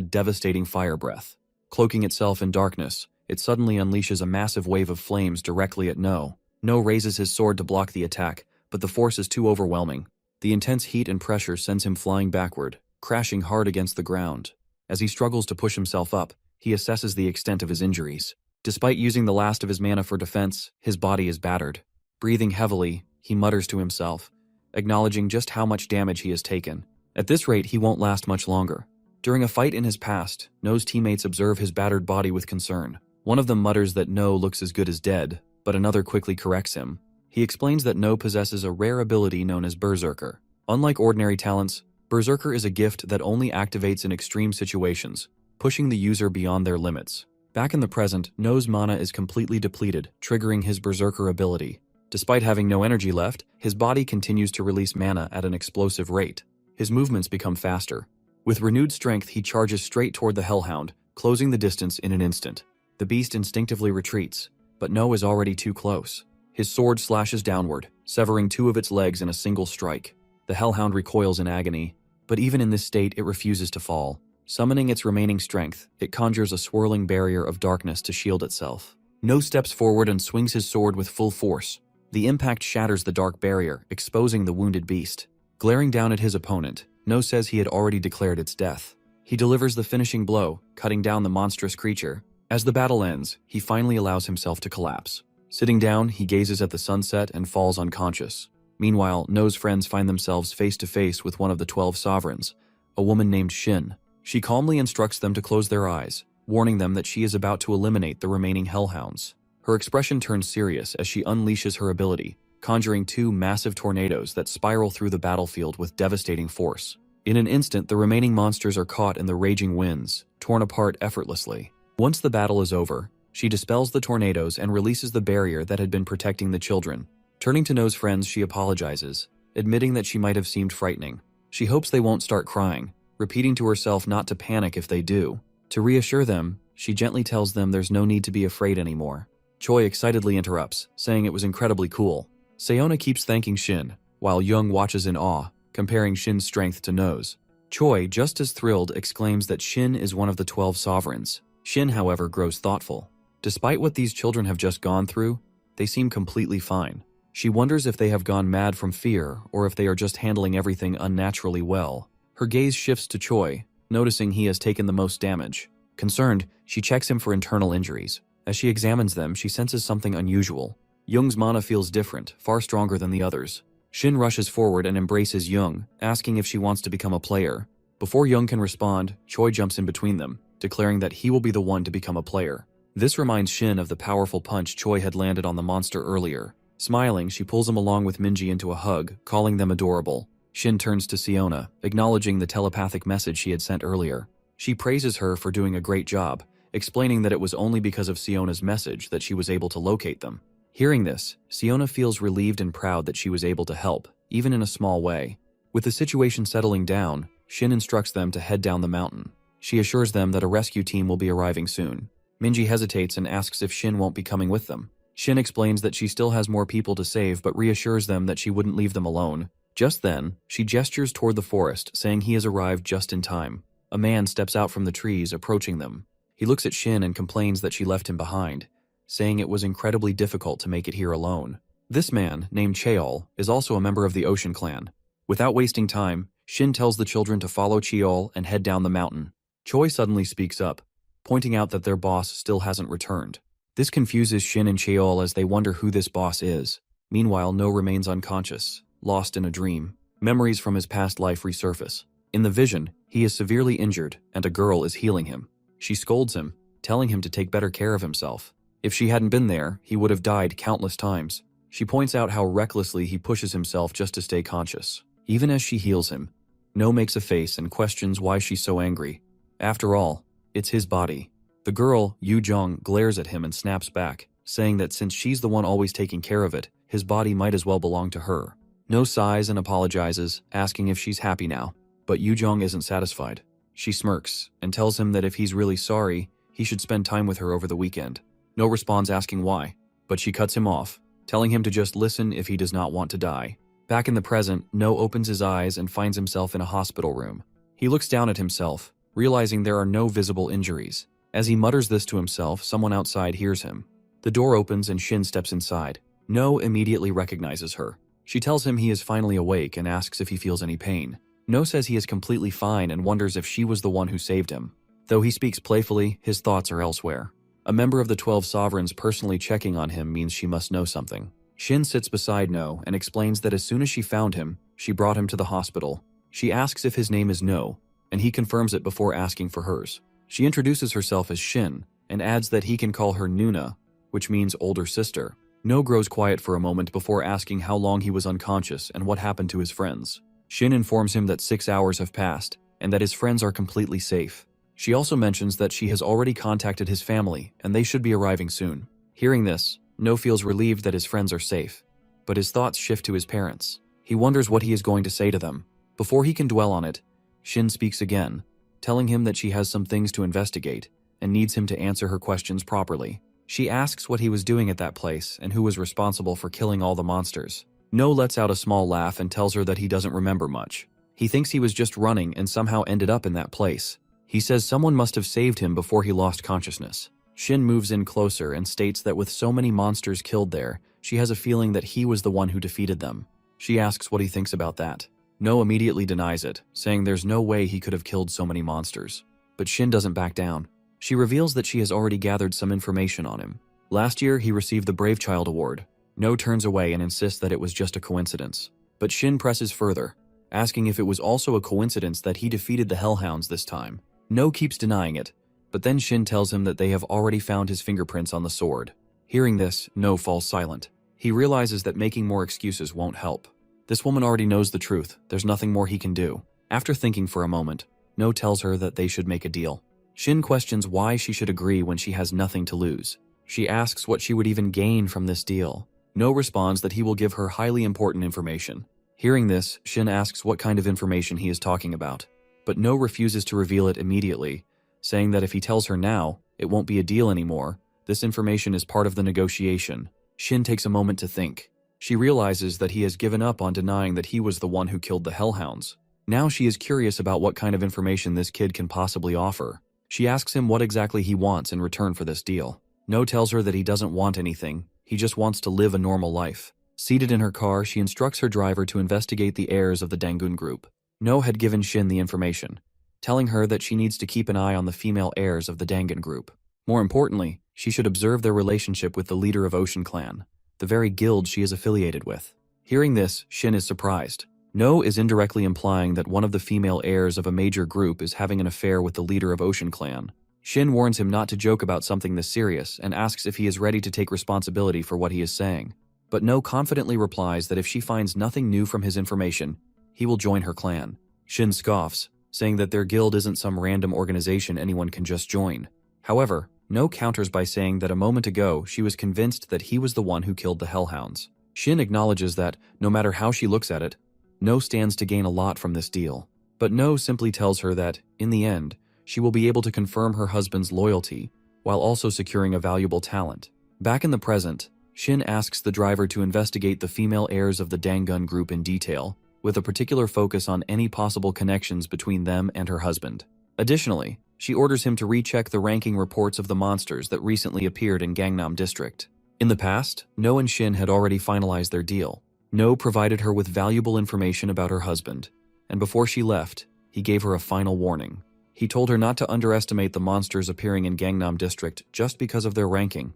devastating fire breath. Cloaking itself in darkness, it suddenly unleashes a massive wave of flames directly at No. No raises his sword to block the attack, but the force is too overwhelming. The intense heat and pressure sends him flying backward, crashing hard against the ground. As he struggles to push himself up, he assesses the extent of his injuries. Despite using the last of his mana for defense, his body is battered. Breathing heavily, he mutters to himself, acknowledging just how much damage he has taken. At this rate, he won't last much longer. During a fight in his past, No's teammates observe his battered body with concern. One of them mutters that No looks as good as dead, but another quickly corrects him. He explains that No possesses a rare ability known as Berserker. Unlike ordinary talents, Berserker is a gift that only activates in extreme situations, pushing the user beyond their limits. Back in the present, No's mana is completely depleted, triggering his Berserker ability. Despite having no energy left, his body continues to release mana at an explosive rate. His movements become faster. With renewed strength, he charges straight toward the Hellhound, closing the distance in an instant. The beast instinctively retreats, but No is already too close. His sword slashes downward, severing two of its legs in a single strike. The Hellhound recoils in agony, but even in this state it refuses to fall. Summoning its remaining strength, it conjures a swirling barrier of darkness to shield itself. No steps forward and swings his sword with full force. The impact shatters the dark barrier, exposing the wounded beast. Glaring down at his opponent, No says he had already declared its death. He delivers the finishing blow, cutting down the monstrous creature. As the battle ends, he finally allows himself to collapse. Sitting down, he gazes at the sunset and falls unconscious. Meanwhile, No's friends find themselves face to face with one of the 12 sovereigns, a woman named Shin. She calmly instructs them to close their eyes, warning them that she is about to eliminate the remaining Hellhounds. Her expression turns serious as she unleashes her ability, conjuring two massive tornadoes that spiral through the battlefield with devastating force. In an instant, the remaining monsters are caught in the raging winds, torn apart effortlessly. Once the battle is over, she dispels the tornadoes and releases the barrier that had been protecting the children. Turning to No's friends, she apologizes, admitting that she might have seemed frightening. She hopes they won't start crying, repeating to herself not to panic if they do. To reassure them, she gently tells them there's no need to be afraid anymore. Choi excitedly interrupts, saying it was incredibly cool. Sayona keeps thanking Shin, while Young watches in awe, comparing Shin's strength to No's. Choi, just as thrilled, exclaims that Shin is one of the 12 sovereigns. Shin, however, grows thoughtful. Despite what these children have just gone through, they seem completely fine. She wonders if they have gone mad from fear or if they are just handling everything unnaturally well. Her gaze shifts to Choi, noticing he has taken the most damage. Concerned, she checks him for internal injuries. As she examines them, she senses something unusual. Young's mana feels different, far stronger than the others. Shin rushes forward and embraces Young, asking if she wants to become a player. Before Young can respond, Choi jumps in between them, declaring that he will be the one to become a player. This reminds Shin of the powerful punch Choi had landed on the monster earlier. Smiling, she pulls him along with Minji into a hug, calling them adorable. Shin turns to Siona, acknowledging the telepathic message she had sent earlier. She praises her for doing a great job, explaining that it was only because of Siona's message that she was able to locate them. Hearing this, Siona feels relieved and proud that she was able to help, even in a small way. With the situation settling down, Shin instructs them to head down the mountain. She assures them that a rescue team will be arriving soon. Minji hesitates and asks if Shin won't be coming with them. Shin explains that she still has more people to save but reassures them that she wouldn't leave them alone. Just then, she gestures toward the forest, saying he has arrived just in time. A man steps out from the trees, approaching them. He looks at Shin and complains that she left him behind, saying it was incredibly difficult to make it here alone. This man, named Cheol, is also a member of the Ocean Clan. Without wasting time, Shin tells the children to follow Cheol and head down the mountain. Choi suddenly speaks up, pointing out that their boss still hasn't returned. This confuses Shin and Cheol as they wonder who this boss is. Meanwhile, No remains unconscious, lost in a dream. Memories from his past life resurface. In the vision, he is severely injured and a girl is healing him. She scolds him, telling him to take better care of himself. If she hadn't been there, he would have died countless times. She points out how recklessly he pushes himself just to stay conscious. Even as she heals him, No makes a face and questions why she's so angry. After all, it's his body. The girl, Yu Jong, glares at him and snaps back, saying that since she's the one always taking care of it, his body might as well belong to her. No sighs and apologizes, asking if she's happy now. But Yu Jong isn't satisfied. She smirks and tells him that if he's really sorry, he should spend time with her over the weekend. No responds asking why, but she cuts him off, telling him to just listen if he does not want to die. Back in the present, No opens his eyes and finds himself in a hospital room. He looks down at himself, realizing there are no visible injuries. As he mutters this to himself, someone outside hears him. The door opens and Shin steps inside. No immediately recognizes her. She tells him he is finally awake and asks if he feels any pain. No says he is completely fine and wonders if she was the one who saved him. Though he speaks playfully, his thoughts are elsewhere. A member of the 12 sovereigns personally checking on him means she must know something. Shin sits beside No and explains that as soon as she found him, she brought him to the hospital. She asks if his name is No, and he confirms it before asking for hers. She introduces herself as Shin and adds that he can call her Nuna, which means older sister. No grows quiet for a moment before asking how long he was unconscious and what happened to his friends. Shin informs him that 6 hours have passed and that his friends are completely safe. She also mentions that she has already contacted his family and they should be arriving soon. Hearing this, No feels relieved that his friends are safe, but his thoughts shift to his parents. He wonders what he is going to say to them. Before he can dwell on it, Shin speaks again, telling him that she has some things to investigate and needs him to answer her questions properly. She asks what he was doing at that place and who was responsible for killing all the monsters. No lets out a small laugh and tells her that he doesn't remember much. He thinks he was just running and somehow ended up in that place. He says someone must have saved him before he lost consciousness. Shin moves in closer and states that with so many monsters killed there, she has a feeling that he was the one who defeated them. She asks what he thinks about that. No immediately denies it, saying there's no way he could have killed so many monsters. But Shin doesn't back down. She reveals that she has already gathered some information on him. Last year, he received the Brave Child Award. No turns away and insists that it was just a coincidence. But Shin presses further, asking if it was also a coincidence that he defeated the Hellhounds this time. No keeps denying it, but then Shin tells him that they have already found his fingerprints on the sword. Hearing this, No falls silent. He realizes that making more excuses won't help. This woman already knows the truth. There's nothing more he can do. After thinking for a moment, No tells her that they should make a deal. Shin questions why she should agree when she has nothing to lose. She asks what she would even gain from this deal. No responds that he will give her highly important information. Hearing this, Shin asks what kind of information he is talking about. But No refuses to reveal it immediately, saying that if he tells her now, it won't be a deal anymore. This information is part of the negotiation. Shin takes a moment to think. She realizes that he has given up on denying that he was the one who killed the Hellhounds. Now she is curious about what kind of information this kid can possibly offer. She asks him what exactly he wants in return for this deal. No tells her that he doesn't want anything. He just wants to live a normal life. Seated in her car, she instructs her driver to investigate the heirs of the Dangun group. No had given Shin the information, telling her that she needs to keep an eye on the female heirs of the Dangun group. More importantly, she should observe their relationship with the leader of Ocean Clan, the very guild she is affiliated with. Hearing this, Shin is surprised. No is indirectly implying that one of the female heirs of a major group is having an affair with the leader of Ocean Clan. Shin warns him not to joke about something this serious and asks if he is ready to take responsibility for what he is saying. But No confidently replies that if she finds nothing new from his information, he will join her clan. Shin scoffs, saying that their guild isn't some random organization anyone can just join. However, No counters by saying that a moment ago she was convinced that he was the one who killed the Hellhounds. Shin acknowledges that, no matter how she looks at it, No stands to gain a lot from this deal. But No simply tells her that, in the end, she will be able to confirm her husband's loyalty, while also securing a valuable talent. Back in the present, Shin asks the driver to investigate the female heirs of the Dangun group in detail, with a particular focus on any possible connections between them and her husband. Additionally, she orders him to recheck the ranking reports of the monsters that recently appeared in Gangnam District. In the past, No and Shin had already finalized their deal. No provided her with valuable information about her husband, and before she left, he gave her a final warning. He told her not to underestimate the monsters appearing in Gangnam District just because of their ranking.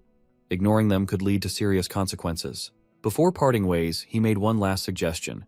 Ignoring them could lead to serious consequences. Before parting ways, he made one last suggestion.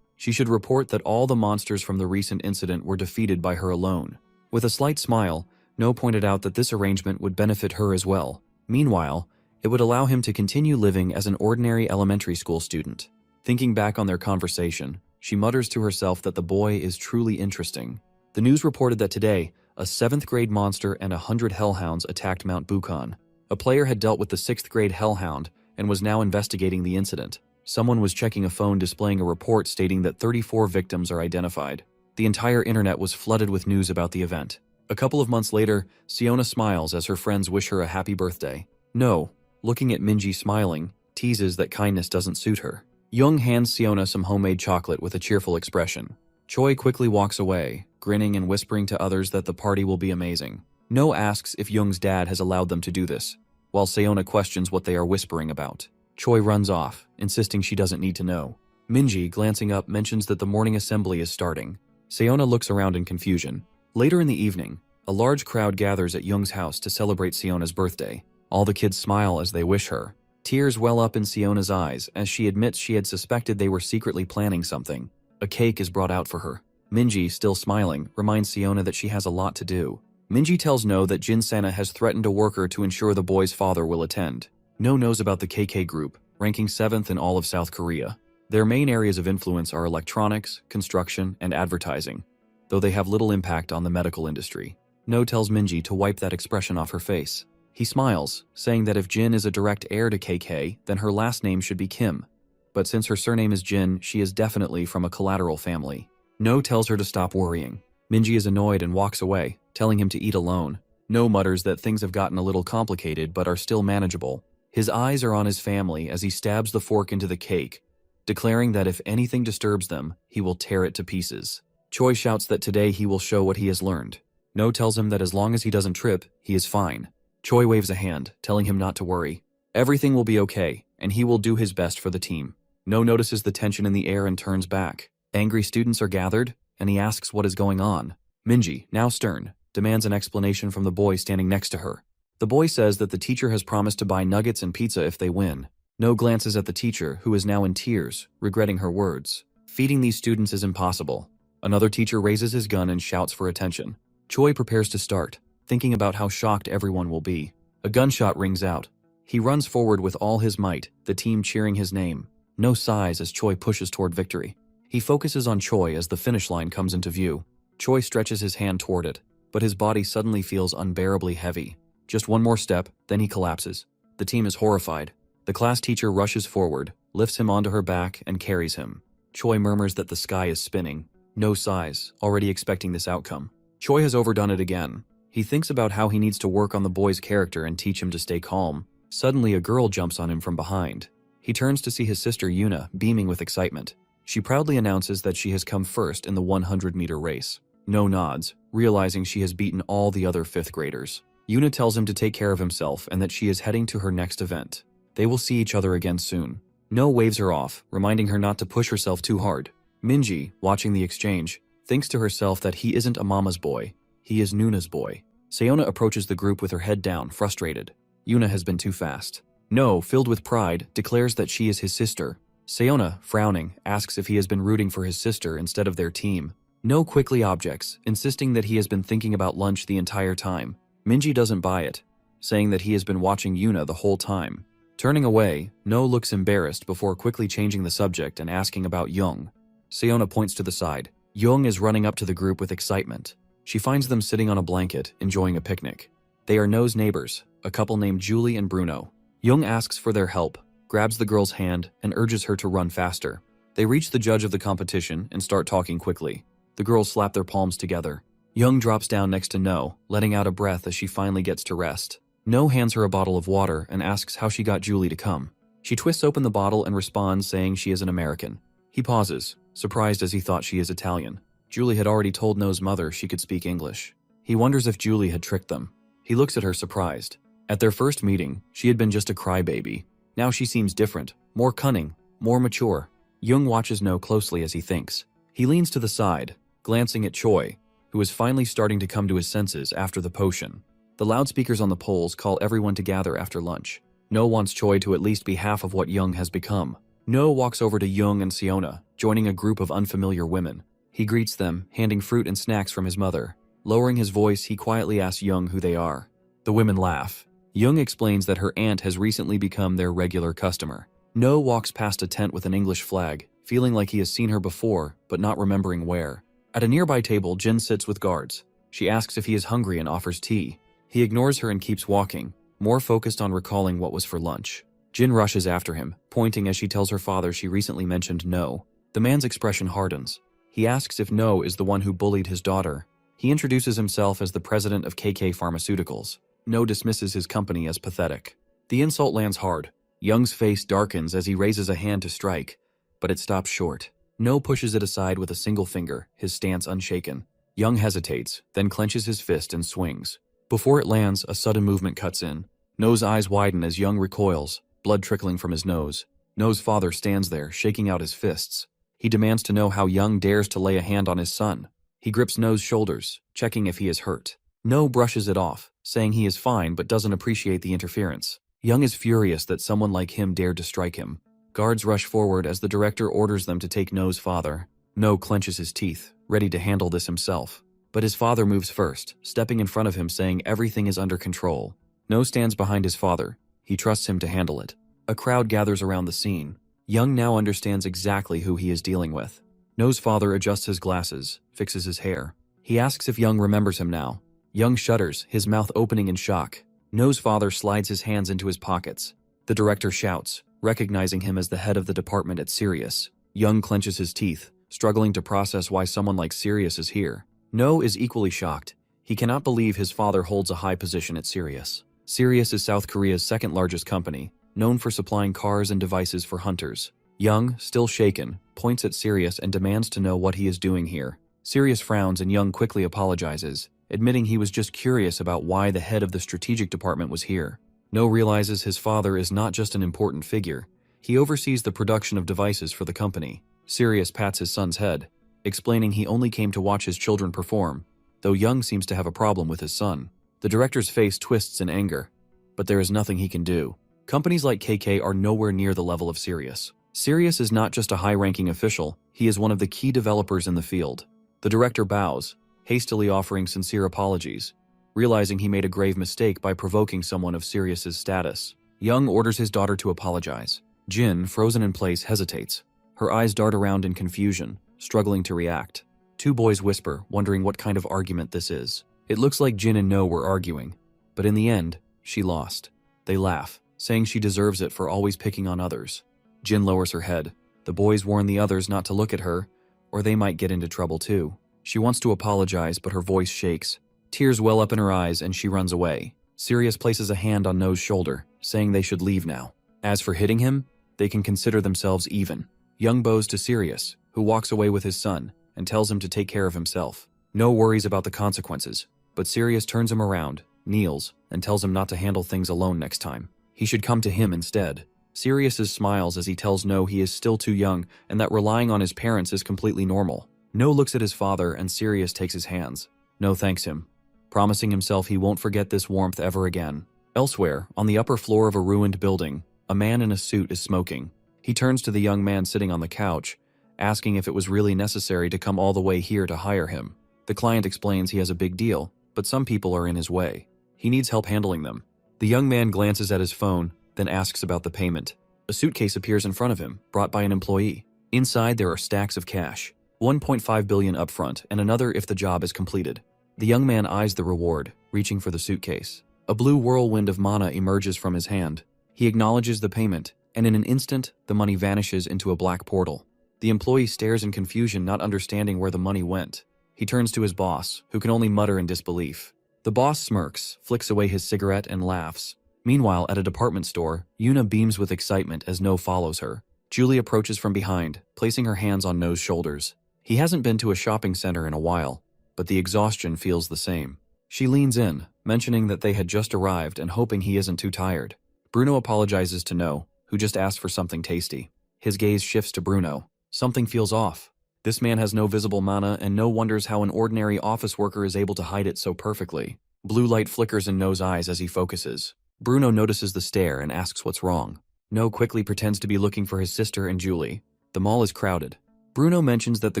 She should report that all the monsters from the recent incident were defeated by her alone. With a slight smile, No pointed out that this arrangement would benefit her as well. Meanwhile, it would allow him to continue living as an ordinary elementary school student. Thinking back on their conversation, she mutters to herself that the boy is truly interesting. The news reported that today, a 7th grade monster and 100 hellhounds attacked Mount Buchan. A player had dealt with the 6th grade hellhound and was now investigating the incident. Someone was checking a phone displaying a report stating that 34 victims are identified. The entire internet was flooded with news about the event. A couple of months later, Siona smiles as her friends wish her a happy birthday. No, looking at Minji smiling, teases that kindness doesn't suit her. Young hands Siona some homemade chocolate with a cheerful expression. Choi quickly walks away, grinning and whispering to others that the party will be amazing. No asks if Young's dad has allowed them to do this, while Siona questions what they are whispering about. Choi runs off, insisting she doesn't need to know. Minji, glancing up, mentions that the morning assembly is starting. Siona looks around in confusion. Later in the evening, a large crowd gathers at Young's house to celebrate Siona's birthday. All the kids smile as they wish her. Tears well up in Siona's eyes as she admits she had suspected they were secretly planning something. A cake is brought out for her. Minji, still smiling, reminds Siona that she has a lot to do. Minji tells No that Jin Sana has threatened a worker to ensure the boy's father will attend. No knows about the KK group, ranking 7th in all of South Korea. Their main areas of influence are electronics, construction, and advertising, though they have little impact on the medical industry. No tells Minji to wipe that expression off her face. He smiles, saying that if Jin is a direct heir to KK, then her last name should be Kim. But since her surname is Jin, she is definitely from a collateral family. No tells her to stop worrying. Minji is annoyed and walks away, telling him to eat alone. No mutters that things have gotten a little complicated but are still manageable. His eyes are on his family as he stabs the fork into the cake, declaring that if anything disturbs them, he will tear it to pieces. Choi shouts that today he will show what he has learned. No tells him that as long as he doesn't trip, he is fine. Choi waves a hand, telling him not to worry. Everything will be okay, and he will do his best for the team. No notices the tension in the air and turns back. Angry students are gathered, and he asks what is going on. Minji, now stern, demands an explanation from the boy standing next to her. The boy says that the teacher has promised to buy nuggets and pizza if they win. No glances at the teacher, who is now in tears, regretting her words. Feeding these students is impossible. Another teacher raises his gun and shouts for attention. Choi prepares to start, thinking about how shocked everyone will be. A gunshot rings out. He runs forward with all his might, the team cheering his name. No sighs as Choi pushes toward victory. He focuses on Choi as the finish line comes into view. Choi stretches his hand toward it, but his body suddenly feels unbearably heavy. Just one more step, then he collapses. The team is horrified. The class teacher rushes forward, lifts him onto her back, and carries him. Choi murmurs that the sky is spinning. No sighs, already expecting this outcome. Choi has overdone it again. He thinks about how he needs to work on the boy's character and teach him to stay calm. Suddenly, a girl jumps on him from behind. He turns to see his sister Yuna, beaming with excitement. She proudly announces that she has come first in the 100-meter race. No nods, realizing she has beaten all the other 5th graders. Yuna tells him to take care of himself and that she is heading to her next event. They will see each other again soon. No waves her off, reminding her not to push herself too hard. Minji, watching the exchange, thinks to herself that he isn't a mama's boy, he is Nuna's boy. Siona approaches the group with her head down, frustrated. Yuna has been too fast. No, filled with pride, declares that she is his sister. Siona, frowning, asks if he has been rooting for his sister instead of their team. No quickly objects, insisting that he has been thinking about lunch the entire time. Minji doesn't buy it, saying that he has been watching Yuna the whole time. Turning away, No looks embarrassed before quickly changing the subject and asking about Young. Siona points to the side. Young is running up to the group with excitement. She finds them sitting on a blanket, enjoying a picnic. They are No's neighbors, a couple named Julie and Bruno. Young asks for their help, grabs the girl's hand, and urges her to run faster. They reach the judge of the competition and start talking quickly. The girls slap their palms together. Young drops down next to No, letting out a breath as she finally gets to rest. No hands her a bottle of water and asks how she got Julie to come. She twists open the bottle and responds saying she is an American. He pauses, surprised as he thought she is Italian. Julie had already told No's mother she could speak English. He wonders if Julie had tricked them. He looks at her surprised. At their first meeting, she had been just a crybaby. Now she seems different, more cunning, more mature. Young watches No closely as he thinks. He leans to the side, glancing at Choi, who is finally starting to come to his senses after the potion. The loudspeakers on the poles call everyone to gather after lunch. No wants Choi to at least be half of what Young has become. No walks over to Jung and Siona, joining a group of unfamiliar women. He greets them, handing fruit and snacks from his mother. Lowering his voice, he quietly asks Jung who they are. The women laugh. Jung explains that her aunt has recently become their regular customer. No walks past a tent with an English flag, feeling like he has seen her before, but not remembering where. At a nearby table, Jin sits with guards. She asks if he is hungry and offers tea. He ignores her and keeps walking, more focused on recalling what was for lunch. Jin rushes after him, pointing as she tells her father she recently mentioned No. The man's expression hardens. He asks if No is the one who bullied his daughter. He introduces himself as the president of KK Pharmaceuticals. No dismisses his company as pathetic. The insult lands hard. Jung's face darkens as he raises a hand to strike, but it stops short. No pushes it aside with a single finger, his stance unshaken. Jung hesitates, then clenches his fist and swings. Before it lands, a sudden movement cuts in. No's eyes widen as Jung recoils, blood trickling from his nose. No's father stands there, shaking out his fists. He demands to know how Jung dares to lay a hand on his son. He grips No's shoulders, checking if he is hurt. No brushes it off, saying he is fine but doesn't appreciate the interference. Jung is furious that someone like him dared to strike him. Guards rush forward as the director orders them to take No's father. No clenches his teeth, ready to handle this himself. But his father moves first, stepping in front of him saying everything is under control. No stands behind his father. He trusts him to handle it. A crowd gathers around the scene. Jung now understands exactly who he is dealing with. No's father adjusts his glasses, fixes his hair. He asks if Jung remembers him now. Jung shudders, his mouth opening in shock. No's father slides his hands into his pockets. The director shouts, recognizing him as the head of the department at Sirius. Jung clenches his teeth, struggling to process why someone like Sirius is here. No is equally shocked. He cannot believe his father holds a high position at Sirius. Sirius is South Korea's second largest company, known for supplying cars and devices for hunters. Jung, still shaken, points at Sirius and demands to know what he is doing here. Sirius frowns and Jung quickly apologizes, admitting he was just curious about why the head of the strategic department was here. No realizes his father is not just an important figure. He oversees the production of devices for the company. Sirius pats his son's head, explaining he only came to watch his children perform, though Jung seems to have a problem with his son. The director's face twists in anger, but there is nothing he can do. Companies like KK are nowhere near the level of Sirius. Sirius is not just a high-ranking official, he is one of the key developers in the field. The director bows, hastily offering sincere apologies, realizing he made a grave mistake by provoking someone of Sirius's status. Jung orders his daughter to apologize. Jin, frozen in place, hesitates. Her eyes dart around in confusion, struggling to react. Two boys whisper, wondering what kind of argument this is. It looks like Jin and No were arguing, but in the end, she lost. They laugh, saying she deserves it for always picking on others. Jin lowers her head. The boys warn the others not to look at her, or they might get into trouble too. She wants to apologize, but her voice shakes. Tears well up in her eyes and she runs away. Sirius places a hand on No's shoulder, saying they should leave now. As for hitting him, they can consider themselves even. Jung bows to Sirius, who walks away with his son, and tells him to take care of himself. No worries about the consequences, but Sirius turns him around, kneels, and tells him not to handle things alone next time. He should come to him instead. Sirius smiles as he tells No he is still too young and that relying on his parents is completely normal. No looks at his father and Sirius takes his hands. No thanks him, promising himself he won't forget this warmth ever again. Elsewhere, on the upper floor of a ruined building, a man in a suit is smoking. He turns to the young man sitting on the couch, asking if it was really necessary to come all the way here to hire him. The client explains he has a big deal, but some people are in his way. He needs help handling them. The young man glances at his phone, then asks about the payment. A suitcase appears in front of him, brought by an employee. Inside there are stacks of cash, 1.5 billion upfront and another if the job is completed. The young man eyes the reward, reaching for the suitcase. A blue whirlwind of mana emerges from his hand. He acknowledges the payment, and in an instant, the money vanishes into a black portal. The employee stares in confusion, not understanding where the money went. He turns to his boss, who can only mutter in disbelief. The boss smirks, flicks away his cigarette, and laughs. Meanwhile, at a department store, Yuna beams with excitement as No follows her. Julie approaches from behind, placing her hands on No's shoulders. He hasn't been to a shopping center in a while, but the exhaustion feels the same. She leans in, mentioning that they had just arrived and hoping he isn't too tired. Bruno apologizes to No, who just asked for something tasty. His gaze shifts to Bruno. Something feels off. This man has no visible mana, and No wonders how an ordinary office worker is able to hide it so perfectly. Blue light flickers in No's eyes as he focuses. Bruno notices the stare and asks what's wrong. No quickly pretends to be looking for his sister and Julie. The mall is crowded. Bruno mentions that the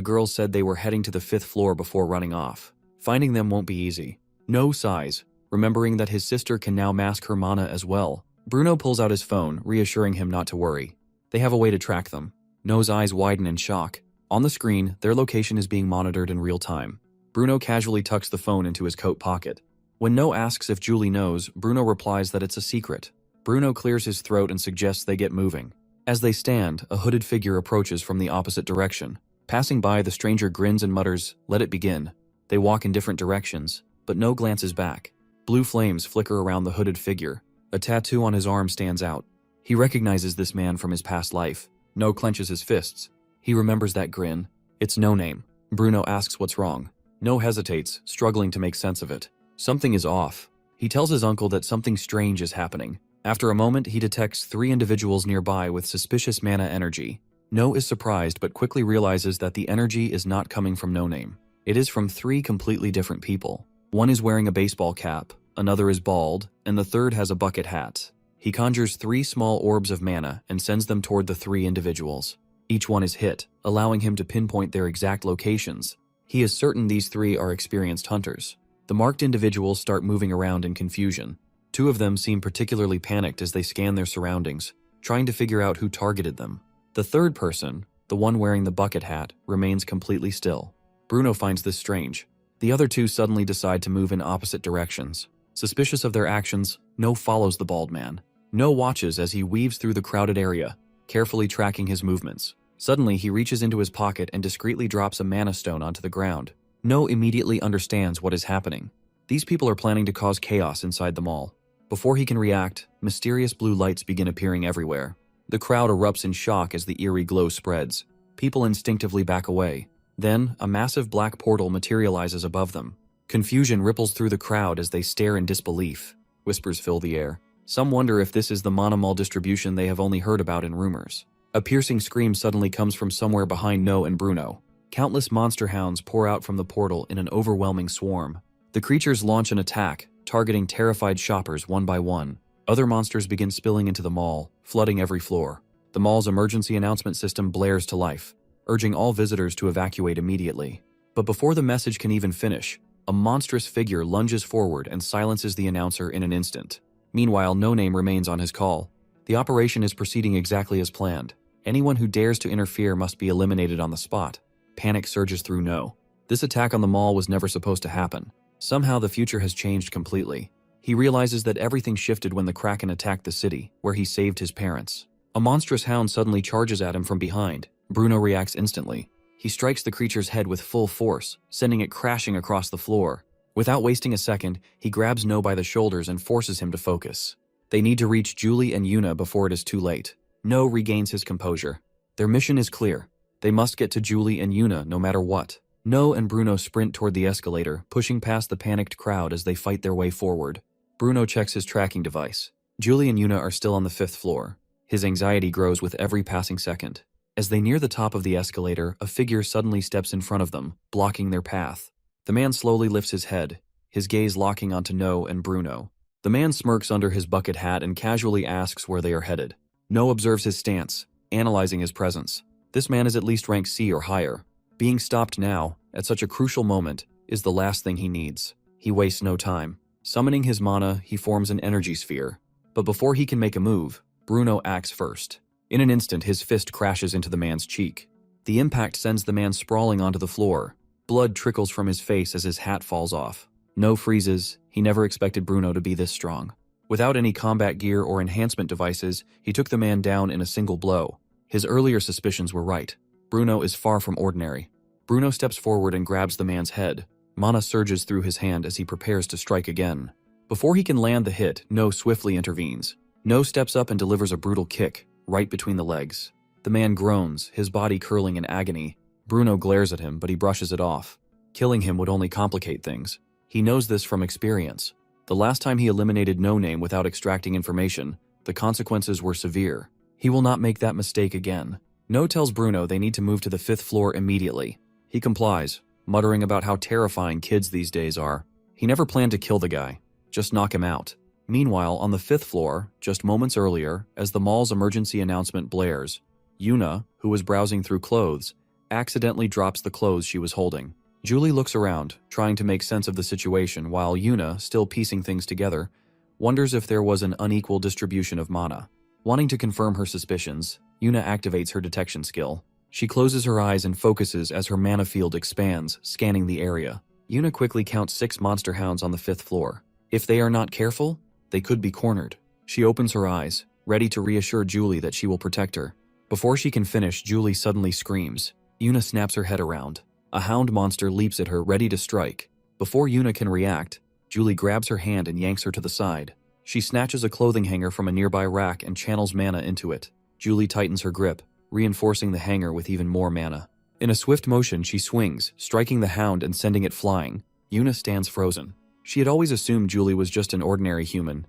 girls said they were heading to the 5th floor before running off. Finding them won't be easy. No sighs. Remembering that his sister can now mask her mana as well, Bruno pulls out his phone, reassuring him not to worry. They have a way to track them. No's eyes widen in shock. On the screen, their location is being monitored in real time. Bruno casually tucks the phone into his coat pocket. When No asks if Julie knows, Bruno replies that it's a secret. Bruno clears his throat and suggests they get moving. As they stand, a hooded figure approaches from the opposite direction. Passing by, the stranger grins and mutters, "Let it begin." They walk in different directions, but No glances back. Blue flames flicker around the hooded figure. A tattoo on his arm stands out. He recognizes this man from his past life. No clenches his fists. He remembers that grin. It's No Name. Bruno asks what's wrong. No hesitates, struggling to make sense of it. Something is off. He tells his uncle that something strange is happening. After a moment, he detects 3 individuals nearby with suspicious mana energy. No is surprised but quickly realizes that the energy is not coming from No Name. It is from 3 completely different people. One is wearing a baseball cap, another is bald, and the third has a bucket hat. He conjures 3 small orbs of mana and sends them toward the 3 individuals. Each one is hit, allowing him to pinpoint their exact locations. He is certain these 3 are experienced hunters. The marked individuals start moving around in confusion. 2 of them seem particularly panicked as they scan their surroundings, trying to figure out who targeted them. The third person, the one wearing the bucket hat, remains completely still. Bruno finds this strange. The other 2 suddenly decide to move in opposite directions. Suspicious of their actions, No follows the bald man. No watches as he weaves through the crowded area, carefully tracking his movements. Suddenly, he reaches into his pocket and discreetly drops a mana stone onto the ground. No immediately understands what is happening. These people are planning to cause chaos inside the mall. Before he can react, mysterious blue lights begin appearing everywhere. The crowd erupts in shock as the eerie glow spreads. People instinctively back away. Then, a massive black portal materializes above them. Confusion ripples through the crowd as they stare in disbelief. Whispers fill the air. Some wonder if this is the Mana Mall distribution they have only heard about in rumors. A piercing scream suddenly comes from somewhere behind No and Bruno. Countless monster hounds pour out from the portal in an overwhelming swarm. The creatures launch an attack, targeting terrified shoppers one by one. Other monsters begin spilling into the mall, flooding every floor. The mall's emergency announcement system blares to life, urging all visitors to evacuate immediately. But before the message can even finish, a monstrous figure lunges forward and silences the announcer in an instant. Meanwhile, No Name remains on his call. The operation is proceeding exactly as planned. Anyone who dares to interfere must be eliminated on the spot. Panic surges through No. This attack on the mall was never supposed to happen. Somehow the future has changed completely. He realizes that everything shifted when the Kraken attacked the city, where he saved his parents. A monstrous hound suddenly charges at him from behind. Bruno reacts instantly. He strikes the creature's head with full force, sending it crashing across the floor. Without wasting a second, he grabs No by the shoulders and forces him to focus. They need to reach Julie and Yuna before it is too late. No regains his composure. Their mission is clear. They must get to Julie and Yuna no matter what. No and Bruno sprint toward the escalator, pushing past the panicked crowd as they fight their way forward. Bruno checks his tracking device. Julie and Yuna are still on the 5th floor. His anxiety grows with every passing second. As they near the top of the escalator, a figure suddenly steps in front of them, blocking their path. The man slowly lifts his head, his gaze locking onto No and Bruno. The man smirks under his bucket hat and casually asks where they are headed. No observes his stance, analyzing his presence. This man is at least rank C or higher. Being stopped now, at such a crucial moment, is the last thing he needs. He wastes no time. Summoning his mana, he forms an energy sphere. But before he can make a move, Bruno acts first. In an instant, his fist crashes into the man's cheek. The impact sends the man sprawling onto the floor. Blood trickles from his face as his hat falls off. No freezes. He never expected Bruno to be this strong. Without any combat gear or enhancement devices, he took the man down in a single blow. His earlier suspicions were right. Bruno is far from ordinary. Bruno steps forward and grabs the man's head. Mana surges through his hand as he prepares to strike again. Before he can land the hit, No swiftly intervenes. No steps up and delivers a brutal kick, right between the legs. The man groans, his body curling in agony. Bruno glares at him, but he brushes it off. Killing him would only complicate things. He knows this from experience. The last time he eliminated No Name without extracting information, the consequences were severe. He will not make that mistake again. No tells Bruno they need to move to the 5th floor immediately. He complies, muttering about how terrifying kids these days are. He never planned to kill the guy, just knock him out. Meanwhile, on the 5th floor, just moments earlier, as the mall's emergency announcement blares, Yuna, who was browsing through clothes, accidentally drops the clothes she was holding. Julie looks around, trying to make sense of the situation, while Yuna, still piecing things together, wonders if there was an unequal distribution of mana. Wanting to confirm her suspicions, Yuna activates her detection skill. She closes her eyes and focuses as her mana field expands, scanning the area. Yuna quickly counts 6 monster hounds on the 5th floor. If they are not careful, they could be cornered. She opens her eyes, ready to reassure Julie that she will protect her. Before she can finish, Julie suddenly screams. Yuna snaps her head around. A hound monster leaps at her, ready to strike. Before Yuna can react, Julie grabs her hand and yanks her to the side. She snatches a clothing hanger from a nearby rack and channels mana into it. Julie tightens her grip, reinforcing the hanger with even more mana. In a swift motion, she swings, striking the hound and sending it flying. Yuna stands frozen. She had always assumed Julie was just an ordinary human,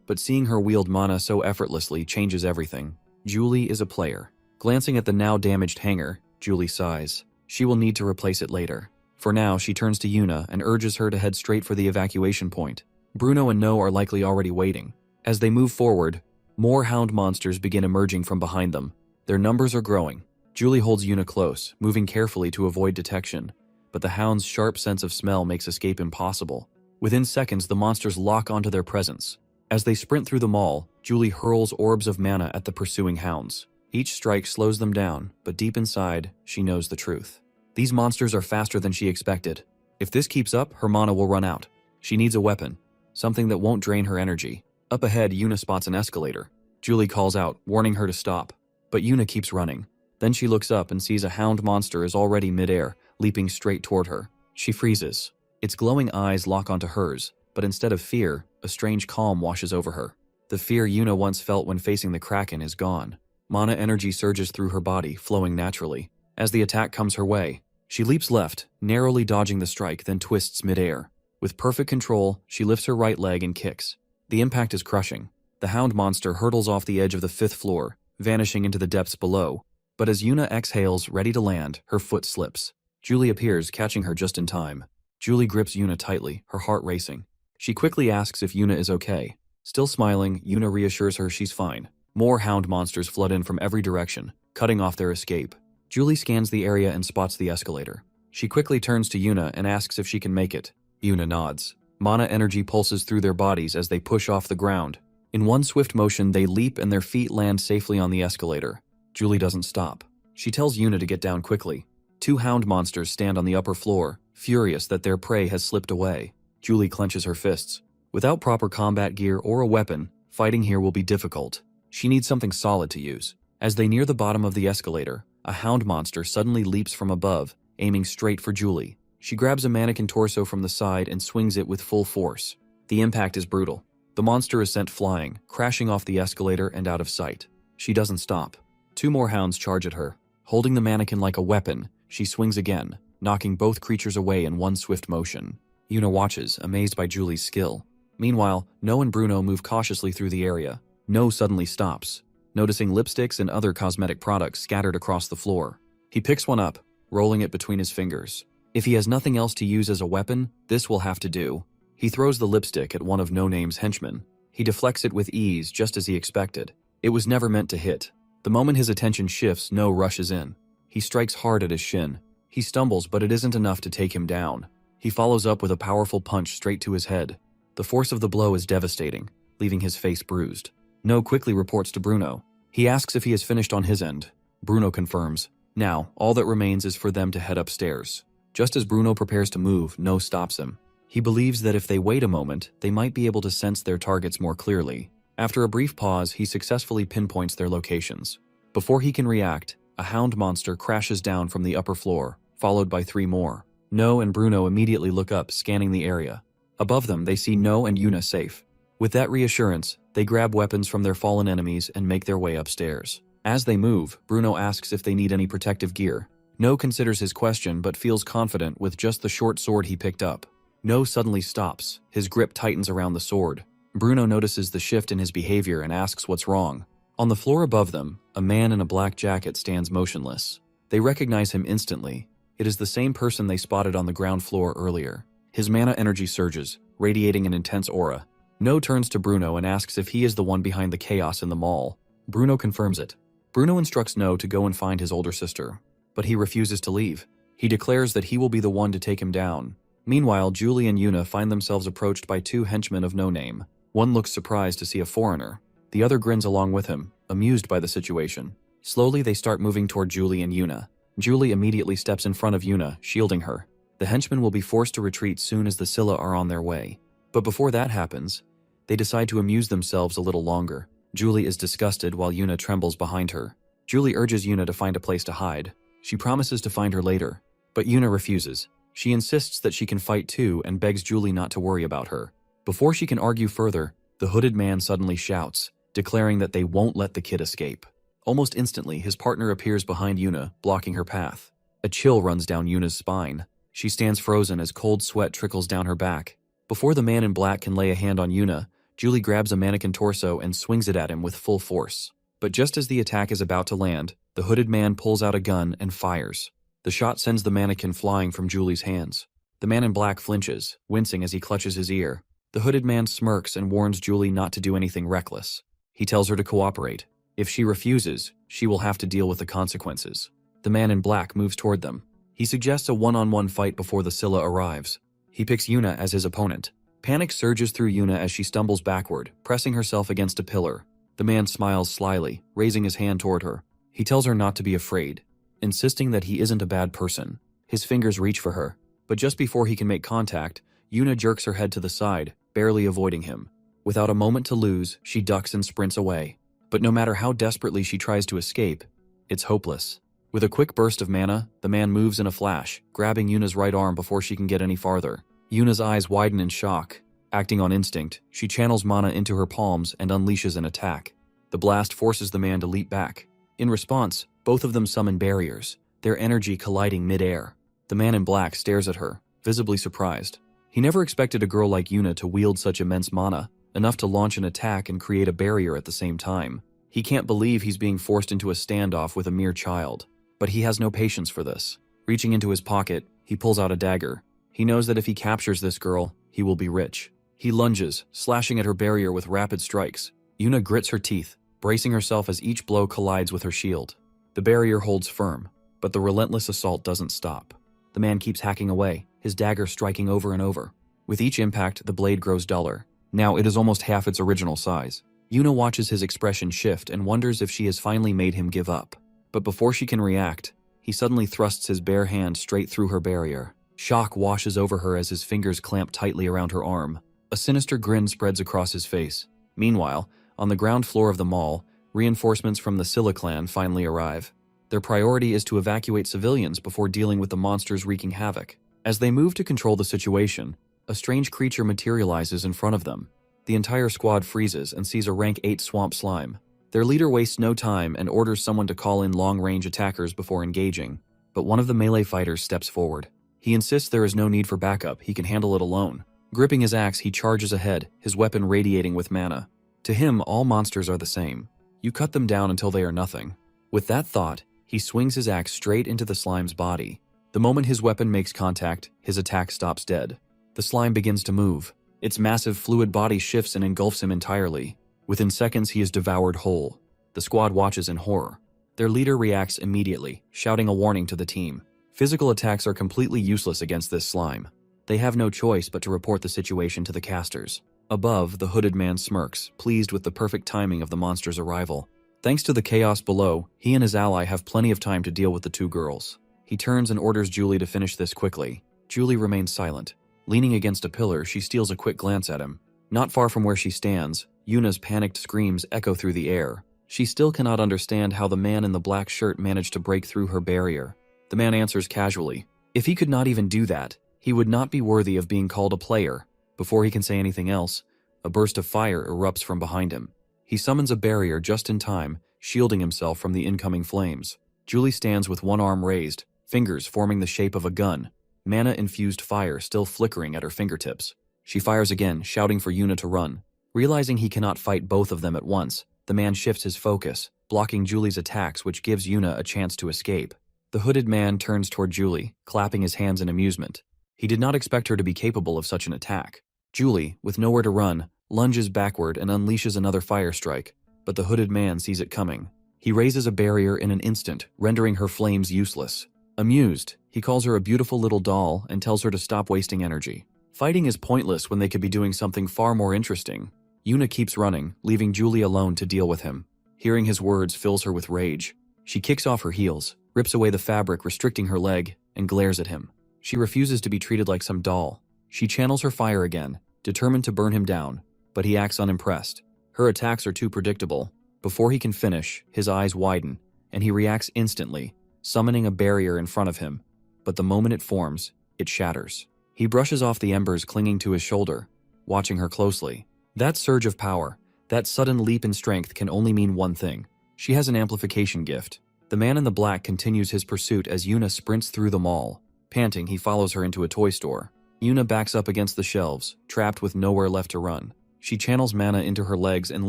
but seeing her wield mana so effortlessly changes everything. Julie is a player. Glancing at the now damaged hanger, Julie sighs. She will need to replace it later. For now, she turns to Yuna and urges her to head straight for the evacuation point. Bruno and No are likely already waiting. As they move forward, more hound monsters begin emerging from behind them. Their numbers are growing. Julie holds Yuna close, moving carefully to avoid detection, but the hound's sharp sense of smell makes escape impossible. Within seconds, the monsters lock onto their presence. As they sprint through the mall, Julie hurls orbs of mana at the pursuing hounds. Each strike slows them down, but deep inside, she knows the truth. These monsters are faster than she expected. If this keeps up, her mana will run out. She needs a weapon, something that won't drain her energy. Up ahead, Yuna spots an escalator. Julie calls out, warning her to stop. But Yuna keeps running. Then she looks up and sees a hound monster is already midair, leaping straight toward her. She freezes. Its glowing eyes lock onto hers, but instead of fear, a strange calm washes over her. The fear Yuna once felt when facing the Kraken is gone. Mana energy surges through her body, flowing naturally. As the attack comes her way, she leaps left, narrowly dodging the strike, then twists midair. With perfect control, she lifts her right leg and kicks. The impact is crushing. The hound monster hurtles off the edge of the 5th floor, vanishing into the depths below. But as Yuna exhales, ready to land, her foot slips. Julie appears, catching her just in time. Julie grips Yuna tightly, her heart racing. She quickly asks if Yuna is okay. Still smiling, Yuna reassures her she's fine. More hound monsters flood in from every direction, cutting off their escape. Julie scans the area and spots the escalator. She quickly turns to Yuna and asks if she can make it. Yuna nods. Mana energy pulses through their bodies as they push off the ground. In one swift motion, they leap and their feet land safely on the escalator. Julie doesn't stop. She tells Yuna to get down quickly. 2 hound monsters stand on the upper floor, furious that their prey has slipped away. Julie clenches her fists. Without proper combat gear or a weapon, fighting here will be difficult. She needs something solid to use. As they near the bottom of the escalator, a hound monster suddenly leaps from above, aiming straight for Julie. She grabs a mannequin torso from the side and swings it with full force. The impact is brutal. The monster is sent flying, crashing off the escalator and out of sight. She doesn't stop. 2 more hounds charge at her. Holding the mannequin like a weapon, she swings again, knocking both creatures away in one swift motion. Yuna watches, amazed by Julie's skill. Meanwhile, No and Bruno move cautiously through the area. No suddenly stops, noticing lipsticks and other cosmetic products scattered across the floor. He picks one up, rolling it between his fingers. If he has nothing else to use as a weapon, this will have to do. He throws the lipstick at one of No Name's henchmen. He deflects it with ease, just as he expected. It was never meant to hit. The moment his attention shifts, No rushes in. He strikes hard at his shin. He stumbles, but it isn't enough to take him down. He follows up with a powerful punch straight to his head. The force of the blow is devastating, leaving his face bruised. No quickly reports to Bruno. He asks if he has finished on his end. Bruno confirms. Now, all that remains is for them to head upstairs. Just as Bruno prepares to move, No stops him. He believes that if they wait a moment, they might be able to sense their targets more clearly. After a brief pause, he successfully pinpoints their locations. Before he can react, a hound monster crashes down from the upper floor, followed by 3 more. No and Bruno immediately look up, scanning the area. Above them, they see No and Yuna safe. With that reassurance, they grab weapons from their fallen enemies and make their way upstairs. As they move, Bruno asks if they need any protective gear. No considers his question but feels confident with just the short sword he picked up. No suddenly stops. His grip tightens around the sword. Bruno notices the shift in his behavior and asks what's wrong. On the floor above them, a man in a black jacket stands motionless. They recognize him instantly. It is the same person they spotted on the ground floor earlier. His mana energy surges, radiating an intense aura. No turns to Bruno and asks if he is the one behind the chaos in the mall. Bruno confirms it. Bruno instructs No to go and find his older sister, but he refuses to leave. He declares that he will be the one to take him down. Meanwhile, Julie and Yuna find themselves approached by two henchmen of no name. One looks surprised to see a foreigner. The other grins along with him, amused by the situation. Slowly, they start moving toward Julie and Yuna. Julie immediately steps in front of Yuna, shielding her. The henchmen will be forced to retreat soon as the Scylla are on their way. But before that happens, they decide to amuse themselves a little longer. Julie is disgusted while Yuna trembles behind her. Julie urges Yuna to find a place to hide. She promises to find her later, but Yuna refuses. She insists that she can fight too and begs Julie not to worry about her. Before she can argue further, the hooded man suddenly shouts, declaring that they won't let the kid escape. Almost instantly, his partner appears behind Yuna, blocking her path. A chill runs down Yuna's spine. She stands frozen as cold sweat trickles down her back. Before the man in black can lay a hand on Yuna, Julie grabs a mannequin torso and swings it at him with full force. But just as the attack is about to land, the hooded man pulls out a gun and fires. The shot sends the mannequin flying from Julie's hands. The man in black flinches, wincing as he clutches his ear. The hooded man smirks and warns Julie not to do anything reckless. He tells her to cooperate. If she refuses, she will have to deal with the consequences. The man in black moves toward them. He suggests a one-on-one fight before the Scylla arrives. He picks Yuna as his opponent. Panic surges through Yuna as she stumbles backward, pressing herself against a pillar. The man smiles slyly, raising his hand toward her. He tells her not to be afraid, insisting that he isn't a bad person. His fingers reach for her, but just before he can make contact, Yuna jerks her head to the side, barely avoiding him. Without a moment to lose, she ducks and sprints away. But no matter how desperately she tries to escape, it's hopeless. With a quick burst of mana, the man moves in a flash, grabbing Yuna's right arm before she can get any farther. Yuna's eyes widen in shock. Acting on instinct, she channels mana into her palms and unleashes an attack. The blast forces the man to leap back. In response, both of them summon barriers, their energy colliding mid-air. The man in black stares at her, visibly surprised. He never expected a girl like Yuna to wield such immense mana, enough to launch an attack and create a barrier at the same time. He can't believe he's being forced into a standoff with a mere child. But he has no patience for this. Reaching into his pocket, he pulls out a dagger. He knows that if he captures this girl, he will be rich. He lunges, slashing at her barrier with rapid strikes. Yuna grits her teeth, bracing herself as each blow collides with her shield. The barrier holds firm, but the relentless assault doesn't stop. The man keeps hacking away, his dagger striking over and over. With each impact, the blade grows duller. Now it is almost half its original size. Yuna watches his expression shift and wonders if she has finally made him give up. But before she can react, he suddenly thrusts his bare hand straight through her barrier. Shock washes over her as his fingers clamp tightly around her arm. A sinister grin spreads across his face. Meanwhile, on the ground floor of the mall, reinforcements from the Scylla clan finally arrive. Their priority is to evacuate civilians before dealing with the monsters wreaking havoc. As they move to control the situation, a strange creature materializes in front of them. The entire squad freezes and sees a rank 8 swamp slime. Their leader wastes no time and orders someone to call in long-range attackers before engaging. But one of the melee fighters steps forward. He insists there is no need for backup, he can handle it alone. Gripping his axe, he charges ahead, his weapon radiating with mana. To him, all monsters are the same. You cut them down until they are nothing. With that thought, he swings his axe straight into the slime's body. The moment his weapon makes contact, his attack stops dead. The slime begins to move. Its massive fluid body shifts and engulfs him entirely. Within seconds, he is devoured whole. The squad watches in horror. Their leader reacts immediately, shouting a warning to the team. Physical attacks are completely useless against this slime. They have no choice but to report the situation to the casters. Above, the hooded man smirks, pleased with the perfect timing of the monster's arrival. Thanks to the chaos below, he and his ally have plenty of time to deal with the two girls. He turns and orders Julie to finish this quickly. Julie remains silent. Leaning against a pillar, she steals a quick glance at him. Not far from where she stands, Yuna's panicked screams echo through the air. She still cannot understand how the man in the black shirt managed to break through her barrier. The man answers casually. If he could not even do that, he would not be worthy of being called a player. Before he can say anything else, a burst of fire erupts from behind him. He summons a barrier just in time, shielding himself from the incoming flames. Julie stands with one arm raised, fingers forming the shape of a gun. Mana-infused fire still flickering at her fingertips. She fires again, shouting for Yuna to run. Realizing he cannot fight both of them at once, the man shifts his focus, blocking Julie's attacks, which gives Yuna a chance to escape. The hooded man turns toward Julie, clapping his hands in amusement. He did not expect her to be capable of such an attack. Julie, with nowhere to run, lunges backward and unleashes another fire strike, but the hooded man sees it coming. He raises a barrier in an instant, rendering her flames useless. Amused, he calls her a beautiful little doll and tells her to stop wasting energy. Fighting is pointless when they could be doing something far more interesting. Yuna keeps running, leaving Julie alone to deal with him. Hearing his words fills her with rage. She kicks off her heels, rips away the fabric restricting her leg, and glares at him. She refuses to be treated like some doll. She channels her fire again, determined to burn him down, but he acts unimpressed. Her attacks are too predictable. Before he can finish, his eyes widen, and he reacts instantly, summoning a barrier in front of him. But the moment it forms, it shatters. He brushes off the embers clinging to his shoulder, watching her closely. That surge of power, that sudden leap in strength can only mean one thing. She has an amplification gift. The man in the black continues his pursuit as Yuna sprints through the mall. Panting, he follows her into a toy store. Yuna backs up against the shelves, trapped with nowhere left to run. She channels mana into her legs and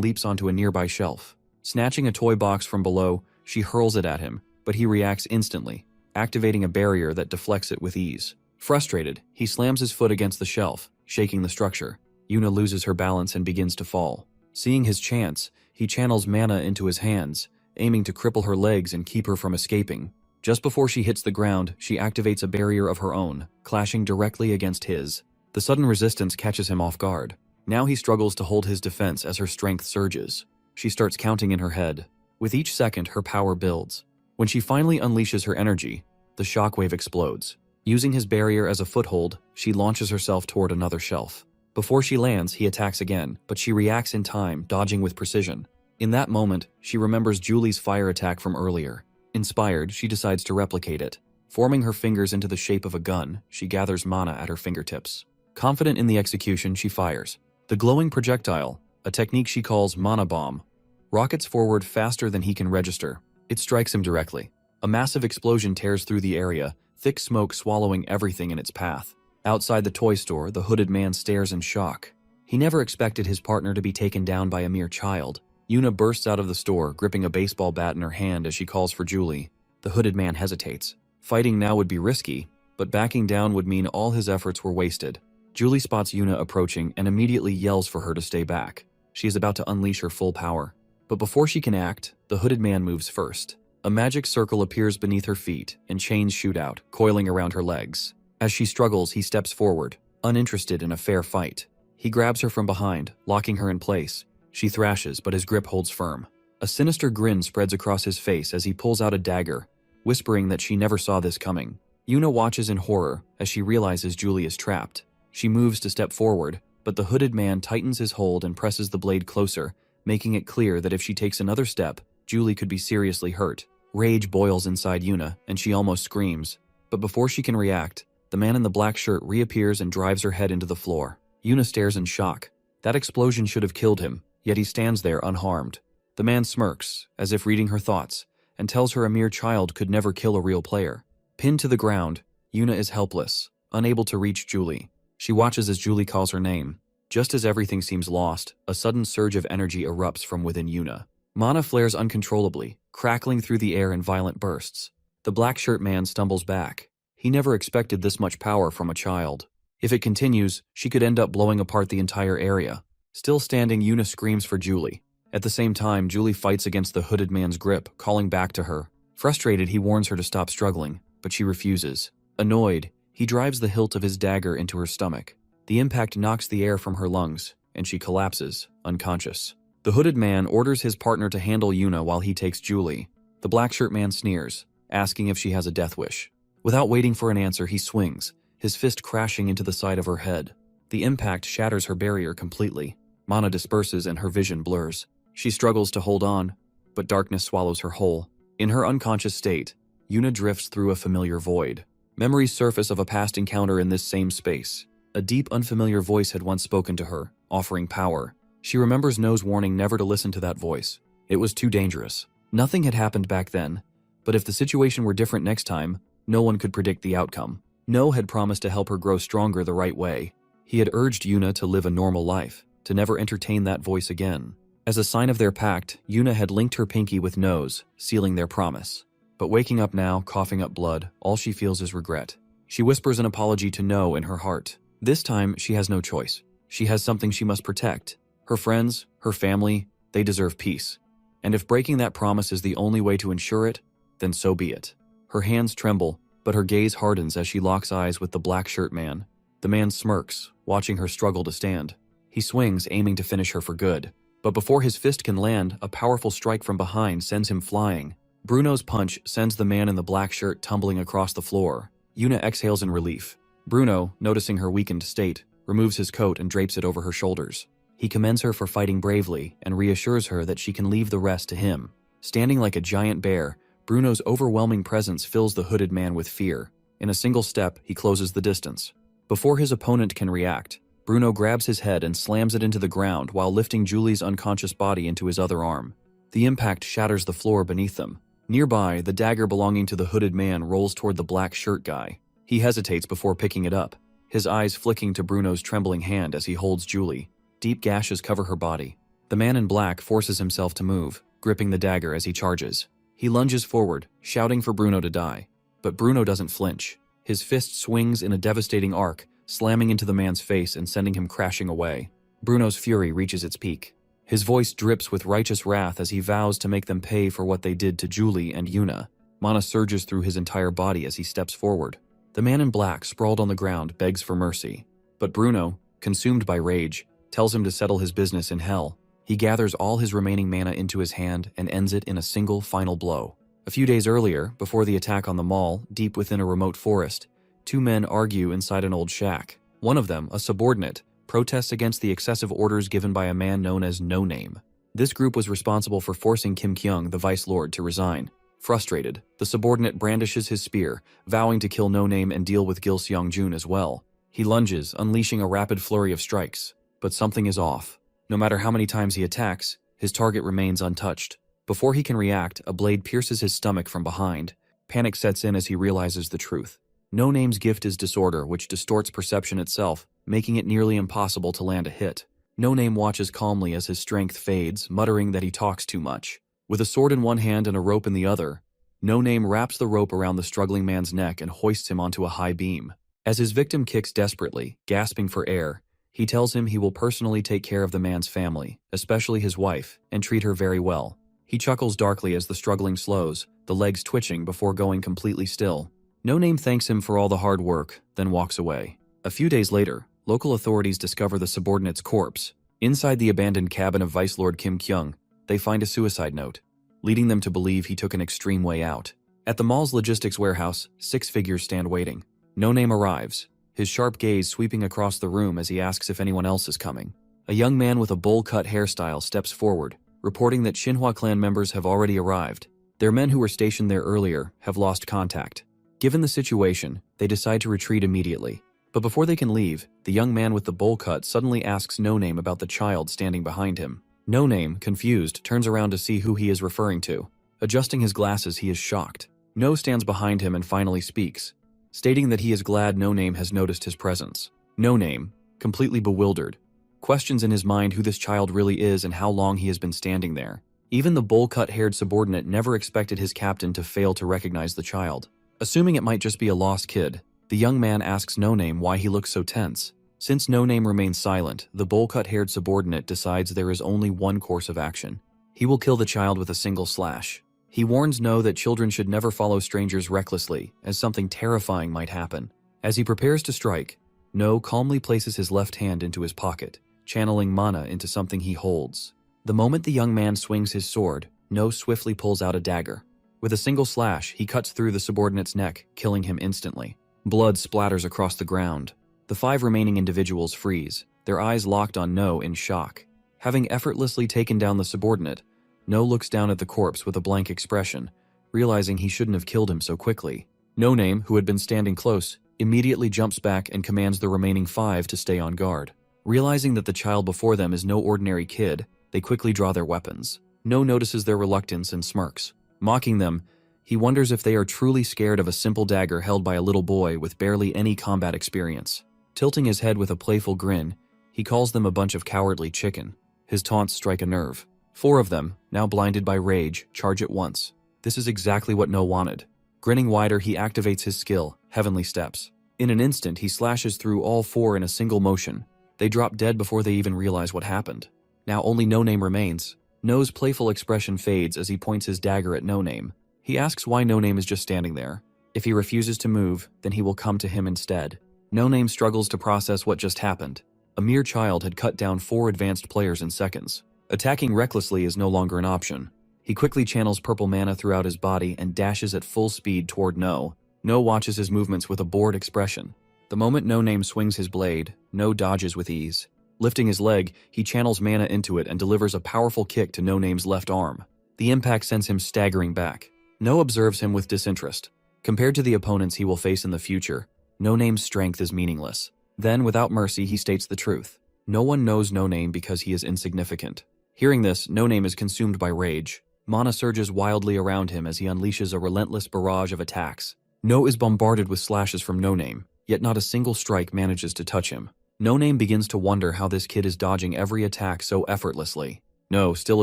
leaps onto a nearby shelf. Snatching a toy box from below, she hurls it at him, but he reacts instantly, activating a barrier that deflects it with ease. Frustrated, he slams his foot against the shelf, shaking the structure. Yuna loses her balance and begins to fall. Seeing his chance, he channels mana into his hands, aiming to cripple her legs and keep her from escaping. Just before she hits the ground, she activates a barrier of her own, clashing directly against his. The sudden resistance catches him off guard. Now he struggles to hold his defense as her strength surges. She starts counting in her head. With each second, her power builds. When she finally unleashes her energy, the shockwave explodes. Using his barrier as a foothold, she launches herself toward another shelf. Before she lands, he attacks again, but she reacts in time, dodging with precision. In that moment, she remembers Julie's fire attack from earlier. Inspired, she decides to replicate it. Forming her fingers into the shape of a gun, she gathers mana at her fingertips. Confident in the execution, she fires. The glowing projectile, a technique she calls mana bomb, rockets forward faster than he can register. It strikes him directly. A massive explosion tears through the area, thick smoke swallowing everything in its path. Outside the toy store, the hooded man stares in shock. He never expected his partner to be taken down by a mere child. Yuna bursts out of the store, gripping a baseball bat in her hand as she calls for Julie. The hooded man hesitates. Fighting now would be risky, but backing down would mean all his efforts were wasted. Julie spots Yuna approaching and immediately yells for her to stay back. She is about to unleash her full power. But before she can act, the hooded man moves first. A magic circle appears beneath her feet, and chains shoot out, coiling around her legs. As she struggles, he steps forward, uninterested in a fair fight. He grabs her from behind, locking her in place. She thrashes, but his grip holds firm. A sinister grin spreads across his face as he pulls out a dagger, whispering that she never saw this coming. Yuna watches in horror as she realizes Julie is trapped. She moves to step forward, but the hooded man tightens his hold and presses the blade closer, making it clear that if she takes another step, Julie could be seriously hurt. Rage boils inside Yuna, and she almost screams. But before she can react, the man in the black shirt reappears and drives her head into the floor. Yuna stares in shock. That explosion should have killed him, yet he stands there unharmed. The man smirks, as if reading her thoughts, and tells her a mere child could never kill a real player. Pinned to the ground, Yuna is helpless, unable to reach Julie. She watches as Julie calls her name. Just as everything seems lost, a sudden surge of energy erupts from within Yuna. Mana flares uncontrollably, crackling through the air in violent bursts. The black shirt man stumbles back. He never expected this much power from a child. If it continues, she could end up blowing apart the entire area. Still standing, Yuna screams for Julie. At the same time, Julie fights against the hooded man's grip, calling back to her. Frustrated, he warns her to stop struggling, but she refuses. Annoyed, he drives the hilt of his dagger into her stomach. The impact knocks the air from her lungs, and she collapses, unconscious. The hooded man orders his partner to handle Yuna while he takes Julie. The black shirt man sneers, asking if she has a death wish. Without waiting for an answer, he swings, his fist crashing into the side of her head. The impact shatters her barrier completely. Mana disperses and her vision blurs. She struggles to hold on, but darkness swallows her whole. In her unconscious state, Yuna drifts through a familiar void. Memories surface of a past encounter in this same space. A deep, unfamiliar voice had once spoken to her, offering power. She remembers No's warning never to listen to that voice. It was too dangerous. Nothing had happened back then, but if the situation were different next time, no one could predict the outcome. No had promised to help her grow stronger the right way. He had urged Yuna to live a normal life, to never entertain that voice again. As a sign of their pact, Yuna had linked her pinky with No's, sealing their promise. But waking up now, coughing up blood, all she feels is regret. She whispers an apology to No in her heart. This time, she has no choice. She has something she must protect, Her friends, her family, they deserve peace. And if breaking that promise is the only way to ensure it, then so be it. Her hands tremble, but her gaze hardens as she locks eyes with the black shirt man. The man smirks, watching her struggle to stand. He swings, aiming to finish her for good. But before his fist can land, a powerful strike from behind sends him flying. Bruno's punch sends the man in the black shirt tumbling across the floor. Yuna exhales in relief. Bruno, noticing her weakened state, removes his coat and drapes it over her shoulders. He commends her for fighting bravely and reassures her that she can leave the rest to him. Standing like a giant bear, Bruno's overwhelming presence fills the hooded man with fear. In a single step, he closes the distance. Before his opponent can react, Bruno grabs his head and slams it into the ground while lifting Julie's unconscious body into his other arm. The impact shatters the floor beneath them. Nearby, the dagger belonging to the hooded man rolls toward the black shirt guy. He hesitates before picking it up, his eyes flicking to Bruno's trembling hand as he holds Julie. Deep gashes cover her body. The man in black forces himself to move, gripping the dagger as he charges. He lunges forward, shouting for Bruno to die. But Bruno doesn't flinch. His fist swings in a devastating arc, slamming into the man's face and sending him crashing away. Bruno's fury reaches its peak. His voice drips with righteous wrath as he vows to make them pay for what they did to Julie and Yuna. Mana surges through his entire body as he steps forward. The man in black, sprawled on the ground, begs for mercy. But Bruno, consumed by rage, tells him to settle his business in hell. He gathers all his remaining mana into his hand and ends it in a single final blow. A few days earlier, before the attack on the mall, deep within a remote forest, two men argue inside an old shack. One of them, a subordinate, protests against the excessive orders given by a man known as No Name. This group was responsible for forcing Kim Kyung, the Vice Lord, to resign. Frustrated, the subordinate brandishes his spear, vowing to kill No Name and deal with Gil Seong-jun as well. He lunges, unleashing a rapid flurry of strikes. But something is off. No matter how many times he attacks, his target remains untouched. Before he can react, a blade pierces his stomach from behind. Panic sets in as he realizes the truth. No Name's gift is disorder, which distorts perception itself, making it nearly impossible to land a hit. No Name watches calmly as his strength fades, muttering that he talks too much. With a sword in one hand and a rope in the other, No Name wraps the rope around the struggling man's neck and hoists him onto a high beam. As his victim kicks desperately, gasping for air, he tells him he will personally take care of the man's family, especially his wife, and treat her very well. He chuckles darkly as the struggling slows, the legs twitching before going completely still. No Name thanks him for all the hard work, then walks away. A few days later, local authorities discover the subordinate's corpse. Inside the abandoned cabin of Vice Lord Kim Kyung, they find a suicide note, leading them to believe he took an extreme way out. At the mall's logistics warehouse, 6 figures stand waiting. No Name arrives, his sharp gaze sweeping across the room as he asks if anyone else is coming. A young man with a bowl-cut hairstyle steps forward, reporting that Shinhwa clan members have already arrived. Their men who were stationed there earlier have lost contact. Given the situation, they decide to retreat immediately. But before they can leave, the young man with the bowl cut suddenly asks No Name about the child standing behind him. No Name, confused, turns around to see who he is referring to. Adjusting his glasses, he is shocked. No stands behind him and finally speaks, stating that he is glad No Name has noticed his presence. No Name, completely bewildered, questions in his mind who this child really is and how long he has been standing there. Even the bowl-cut-haired subordinate never expected his captain to fail to recognize the child. Assuming it might just be a lost kid, the young man asks No Name why he looks so tense. Since No Name remains silent, the bowl-cut-haired subordinate decides there is only one course of action. He will kill the child with a single slash. He warns No that children should never follow strangers recklessly, as something terrifying might happen. As he prepares to strike, No calmly places his left hand into his pocket, channeling mana into something he holds. The moment the young man swings his sword, No swiftly pulls out a dagger. With a single slash, he cuts through the subordinate's neck, killing him instantly. Blood splatters across the ground. The 5 remaining individuals freeze, their eyes locked on No in shock. Having effortlessly taken down the subordinate, No looks down at the corpse with a blank expression, realizing he shouldn't have killed him so quickly. No Name, who had been standing close, immediately jumps back and commands the remaining 5 to stay on guard. Realizing that the child before them is no ordinary kid, they quickly draw their weapons. No notices their reluctance and smirks. Mocking them, he wonders if they are truly scared of a simple dagger held by a little boy with barely any combat experience. Tilting his head with a playful grin, he calls them a bunch of cowardly chicken. His taunts strike a nerve. 4 of them, now blinded by rage, charge at once. This is exactly what No wanted. Grinning wider, he activates his skill, Heavenly Steps. In an instant, he slashes through all 4 in a single motion. They drop dead before they even realize what happened. Now only No Name remains. No's playful expression fades as he points his dagger at No Name. He asks why No Name is just standing there. If he refuses to move, then he will come to him instead. No Name struggles to process what just happened. A mere child had cut down 4 advanced players in seconds. Attacking recklessly is no longer an option. He quickly channels purple mana throughout his body and dashes at full speed toward No. No watches his movements with a bored expression. The moment No Name swings his blade, No dodges with ease. Lifting his leg, he channels mana into it and delivers a powerful kick to No Name's left arm. The impact sends him staggering back. No observes him with disinterest. Compared to the opponents he will face in the future, No Name's strength is meaningless. Then, without mercy, he states the truth. No one knows No Name because he is insignificant. Hearing this, No Name is consumed by rage. Mana surges wildly around him as he unleashes a relentless barrage of attacks. No is bombarded with slashes from No Name, yet not a single strike manages to touch him. No Name begins to wonder how this kid is dodging every attack so effortlessly. No, still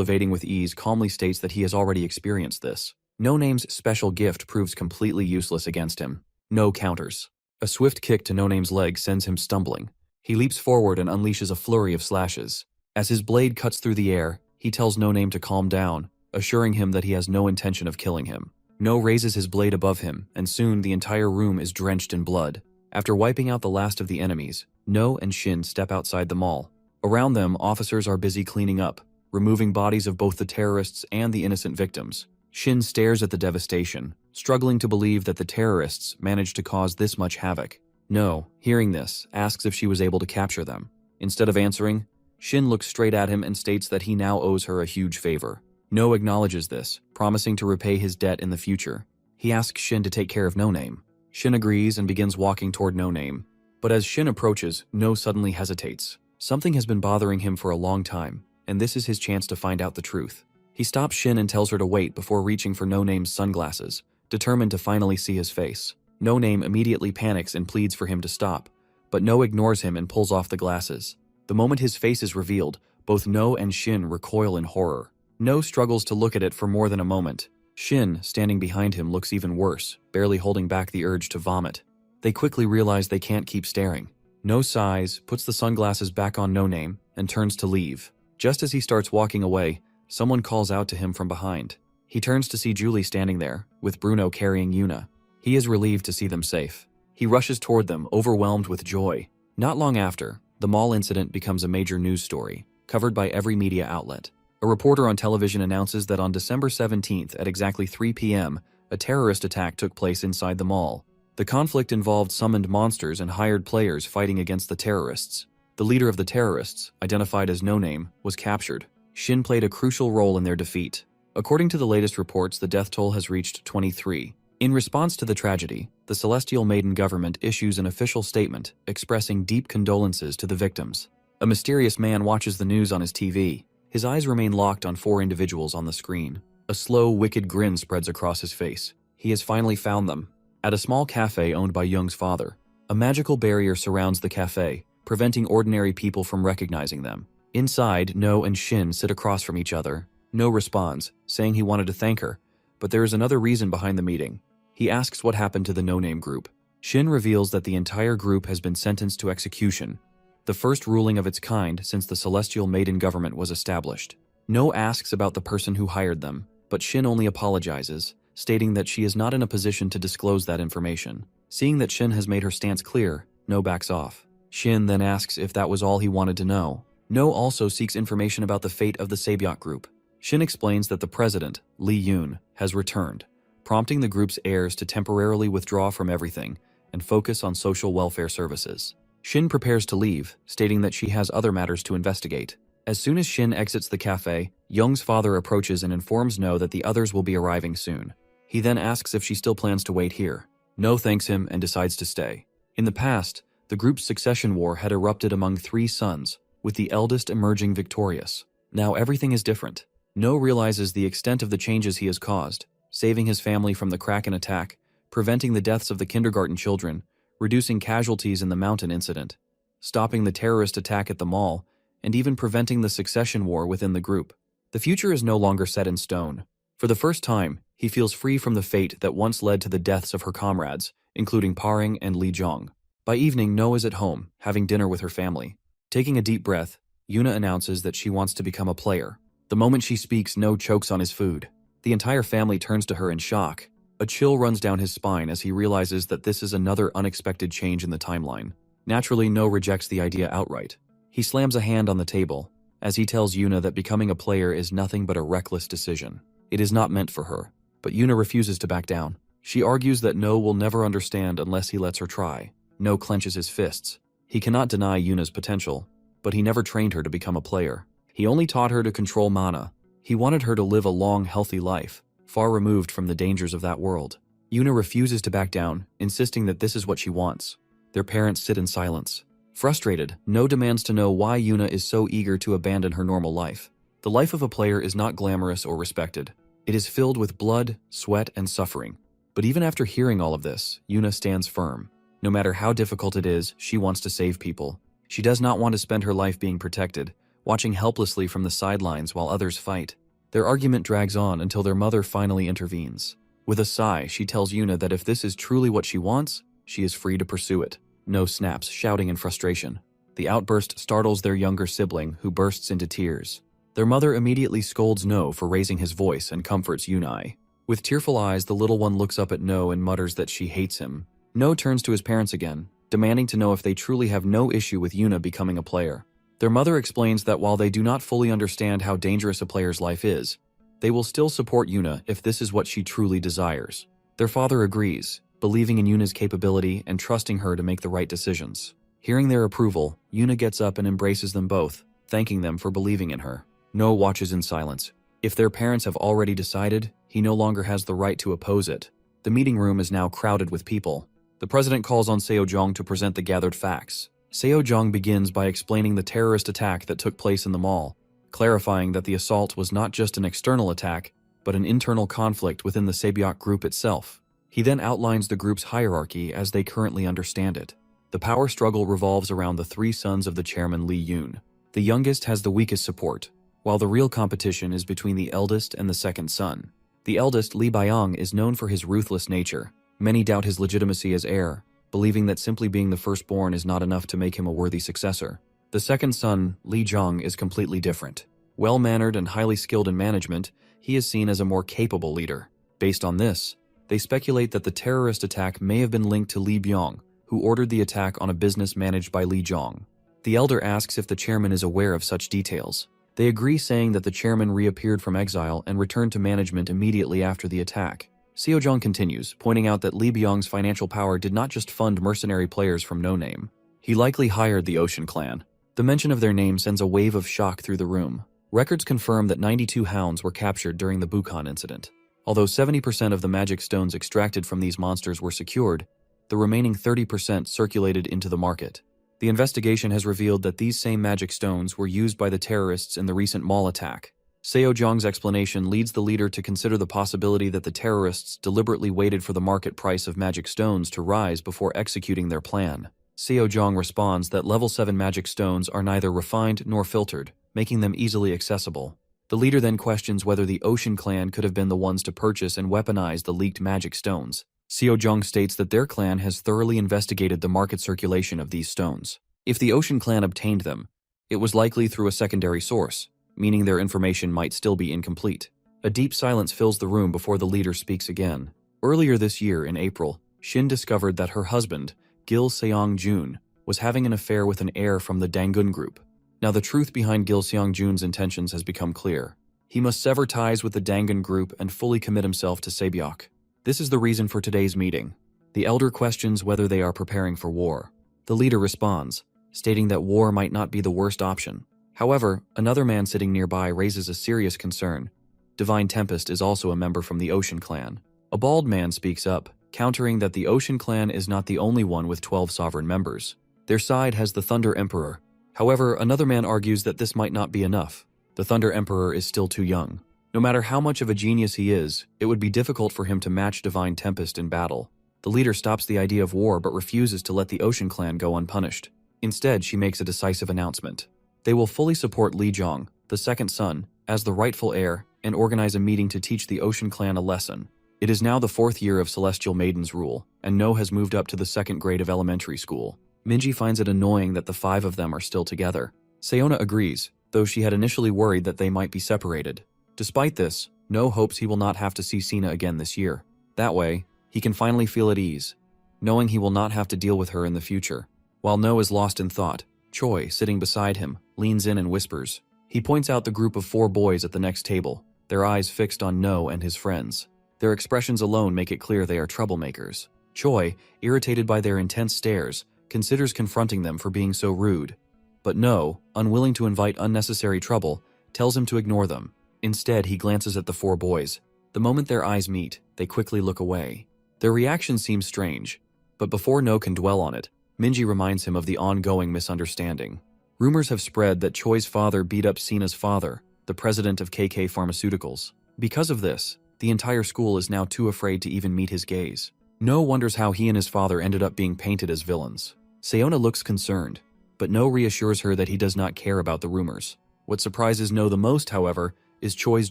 evading with ease, calmly states that he has already experienced this. No Name's special gift proves completely useless against him. No counters. A swift kick to No Name's leg sends him stumbling. He leaps forward and unleashes a flurry of slashes. As his blade cuts through the air, he tells No Name to calm down, assuring him that he has no intention of killing him. No raises his blade above him, and soon the entire room is drenched in blood. After wiping out the last of the enemies, No and Shin step outside the mall. Around them, officers are busy cleaning up, removing bodies of both the terrorists and the innocent victims. Shin stares at the devastation, struggling to believe that the terrorists managed to cause this much havoc. No, hearing this, asks if she was able to capture them. Instead of answering, Shin looks straight at him and states that he now owes her a huge favor. No acknowledges this, promising to repay his debt in the future. He asks Shin to take care of No Name. Shin agrees and begins walking toward No Name. But as Shin approaches, No suddenly hesitates. Something has been bothering him for a long time, and this is his chance to find out the truth. He stops Shin and tells her to wait before reaching for No Name's sunglasses, determined to finally see his face. No Name immediately panics and pleads for him to stop, but No ignores him and pulls off the glasses. The moment his face is revealed, both No and Shin recoil in horror. No struggles to look at it for more than a moment. Shin, standing behind him, looks even worse, barely holding back the urge to vomit. They quickly realize they can't keep staring. No sighs, puts the sunglasses back on No Name, and turns to leave. Just as he starts walking away, someone calls out to him from behind. He turns to see Julie standing there, with Bruno carrying Yuna. He is relieved to see them safe. He rushes toward them, overwhelmed with joy. Not long after, the mall incident becomes a major news story, covered by every media outlet. A reporter on television announces that on December 17th at exactly 3 p.m., a terrorist attack took place inside the mall. The conflict involved summoned monsters and hired players fighting against the terrorists. The leader of the terrorists, identified as No Name, was captured. Shin played a crucial role in their defeat. According to the latest reports, the death toll has reached 23. In response to the tragedy, the Celestial Maiden government issues an official statement expressing deep condolences to the victims. A mysterious man watches the news on his TV. His eyes remain locked on 4 individuals on the screen. A slow, wicked grin spreads across his face. He has finally found them. At a small cafe owned by Young's father, a magical barrier surrounds the cafe, preventing ordinary people from recognizing them. Inside, No and Shin sit across from each other. No responds, saying he wanted to thank her, but there is another reason behind the meeting. He asks what happened to the No Name group. Shin reveals that the entire group has been sentenced to execution, the first ruling of its kind since the Celestial Maiden government was established. No asks about the person who hired them, but Shin only apologizes, stating that she is not in a position to disclose that information. Seeing that Shin has made her stance clear, No backs off. Shin then asks if that was all he wanted to know. No also seeks information about the fate of the Sabyok group. Shin explains that the president, Lee Yoon, has returned, prompting the group's heirs to temporarily withdraw from everything and focus on social welfare services. Shin prepares to leave, stating that she has other matters to investigate. As soon as Shin exits the cafe, Young's father approaches and informs No that the others will be arriving soon. He then asks if she still plans to wait here. No thanks him and decides to stay. In the past, the group's succession war had erupted among 3 sons, with the eldest emerging victorious. Now everything is different. No realizes the extent of the changes he has caused, saving his family from the Kraken attack, preventing the deaths of the kindergarten children, reducing casualties in the mountain incident, stopping the terrorist attack at the mall, and even preventing the succession war within the group. The future is no longer set in stone. For the first time, he feels free from the fate that once led to the deaths of her comrades, including Paring and Li Zhong. By evening, No is at home, having dinner with her family. Taking a deep breath, Yuna announces that she wants to become a player. The moment she speaks, No chokes on his food. The entire family turns to her in shock. A chill runs down his spine as he realizes that this is another unexpected change in the timeline. Naturally, No rejects the idea outright. He slams a hand on the table, as he tells Yuna that becoming a player is nothing but a reckless decision. It is not meant for her, but Yuna refuses to back down. She argues that No will never understand unless he lets her try. No clenches his fists. He cannot deny Yuna's potential, but he never trained her to become a player. He only taught her to control mana. He wanted her to live a long, healthy life, far removed from the dangers of that world. Yuna refuses to back down, insisting that this is what she wants. Their parents sit in silence. Frustrated, No demands to know why Yuna is so eager to abandon her normal life. The life of a player is not glamorous or respected. It is filled with blood, sweat, and suffering. But even after hearing all of this, Yuna stands firm. No matter how difficult it is, she wants to save people. She does not want to spend her life being protected, watching helplessly from the sidelines while others fight. Their argument drags on until their mother finally intervenes. With a sigh, she tells Yuna that if this is truly what she wants, she is free to pursue it. No snaps, shouting in frustration. The outburst startles their younger sibling, who bursts into tears. Their mother immediately scolds No for raising his voice and comforts Yuna. With tearful eyes, the little one looks up at No and mutters that she hates him. No turns to his parents again, demanding to know if they truly have no issue with Yuna becoming a player. Their mother explains that while they do not fully understand how dangerous a player's life is, they will still support Yuna if this is what she truly desires. Their father agrees, believing in Yuna's capability and trusting her to make the right decisions. Hearing their approval, Yuna gets up and embraces them both, thanking them for believing in her. No watches in silence. If their parents have already decided, he no longer has the right to oppose it. The meeting room is now crowded with people. The president calls on Seojong to present the gathered facts. Seojong begins by explaining the terrorist attack that took place in the mall, clarifying that the assault was not just an external attack, but an internal conflict within the Saebyeok group itself. He then outlines the group's hierarchy as they currently understand it. The power struggle revolves around the three sons of the chairman Lee Yoon. The youngest has the weakest support, while the real competition is between the eldest and the second son. The eldest, Lee Byung, is known for his ruthless nature. Many doubt his legitimacy as heir, believing that simply being the firstborn is not enough to make him a worthy successor. The second son, Lee Jong, is completely different. Well-mannered and highly skilled in management, he is seen as a more capable leader. Based on this, they speculate that the terrorist attack may have been linked to Lee Byung, who ordered the attack on a business managed by Lee Jong. The elder asks if the chairman is aware of such details. They agree, saying that the chairman reappeared from exile and returned to management immediately after the attack. Seojong continues, pointing out that Lee Byung's financial power did not just fund mercenary players from no name. He likely hired the Ocean Clan. The mention of their name sends a wave of shock through the room. Records confirm that 92 hounds were captured during the Bukon incident. Although 70% of the magic stones extracted from these monsters were secured, the remaining 30% circulated into the market. The investigation has revealed that these same magic stones were used by the terrorists in the recent mall attack. Seojong's explanation leads the leader to consider the possibility that the terrorists deliberately waited for the market price of magic stones to rise before executing their plan. Seojong responds that level 7 magic stones are neither refined nor filtered, making them easily accessible. The leader then questions whether the Ocean Clan could have been the ones to purchase and weaponize the leaked magic stones. Seojong states that their clan has thoroughly investigated the market circulation of these stones. If the Ocean Clan obtained them, it was likely through a secondary source, meaning their information might still be incomplete. A deep silence fills the room before the leader speaks again. Earlier this year, in April, Shin discovered that her husband, Gil Seong-jun, was having an affair with an heir from the Dangun group. Now the truth behind Gil Seong-jun's intentions has become clear. He must sever ties with the Dangun group and fully commit himself to Saebyeok. This is the reason for today's meeting. The elder questions whether they are preparing for war. The leader responds, stating that war might not be the worst option. However, another man sitting nearby raises a serious concern. Divine Tempest is also a member from the Ocean Clan. A bald man speaks up, countering that the Ocean Clan is not the only one with 12 sovereign members. Their side has the Thunder Emperor. However, another man argues that this might not be enough. The Thunder Emperor is still too young. No matter how much of a genius he is, it would be difficult for him to match Divine Tempest in battle. The leader stops the idea of war but refuses to let the Ocean Clan go unpunished. Instead, she makes a decisive announcement. They will fully support Lee Jong, the second son, as the rightful heir, and organize a meeting to teach the Ocean Clan a lesson. It is now the 4th year of Celestial Maiden's rule, and No has moved up to the 2nd grade of elementary school. Minji finds it annoying that the 5 of them are still together. Sayona agrees, though she had initially worried that they might be separated. Despite this, No hopes he will not have to see Sina again this year. That way, he can finally feel at ease, knowing he will not have to deal with her in the future. While No is lost in thought, Choi, sitting beside him, leans in and whispers. He points out the group of 4 boys at the next table, their eyes fixed on No and his friends. Their expressions alone make it clear they are troublemakers. Choi, irritated by their intense stares, considers confronting them for being so rude. But No, unwilling to invite unnecessary trouble, tells him to ignore them. Instead, he glances at the 4 boys. The moment their eyes meet, they quickly look away. Their reaction seems strange, but before No can dwell on it, Minji reminds him of the ongoing misunderstanding. Rumors have spread that Choi's father beat up Sina's father, the president of KK Pharmaceuticals. Because of this, the entire school is now too afraid to even meet his gaze. No wonders how he and his father ended up being painted as villains. Sayona looks concerned, but No reassures her that he does not care about the rumors. What surprises No the most, however, is Choi's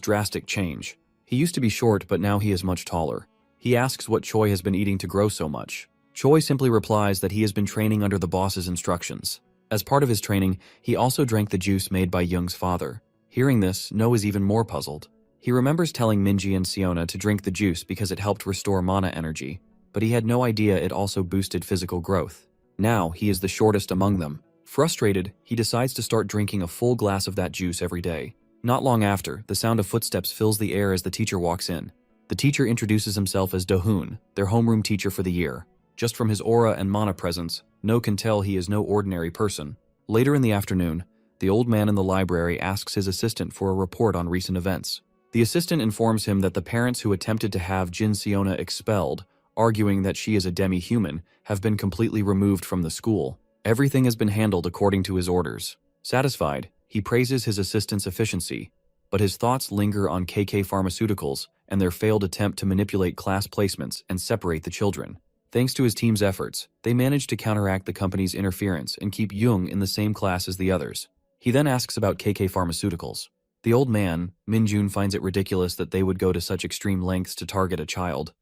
drastic change. He used to be short, but now he is much taller. He asks what Choi has been eating to grow so much. Choi simply replies that he has been training under the boss's instructions. As part of his training, he also drank the juice made by Young's father. Hearing this, No is even more puzzled. He remembers telling Minji and Siona to drink the juice because it helped restore mana energy, but he had no idea it also boosted physical growth. Now, he is the shortest among them. Frustrated, he decides to start drinking a full glass of that juice every day. Not long after, the sound of footsteps fills the air as the teacher walks in. The teacher introduces himself as Do-hoon, their homeroom teacher for the year. Just from his aura and mana presence, No can tell he is no ordinary person. Later in the afternoon, the old man in the library asks his assistant for a report on recent events. The assistant informs him that the parents who attempted to have Jin Siona expelled, arguing that she is a demi-human, have been completely removed from the school. Everything has been handled according to his orders. Satisfied, he praises his assistant's efficiency, but his thoughts linger on KK Pharmaceuticals and their failed attempt to manipulate class placements and separate the children. Thanks to his team's efforts, they managed to counteract the company's interference and keep Jung in the same class as the others. He then asks about KK Pharmaceuticals. The old man, Minjun, finds it ridiculous that they would go to such extreme lengths to target a child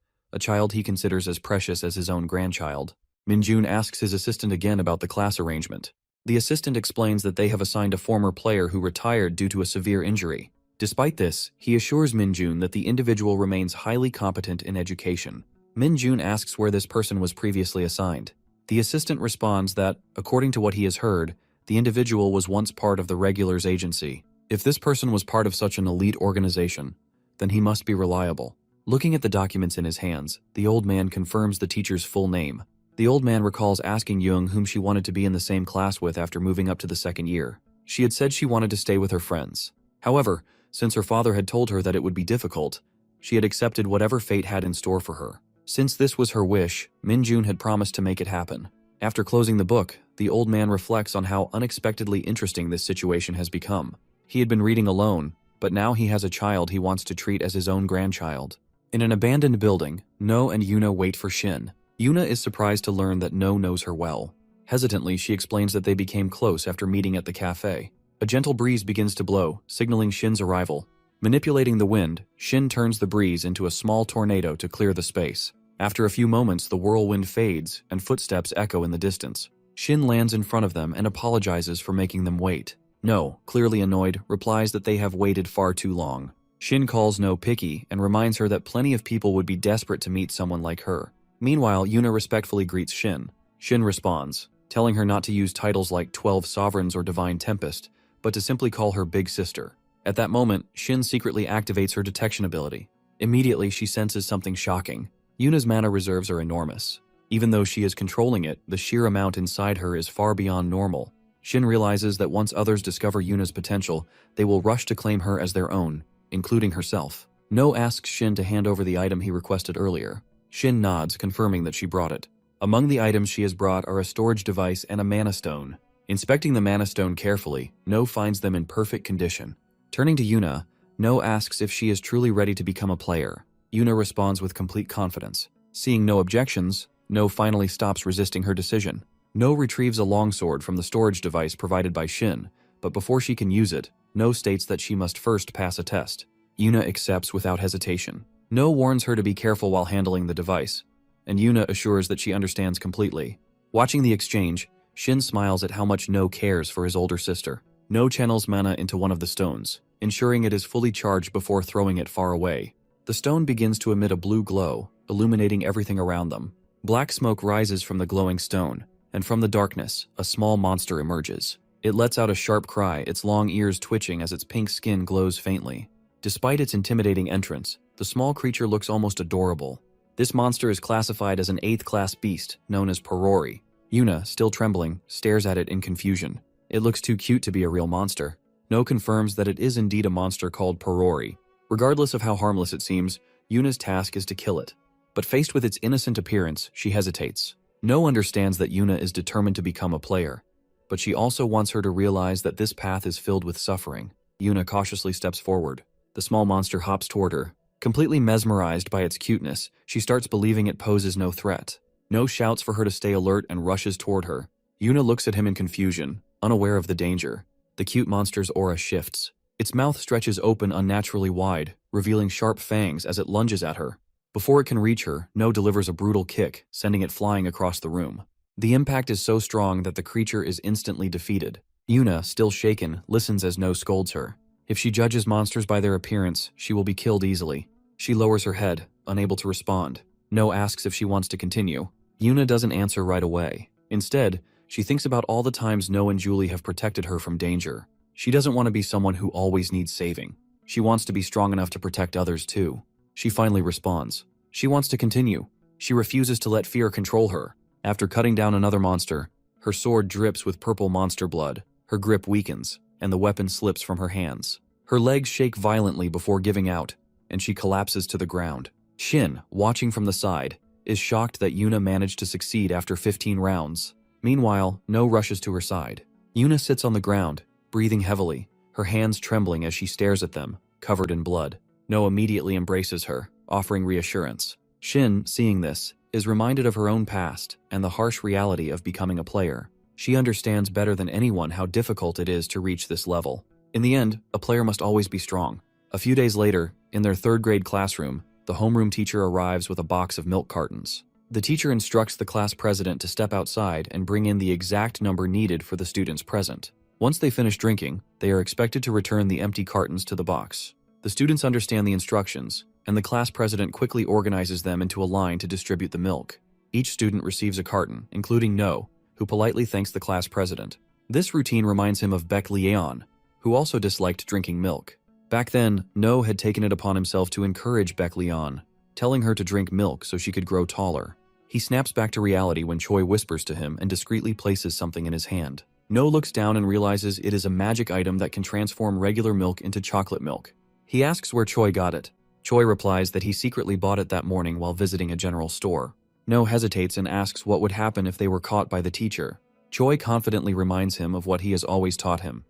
he considers as precious as his own grandchild. Minjun asks his assistant again about the class arrangement. The assistant explains that they have assigned a former player who retired due to a severe injury. Despite this, he assures Minjun that the individual remains highly competent in education. Minjun asks where this person was previously assigned. The assistant responds that, according to what he has heard, the individual was once part of the Regulars agency. If this person was part of such an elite organization, then he must be reliable. Looking at the documents in his hands, the old man confirms the teacher's full name. The old man recalls asking Jung whom she wanted to be in the same class with after moving up to the second year. She had said she wanted to stay with her friends. However, since her father had told her that it would be difficult, she had accepted whatever fate had in store for her. Since this was her wish, Minjun had promised to make it happen. After closing the book, the old man reflects on how unexpectedly interesting this situation has become. He had been reading alone, but now he has a child he wants to treat as his own grandchild. In an abandoned building, No and Yuna wait for Shin. Yuna is surprised to learn that No knows her well. Hesitantly, she explains that they became close after meeting at the cafe. A gentle breeze begins to blow, signaling Shin's arrival. Manipulating the wind, Shin turns the breeze into a small tornado to clear the space. After a few moments, the whirlwind fades, and footsteps echo in the distance. Shin lands in front of them and apologizes for making them wait. No, clearly annoyed, replies that they have waited far too long. Shin calls No picky and reminds her that plenty of people would be desperate to meet someone like her. Meanwhile, Yuna respectfully greets Shin. Shin responds, telling her not to use titles like 12 Sovereigns or Divine Tempest, but to simply call her Big Sister. At that moment, Shin secretly activates her detection ability. Immediately, she senses something shocking. Yuna's mana reserves are enormous. Even though she is controlling it, the sheer amount inside her is far beyond normal. Shin realizes that once others discover Yuna's potential, they will rush to claim her as their own, including herself. No asks Shin to hand over the item he requested earlier. Shin nods, confirming that she brought it. Among the items she has brought are a storage device and a mana stone. Inspecting the mana stone carefully, No finds them in perfect condition. Turning to Yuna, No asks if she is truly ready to become a player. Yuna responds with complete confidence. Seeing no objections, No finally stops resisting her decision. No retrieves a longsword from the storage device provided by Shin, but before she can use it, No states that she must first pass a test. Yuna accepts without hesitation. No warns her to be careful while handling the device, and Yuna assures that she understands completely. Watching the exchange, Shin smiles at how much No cares for his older sister. No channels mana into one of the stones, ensuring it is fully charged before throwing it far away. The stone begins to emit a blue glow, illuminating everything around them. Black smoke rises from the glowing stone, and from the darkness, a small monster emerges. It lets out a sharp cry, its long ears twitching as its pink skin glows faintly. Despite its intimidating entrance, the small creature looks almost adorable. This monster is classified as an 8th class beast, known as Porori. Yuna, still trembling, stares at it in confusion. It looks too cute to be a real monster. No confirms that it is indeed a monster called Porori. Regardless of how harmless it seems, Yuna's task is to kill it. But faced with its innocent appearance, she hesitates. No understands that Yuna is determined to become a player, but she also wants her to realize that this path is filled with suffering. Yuna cautiously steps forward. The small monster hops toward her. Completely mesmerized by its cuteness, she starts believing it poses no threat. No shouts for her to stay alert and rushes toward her. Yuna looks at him in confusion, unaware of the danger. The cute monster's aura shifts. Its mouth stretches open unnaturally wide, revealing sharp fangs as it lunges at her. Before it can reach her, No delivers a brutal kick, sending it flying across the room. The impact is so strong that the creature is instantly defeated. Yuna, still shaken, listens as No scolds her. If she judges monsters by their appearance, she will be killed easily. She lowers her head, unable to respond. No asks if she wants to continue. Yuna doesn't answer right away. Instead, she thinks about all the times No and Julie have protected her from danger. She doesn't want to be someone who always needs saving. She wants to be strong enough to protect others too. She finally responds. She wants to continue. She refuses to let fear control her. After cutting down another monster, her sword drips with purple monster blood. Her grip weakens, and the weapon slips from her hands. Her legs shake violently before giving out, and she collapses to the ground. Shin, watching from the side, is shocked that Yuna managed to succeed after 15 rounds. Meanwhile, No rushes to her side. Yuna sits on the ground, breathing heavily, her hands trembling as she stares at them, covered in blood. No immediately embraces her, offering reassurance. Shin, seeing this, is reminded of her own past and the harsh reality of becoming a player. She understands better than anyone how difficult it is to reach this level. In the end, a player must always be strong. A few days later, in their 3rd grade classroom, the homeroom teacher arrives with a box of milk cartons. The teacher instructs the class president to step outside and bring in the exact number needed for the students present. Once they finish drinking, they are expected to return the empty cartons to the box. The students understand the instructions, and the class president quickly organizes them into a line to distribute the milk. Each student receives a carton, including No, who politely thanks the class president. This routine reminds him of Beck Leon, who also disliked drinking milk. Back then, No had taken it upon himself to encourage Beck Leon, telling her to drink milk so she could grow taller. He snaps back to reality when Choi whispers to him and discreetly places something in his hand. No looks down and realizes it is a magic item that can transform regular milk into chocolate milk. He asks where Choi got it. Choi replies that he secretly bought it that morning while visiting a general store. No hesitates and asks what would happen if they were caught by the teacher. Choi confidently reminds him of what he has always taught him,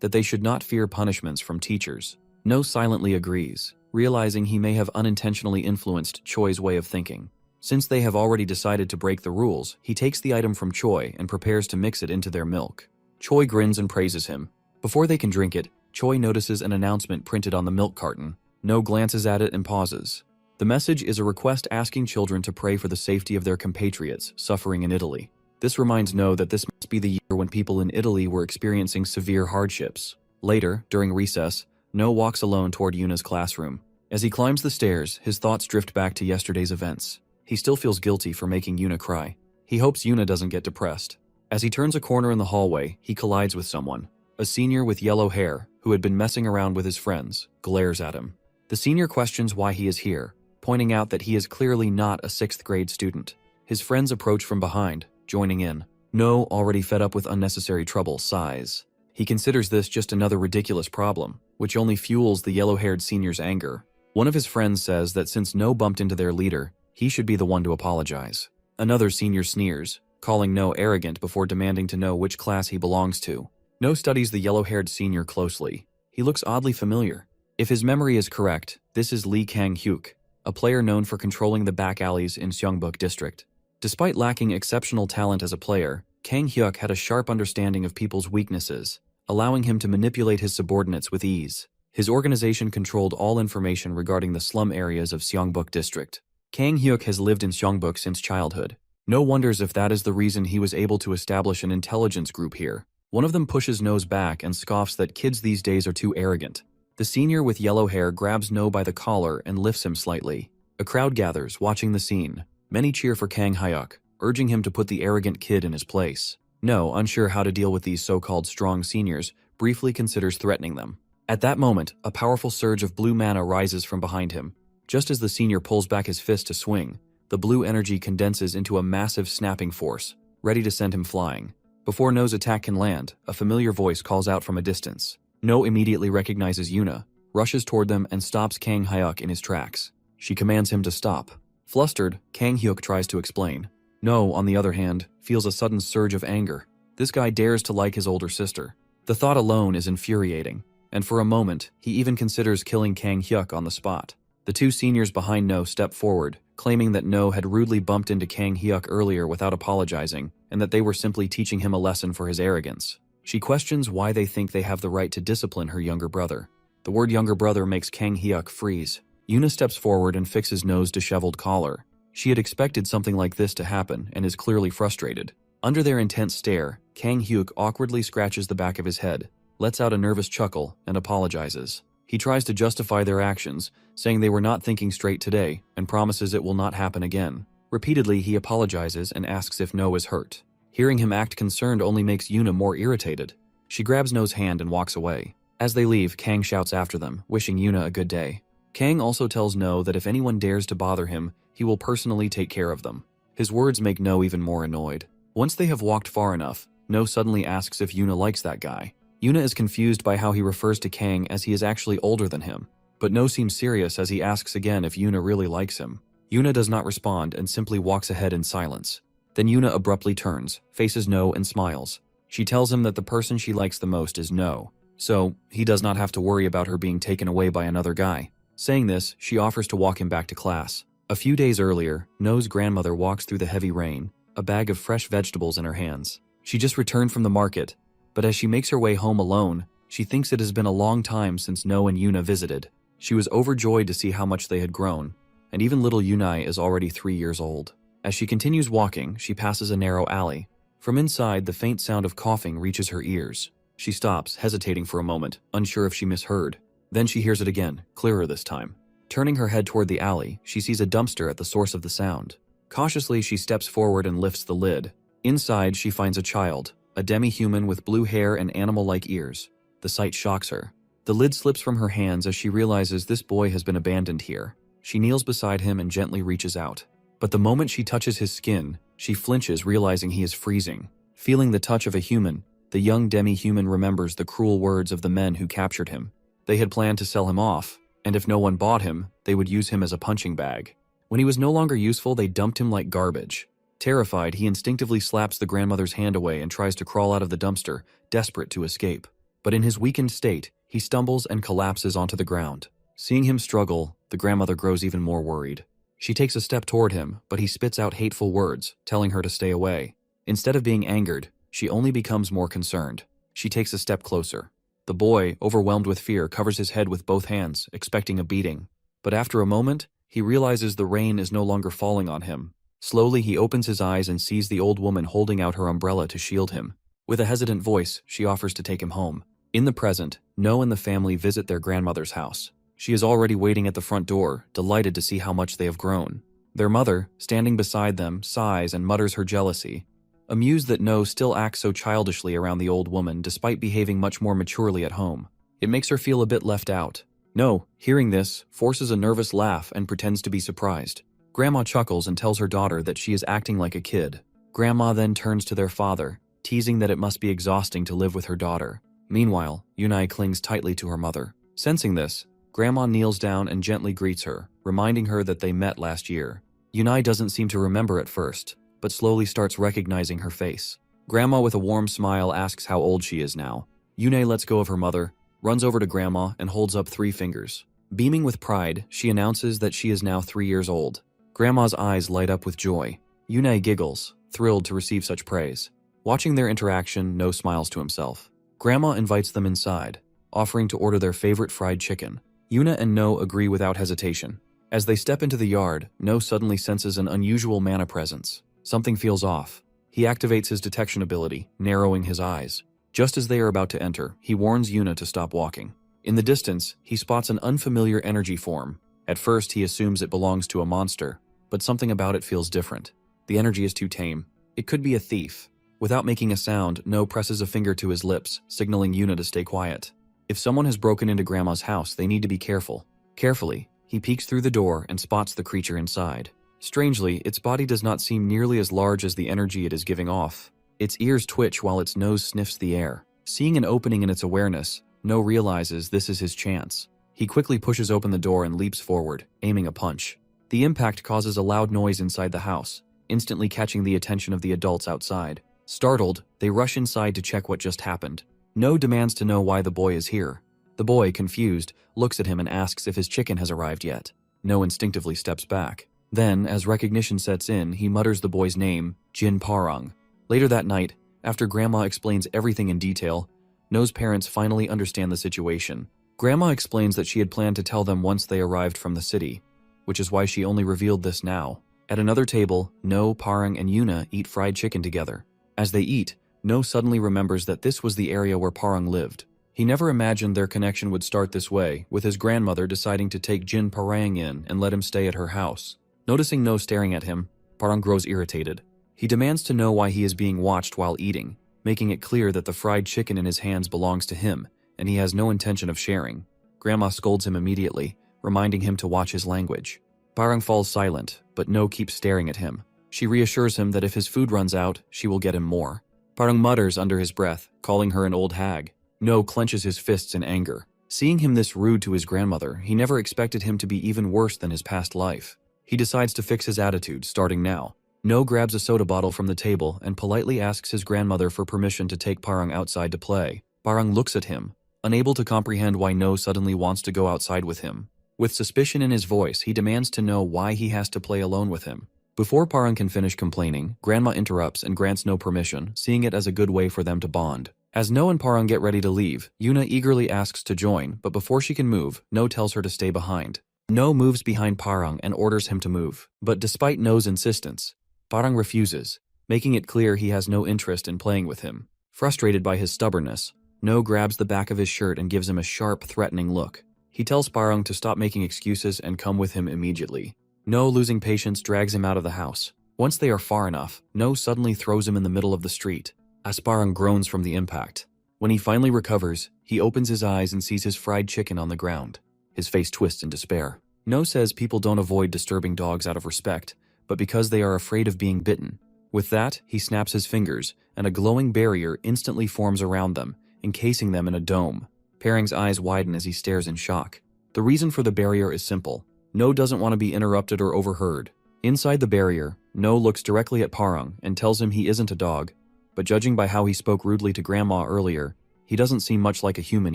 that they should not fear punishments from teachers. No silently agrees, realizing he may have unintentionally influenced Choi's way of thinking. Since they have already decided to break the rules, he takes the item from Choi and prepares to mix it into their milk. Choi grins and praises him. Before they can drink it, Choi notices an announcement printed on the milk carton. No glances at it and pauses. The message is a request asking children to pray for the safety of their compatriots suffering in Italy. This reminds No that this must be the year when people in Italy were experiencing severe hardships. Later, during recess, No walks alone toward Yuna's classroom. As he climbs the stairs, his thoughts drift back to yesterday's events. He still feels guilty for making Yuna cry. He hopes Yuna doesn't get depressed. As he turns a corner in the hallway, he collides with someone. A senior with yellow hair, who had been messing around with his friends, glares at him. The senior questions why he is here, pointing out that he is clearly not a 6th grade student. His friends approach from behind, joining in. No, already fed up with unnecessary trouble, sighs. He considers this just another ridiculous problem, which only fuels the yellow-haired senior's anger. One of his friends says that since No bumped into their leader, he should be the one to apologize. Another senior sneers, calling No arrogant before demanding to know which class he belongs to. No studies the yellow-haired senior closely. He looks oddly familiar. If his memory is correct, this is Lee Kang-hyuk, a player known for controlling the back alleys in Seongbuk District. Despite lacking exceptional talent as a player, Kang-hyuk had a sharp understanding of people's weaknesses, allowing him to manipulate his subordinates with ease. His organization controlled all information regarding the slum areas of Seongbuk District. Kang-hyuk has lived in Seongbuk since childhood. No wonders if that is the reason he was able to establish an intelligence group here. One of them pushes No's back and scoffs that kids these days are too arrogant. The senior with yellow hair grabs No by the collar and lifts him slightly. A crowd gathers, watching the scene. Many cheer for Kang Hyuk, urging him to put the arrogant kid in his place. No, unsure how to deal with these so-called strong seniors, briefly considers threatening them. At that moment, a powerful surge of blue mana rises from behind him. Just as the senior pulls back his fist to swing, the blue energy condenses into a massive snapping force, ready to send him flying. Before No's attack can land, a familiar voice calls out from a distance. No immediately recognizes Yuna, rushes toward them and stops Kang Hyuk in his tracks. She commands him to stop. Flustered, Kang Hyuk tries to explain. No, on the other hand, feels a sudden surge of anger. This guy dares to like his older sister. The thought alone is infuriating, and for a moment, he even considers killing Kang Hyuk on the spot. The two seniors behind No step forward, claiming that No had rudely bumped into Kang Hyuk earlier without apologizing, and that they were simply teaching him a lesson for his arrogance. She questions why they think they have the right to discipline her younger brother. The word younger brother makes Kang Hyuk freeze. Yuna steps forward and fixes No's disheveled collar. She had expected something like this to happen and is clearly frustrated. Under their intense stare, Kang Hyuk awkwardly scratches the back of his head, lets out a nervous chuckle, and apologizes. He tries to justify their actions, saying they were not thinking straight today, and promises it will not happen again. Repeatedly, he apologizes and asks if No is hurt. Hearing him act concerned only makes Yuna more irritated. She grabs No's hand and walks away. As they leave, Kang shouts after them, wishing Yuna a good day. Kang also tells No that if anyone dares to bother him, he will personally take care of them. His words make No even more annoyed. Once they have walked far enough, No suddenly asks if Yuna likes that guy. Yuna is confused by how he refers to Kang as he is actually older than him, but No seems serious as he asks again if Yuna really likes him. Yuna does not respond and simply walks ahead in silence. Then Yuna abruptly turns, faces No and smiles. She tells him that the person she likes the most is No, so he does not have to worry about her being taken away by another guy. Saying this, she offers to walk him back to class. A few days earlier, No's grandmother walks through the heavy rain, a bag of fresh vegetables in her hands. She just returned from the market, but as she makes her way home alone, she thinks it has been a long time since No and Yuna visited. She was overjoyed to see how much they had grown, and even little Yunai is already 3 years old. As she continues walking, she passes a narrow alley. From inside, the faint sound of coughing reaches her ears. She stops, hesitating for a moment, unsure if she misheard. Then she hears it again, clearer this time. Turning her head toward the alley, she sees a dumpster at the source of the sound. Cautiously, she steps forward and lifts the lid. Inside, she finds a child, a demi-human with blue hair and animal-like ears. The sight shocks her. The lid slips from her hands as she realizes this boy has been abandoned here. She kneels beside him and gently reaches out. But the moment she touches his skin, she flinches, realizing he is freezing. Feeling the touch of a human, the young demi-human remembers the cruel words of the men who captured him. They had planned to sell him off, and if no one bought him, they would use him as a punching bag. When he was no longer useful, they dumped him like garbage. Terrified, he instinctively slaps the grandmother's hand away and tries to crawl out of the dumpster, desperate to escape. But in his weakened state, he stumbles and collapses onto the ground. Seeing him struggle, the grandmother grows even more worried. She takes a step toward him, but he spits out hateful words, telling her to stay away. Instead of being angered, she only becomes more concerned. She takes a step closer. The boy, overwhelmed with fear, covers his head with both hands, expecting a beating. But after a moment, he realizes the rain is no longer falling on him. Slowly, he opens his eyes and sees the old woman holding out her umbrella to shield him. With a hesitant voice, she offers to take him home. In the present, No and the family visit their grandmother's house. She is already waiting at the front door, delighted to see how much they have grown. Their mother, standing beside them, sighs and mutters her jealousy, amused that No still acts so childishly around the old woman despite behaving much more maturely at home. It makes her feel a bit left out. No, hearing this, forces a nervous laugh and pretends to be surprised. Grandma chuckles and tells her daughter that she is acting like a kid. Grandma then turns to their father, teasing that it must be exhausting to live with her daughter. Meanwhile, Yunai clings tightly to her mother. Sensing this, Grandma kneels down and gently greets her, reminding her that they met last year. Yunai doesn't seem to remember at first, but slowly starts recognizing her face. Grandma with a warm smile asks how old she is now. Yunai lets go of her mother, runs over to Grandma and holds up 3 fingers. Beaming with pride, she announces that she is now 3 years old. Grandma's eyes light up with joy. Yunai giggles, thrilled to receive such praise. Watching their interaction, No smiles to himself. Grandma invites them inside, offering to order their favorite fried chicken. Yuna and No agree without hesitation. As they step into the yard, No suddenly senses an unusual mana presence. Something feels off. He activates his detection ability, narrowing his eyes. Just as they are about to enter, he warns Yuna to stop walking. In the distance, he spots an unfamiliar energy form. At first, he assumes it belongs to a monster, but something about it feels different. The energy is too tame. It could be a thief. Without making a sound, No presses a finger to his lips, signaling Yuna to stay quiet. If someone has broken into Grandma's house, they need to be careful. Carefully, he peeks through the door and spots the creature inside. Strangely, its body does not seem nearly as large as the energy it is giving off. Its ears twitch while its nose sniffs the air. Seeing an opening in its awareness, No realizes this is his chance. He quickly pushes open the door and leaps forward, aiming a punch. The impact causes a loud noise inside the house, instantly catching the attention of the adults outside. Startled, they rush inside to check what just happened. No demands to know why the boy is here. The boy, confused, looks at him and asks if his chicken has arrived yet. No instinctively steps back. Then, as recognition sets in, he mutters the boy's name, Jin Parang. Later that night, after Grandma explains everything in detail, No's parents finally understand the situation. Grandma explains that she had planned to tell them once they arrived from the city, which is why she only revealed this now. At another table, No, Parang, and Yuna eat fried chicken together. As they eat, No suddenly remembers that this was the area where Parang lived. He never imagined their connection would start this way, with his grandmother deciding to take Jin Parang in and let him stay at her house. Noticing No staring at him, Parang grows irritated. He demands to know why he is being watched while eating, making it clear that the fried chicken in his hands belongs to him, and he has no intention of sharing. Grandma scolds him immediately, reminding him to watch his language. Parang falls silent, but No keeps staring at him. She reassures him that if his food runs out, she will get him more. Parang mutters under his breath, calling her an old hag. No clenches his fists in anger. Seeing him this rude to his grandmother, he never expected him to be even worse than his past life. He decides to fix his attitude, starting now. No grabs a soda bottle from the table and politely asks his grandmother for permission to take Parang outside to play. Parang looks at him, unable to comprehend why No suddenly wants to go outside with him. With suspicion in his voice, he demands to know why he has to play alone with him. Before Parang can finish complaining, Grandma interrupts and grants No permission, seeing it as a good way for them to bond. As No and Parang get ready to leave, Yuna eagerly asks to join, but before she can move, No tells her to stay behind. No moves behind Parang and orders him to move, but despite No's insistence, Parang refuses, making it clear he has no interest in playing with him. Frustrated by his stubbornness, No grabs the back of his shirt and gives him a sharp, threatening look. He tells Parang to stop making excuses and come with him immediately. No, losing patience, drags him out of the house. Once they are far enough, No suddenly throws him in the middle of the street. As Parang groans from the impact. When he finally recovers, he opens his eyes and sees his fried chicken on the ground. His face twists in despair. No says people don't avoid disturbing dogs out of respect, but because they are afraid of being bitten. With that, he snaps his fingers, and a glowing barrier instantly forms around them, encasing them in a dome. Parang's eyes widen as he stares in shock. The reason for the barrier is simple. No doesn't want to be interrupted or overheard. Inside the barrier, No looks directly at Parang and tells him he isn't a dog, but judging by how he spoke rudely to Grandma earlier, he doesn't seem much like a human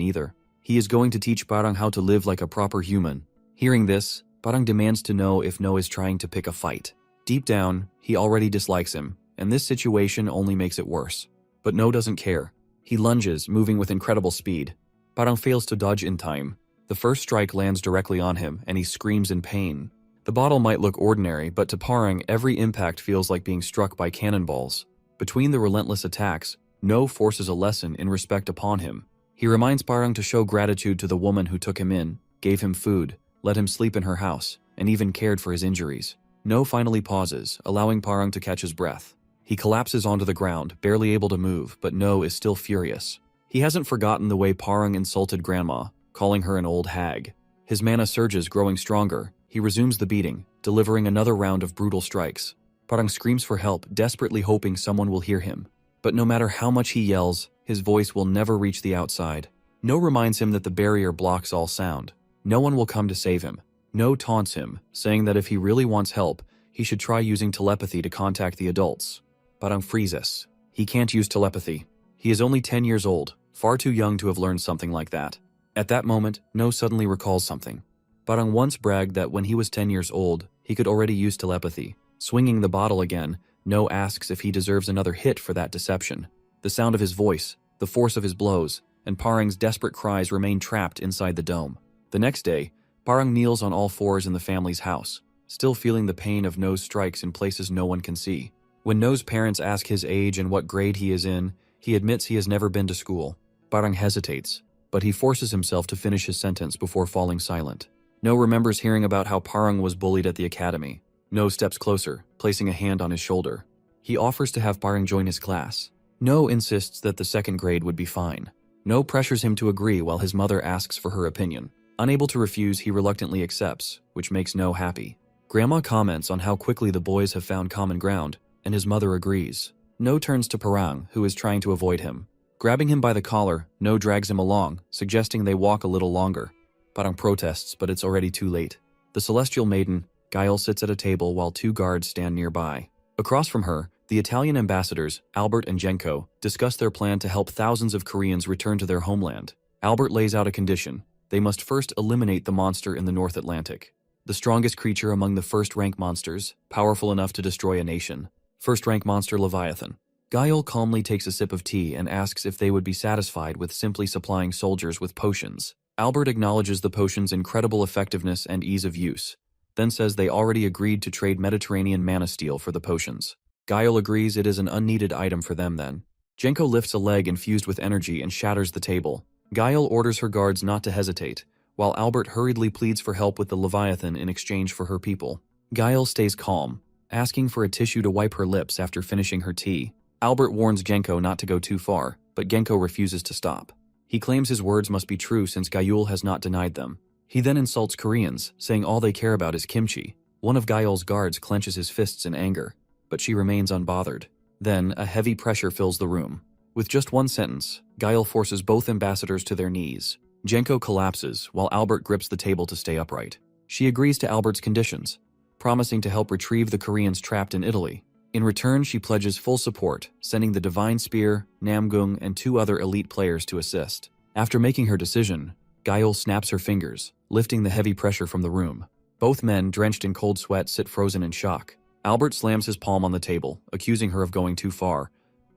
either. He is going to teach Parang how to live like a proper human. Hearing this, Parang demands to know if No is trying to pick a fight. Deep down, he already dislikes him, and this situation only makes it worse. But No doesn't care. He lunges, moving with incredible speed. Parang fails to dodge in time. The first strike lands directly on him, and he screams in pain. The bottle might look ordinary, but to Parang, every impact feels like being struck by cannonballs. Between the relentless attacks, No forces a lesson in respect upon him. He reminds Parang to show gratitude to the woman who took him in, gave him food, let him sleep in her house, and even cared for his injuries. No finally pauses, allowing Parang to catch his breath. He collapses onto the ground, barely able to move, but No is still furious. He hasn't forgotten the way Parang insulted Grandma, calling her an old hag. His mana surges, growing stronger. He resumes the beating, delivering another round of brutal strikes. Parang screams for help, desperately hoping someone will hear him. But no matter how much he yells, his voice will never reach the outside. No reminds him that the barrier blocks all sound. No one will come to save him. No taunts him, saying that if he really wants help, he should try using telepathy to contact the adults. Parang freezes. He can't use telepathy. He is only 10 years old, far too young to have learned something like that. At that moment, No suddenly recalls something. Parang once bragged that when he was 10 years old, he could already use telepathy. Swinging the bottle again, No asks if he deserves another hit for that deception. The sound of his voice, the force of his blows, and Parang's desperate cries remain trapped inside the dome. The next day, Parang kneels on all fours in the family's house, still feeling the pain of No's strikes in places no one can see. When No's parents ask his age and what grade he is in, He admits he has never been to school. Parang hesitates, but he forces himself to finish his sentence before falling silent. No remembers hearing about how Parang was bullied at the academy. No steps closer, placing a hand on his shoulder. He offers to have Parang join his class. No insists that the second grade would be fine. No pressures him to agree while his mother asks for her opinion. Unable to refuse, he reluctantly accepts, which makes No happy. Grandma comments on how quickly the boys have found common ground, and his mother agrees. No turns to Parang, who is trying to avoid him. Grabbing him by the collar, No drags him along, suggesting they walk a little longer. Parang protests, but it's already too late. The celestial maiden, Gael, sits at a table while two guards stand nearby. Across from her, the Italian ambassadors, Albert and Jenko, discuss their plan to help thousands of Koreans return to their homeland. Albert lays out a condition. They must first eliminate the monster in the North Atlantic. The strongest creature among the first-rank monsters, powerful enough to destroy a nation. First-rank monster Leviathan. Gael calmly takes a sip of tea and asks if they would be satisfied with simply supplying soldiers with potions. Albert acknowledges the potion's incredible effectiveness and ease of use, then says they already agreed to trade Mediterranean mana steel for the potions. Gael agrees it is an unneeded item for them then. Jenko lifts a leg infused with energy and shatters the table. Gael orders her guards not to hesitate, while Albert hurriedly pleads for help with the Leviathan in exchange for her people. Gael stays calm, asking for a tissue to wipe her lips after finishing her tea. Albert warns Genko not to go too far, but Genko refuses to stop. He claims his words must be true since Gael has not denied them. He then insults Koreans, saying all they care about is kimchi. One of Gael's guards clenches his fists in anger, but she remains unbothered. Then, a heavy pressure fills the room. With just one sentence, Gael forces both ambassadors to their knees. Genko collapses, while Albert grips the table to stay upright. She agrees to Albert's conditions, promising to help retrieve the Koreans trapped in Italy. In return, she pledges full support, sending the Divine Spear, Namgung, and 2 other elite players to assist. After making her decision, Gael snaps her fingers, lifting the heavy pressure from the room. Both men, drenched in cold sweat, sit frozen in shock. Albert slams his palm on the table, accusing her of going too far,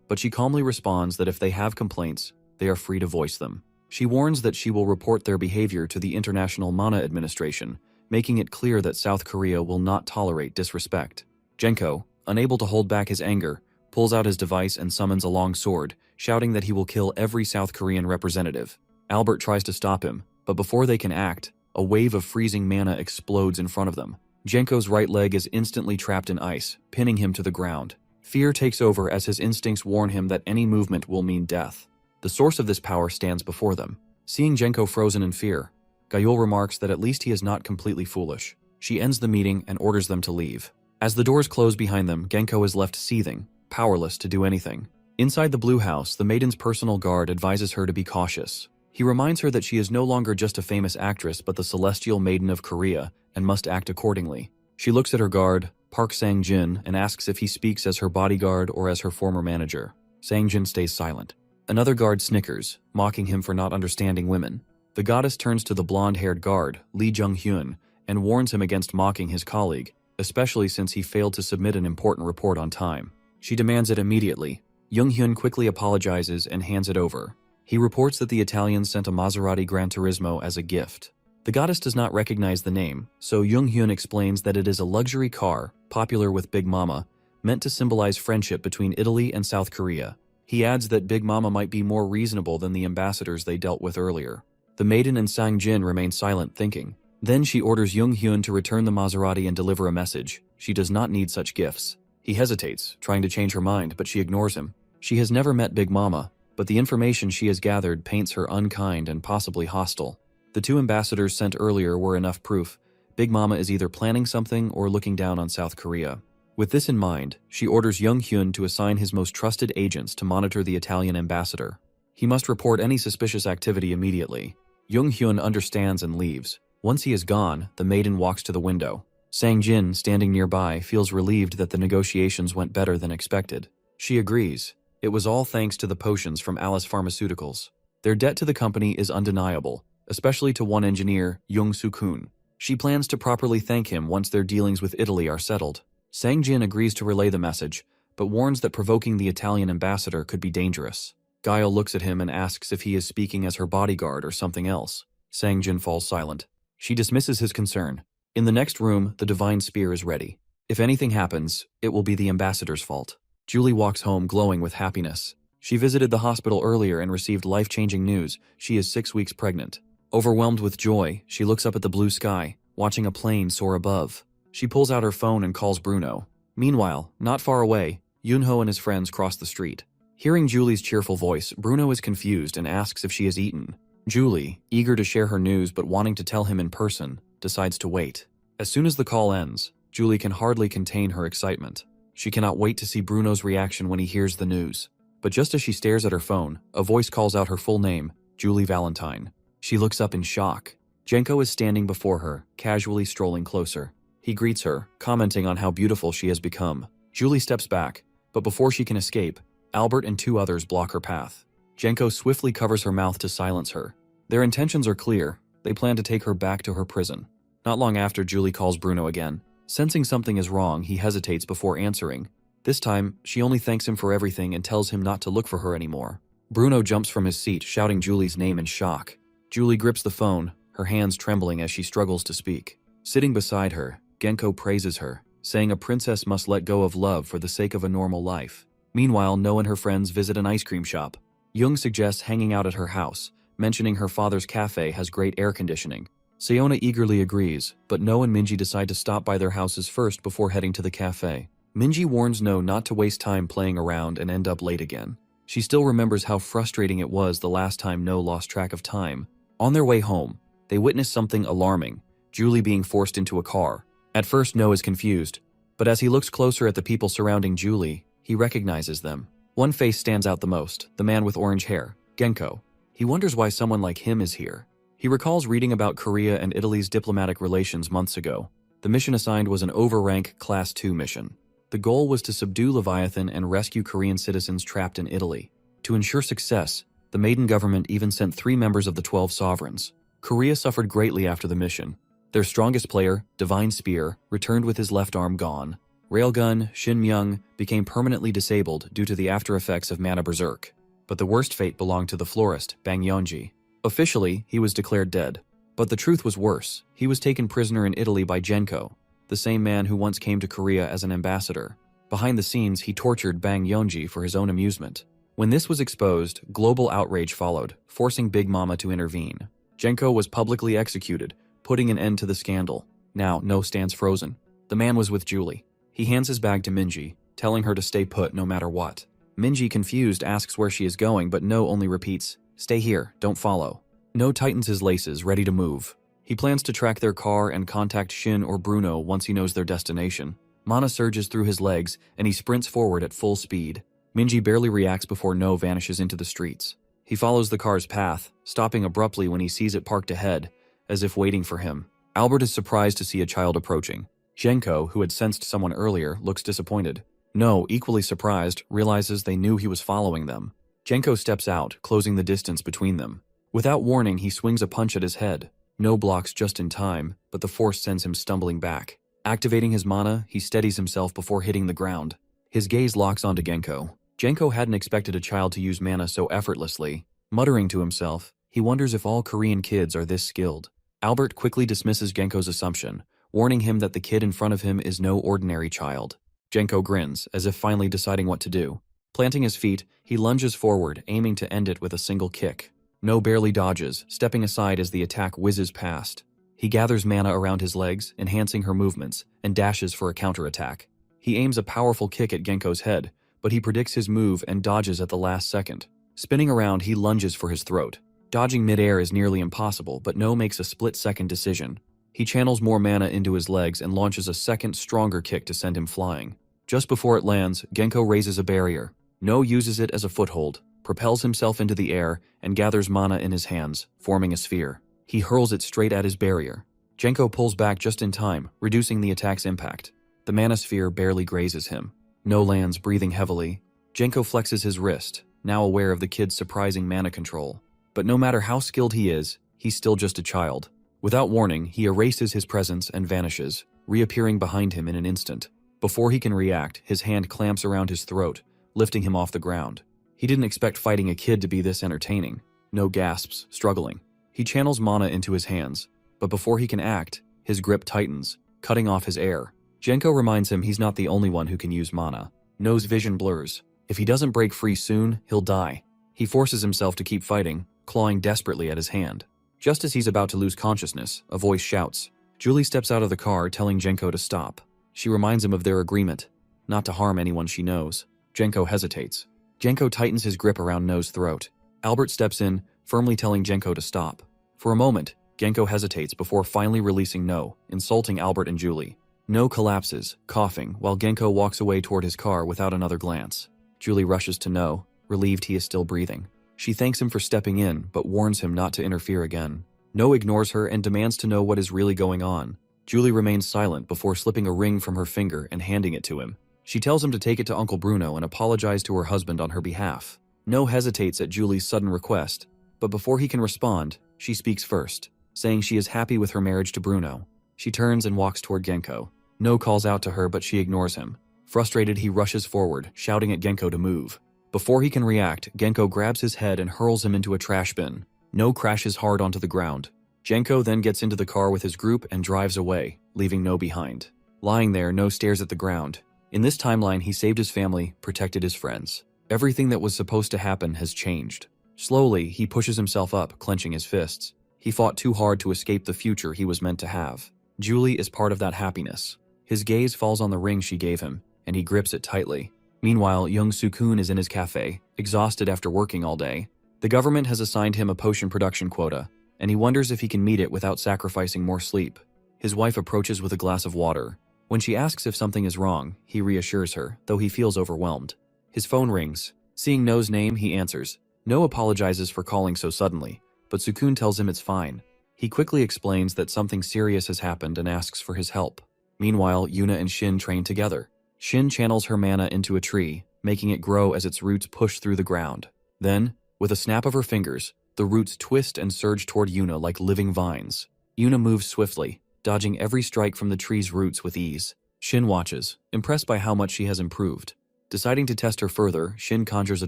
but she calmly responds that if they have complaints, they are free to voice them. She warns that she will report their behavior to the International Mana Administration, making it clear that South Korea will not tolerate disrespect. Genko, unable to hold back his anger, pulls out his device and summons a long sword, shouting that he will kill every South Korean representative. Albert tries to stop him, but before they can act, a wave of freezing mana explodes in front of them. Genko's right leg is instantly trapped in ice, pinning him to the ground. Fear takes over as his instincts warn him that any movement will mean death. The source of this power stands before them. Seeing Genko frozen in fear, Gael remarks that at least he is not completely foolish. She ends the meeting and orders them to leave. As the doors close behind them, Genko is left seething, powerless to do anything. Inside the Blue House, the maiden's personal guard advises her to be cautious. He reminds her that she is no longer just a famous actress but the Celestial Maiden of Korea and must act accordingly. She looks at her guard, Park Sang-jin, and asks if he speaks as her bodyguard or as her former manager. Sang-jin stays silent. Another guard snickers, mocking him for not understanding women. The goddess turns to the blonde-haired guard, Lee Jung-hyun, and warns him against mocking his colleague, especially since he failed to submit an important report on time. She demands it immediately. Jung-hyun quickly apologizes and hands it over. He reports that the Italians sent a Maserati Gran Turismo as a gift. The goddess does not recognize the name, so Jung-hyun explains that it is a luxury car, popular with Big Mama, meant to symbolize friendship between Italy and South Korea. He adds that Big Mama might be more reasonable than the ambassadors they dealt with earlier. The maiden and Sang-jin remain silent, thinking. Then she orders Jung-hyun to return the Maserati and deliver a message. She does not need such gifts. He hesitates, trying to change her mind, but she ignores him. She has never met Big Mama, but the information she has gathered paints her unkind and possibly hostile. The 2 ambassadors sent earlier were enough proof. Big Mama is either planning something or looking down on South Korea. With this in mind, she orders Jung-hyun to assign his most trusted agents to monitor the Italian ambassador. He must report any suspicious activity immediately. Jung-hyun understands and leaves. Once he is gone, the maiden walks to the window. Sang-jin, standing nearby, feels relieved that the negotiations went better than expected. She agrees. It was all thanks to the potions from Alice Pharmaceuticals. Their debt to the company is undeniable, especially to one engineer, Jung Soo-kun. She plans to properly thank him once their dealings with Italy are settled. Sang-jin agrees to relay the message, but warns that provoking the Italian ambassador could be dangerous. Gael looks at him and asks if he is speaking as her bodyguard or something else. Sang-jin falls silent. She dismisses his concern. In the next room, the Divine Spear is ready. If anything happens, it will be the ambassador's fault. Julie walks home glowing with happiness. She visited the hospital earlier and received life-changing news. She is 6 weeks pregnant. Overwhelmed with joy, she looks up at the blue sky, watching a plane soar above. She pulls out her phone and calls Bruno. Meanwhile, not far away, Yunho and his friends cross the street. Hearing Julie's cheerful voice, Bruno is confused and asks if she has eaten. Julie, eager to share her news but wanting to tell him in person, decides to wait. As soon as the call ends, Julie can hardly contain her excitement. She cannot wait to see Bruno's reaction when he hears the news. But just as she stares at her phone, a voice calls out her full name, Julie Valentine. She looks up in shock. Genko is standing before her, casually strolling closer. He greets her, commenting on how beautiful she has become. Julie steps back, but before she can escape, Albert and 2 others block her path. Genko swiftly covers her mouth to silence her. Their intentions are clear. They plan to take her back to her prison. Not long after, Julie calls Bruno again. Sensing something is wrong, he hesitates before answering. This time, she only thanks him for everything and tells him not to look for her anymore. Bruno jumps from his seat, shouting Julie's name in shock. Julie grips the phone, her hands trembling as she struggles to speak. Sitting beside her, Genko praises her, saying a princess must let go of love for the sake of a normal life. Meanwhile, No and her friends visit an ice cream shop. Jung suggests hanging out at her house, mentioning her father's cafe has great air conditioning. Sayona eagerly agrees, but No and Minji decide to stop by their houses first before heading to the cafe. Minji warns No not to waste time playing around and end up late again. She still remembers how frustrating it was the last time No lost track of time. On their way home, they witness something alarming, Julie being forced into a car. At first, No is confused, but as he looks closer at the people surrounding Julie, he recognizes them. One face stands out the most, the man with orange hair, Genko. He wonders why someone like him is here. He recalls reading about Korea and Italy's diplomatic relations months ago. The mission assigned was an overrank Class 2 mission. The goal was to subdue Leviathan and rescue Korean citizens trapped in Italy. To ensure success, the Maiden government even sent 3 members of the 12 sovereigns. Korea suffered greatly after the mission. Their strongest player, Divine Spear, returned with his left arm gone. Railgun, Shin Myung, became permanently disabled due to the after effects of Mana Berserk. But the worst fate belonged to the florist, Bang Yeonji. Officially, he was declared dead. But the truth was worse. He was taken prisoner in Italy by Genko, the same man who once came to Korea as an ambassador. Behind the scenes, he tortured Bang Yeonji for his own amusement. When this was exposed, global outrage followed, forcing Big Mama to intervene. Genko was publicly executed, putting an end to the scandal. Now, No stands frozen. The man was with Julie. He hands his bag to Minji, telling her to stay put no matter what. Minji, confused, asks where she is going, but No only repeats, "Stay here, don't follow." No tightens his laces, ready to move. He plans to track their car and contact Shin or Bruno once he knows their destination. Mana surges through his legs, and he sprints forward at full speed. Minji barely reacts before No vanishes into the streets. He follows the car's path, stopping abruptly when he sees it parked ahead, as if waiting for him. Albert is surprised to see a child approaching. Genko, who had sensed someone earlier, looks disappointed. No, equally surprised, realizes they knew he was following them. Genko steps out, closing the distance between them. Without warning, he swings a punch at his head. No blocks just in time, but the force sends him stumbling back. Activating his mana, he steadies himself before hitting the ground. His gaze locks onto Genko. Genko hadn't expected a child to use mana so effortlessly. Muttering to himself, he wonders if all Korean kids are this skilled. Albert quickly dismisses Genko's assumption, warning him that the kid in front of him is no ordinary child. Genko grins, as if finally deciding what to do. Planting his feet, he lunges forward, aiming to end it with a single kick. No barely dodges, stepping aside as the attack whizzes past. He gathers mana around his legs, enhancing her movements, and dashes for a counterattack. He aims a powerful kick at Genko's head, but he predicts his move and dodges at the last second. Spinning around, he lunges for his throat. Dodging midair is nearly impossible, but No makes a split-second decision. He channels more mana into his legs and launches a second, stronger kick to send him flying. Just before it lands, Genko raises a barrier. No uses it as a foothold, propels himself into the air, and gathers mana in his hands, forming a sphere. He hurls it straight at his barrier. Genko pulls back just in time, reducing the attack's impact. The mana sphere barely grazes him. No lands, breathing heavily. Genko flexes his wrist, now aware of the kid's surprising mana control. But no matter how skilled he is, he's still just a child. Without warning, he erases his presence and vanishes, reappearing behind him in an instant. Before he can react, his hand clamps around his throat, lifting him off the ground. He didn't expect fighting a kid to be this entertaining. No gasps, struggling. He channels mana into his hands, but before he can act, his grip tightens, cutting off his air. Genko reminds him he's not the only one who can use mana. No's vision blurs. If he doesn't break free soon, he'll die. He forces himself to keep fighting, clawing desperately at his hand. Just as he's about to lose consciousness, a voice shouts. Julie steps out of the car, telling Genko to stop. She reminds him of their agreement, not to harm anyone she knows. Genko hesitates. Genko tightens his grip around No's throat. Albert steps in, firmly telling Genko to stop. For a moment, Genko hesitates before finally releasing No, insulting Albert and Julie. No collapses, coughing, while Genko walks away toward his car without another glance. Julie rushes to No, relieved he is still breathing. She thanks him for stepping in, but warns him not to interfere again. No ignores her and demands to know what is really going on. Julie remains silent before slipping a ring from her finger and handing it to him. She tells him to take it to Uncle Bruno and apologize to her husband on her behalf. No hesitates at Julie's sudden request, but before he can respond, she speaks first, saying she is happy with her marriage to Bruno. She turns and walks toward Genko. No calls out to her, but she ignores him. Frustrated, he rushes forward, shouting at Genko to move. Before he can react, Genko grabs his head and hurls him into a trash bin. No crashes hard onto the ground. Genko then gets into the car with his group and drives away, leaving No behind. Lying there, No stares at the ground. In this timeline, he saved his family, protected his friends. Everything that was supposed to happen has changed. Slowly, he pushes himself up, clenching his fists. He fought too hard to escape the future he was meant to have. Julie is part of that happiness. His gaze falls on the ring she gave him, and he grips it tightly. Meanwhile, young Sukun is in his cafe, exhausted after working all day. The government has assigned him a potion production quota, and he wonders if he can meet it without sacrificing more sleep. His wife approaches with a glass of water. When she asks if something is wrong, he reassures her, though he feels overwhelmed. His phone rings. Seeing No's name, he answers. No apologizes for calling so suddenly, but Sukun tells him it's fine. He quickly explains that something serious has happened and asks for his help. Meanwhile, Yuna and Shin train together. Shin channels her mana into a tree, making it grow as its roots push through the ground. Then, with a snap of her fingers, the roots twist and surge toward Yuna like living vines. Yuna moves swiftly, dodging every strike from the tree's roots with ease. Shin watches, impressed by how much she has improved. Deciding to test her further, Shin conjures a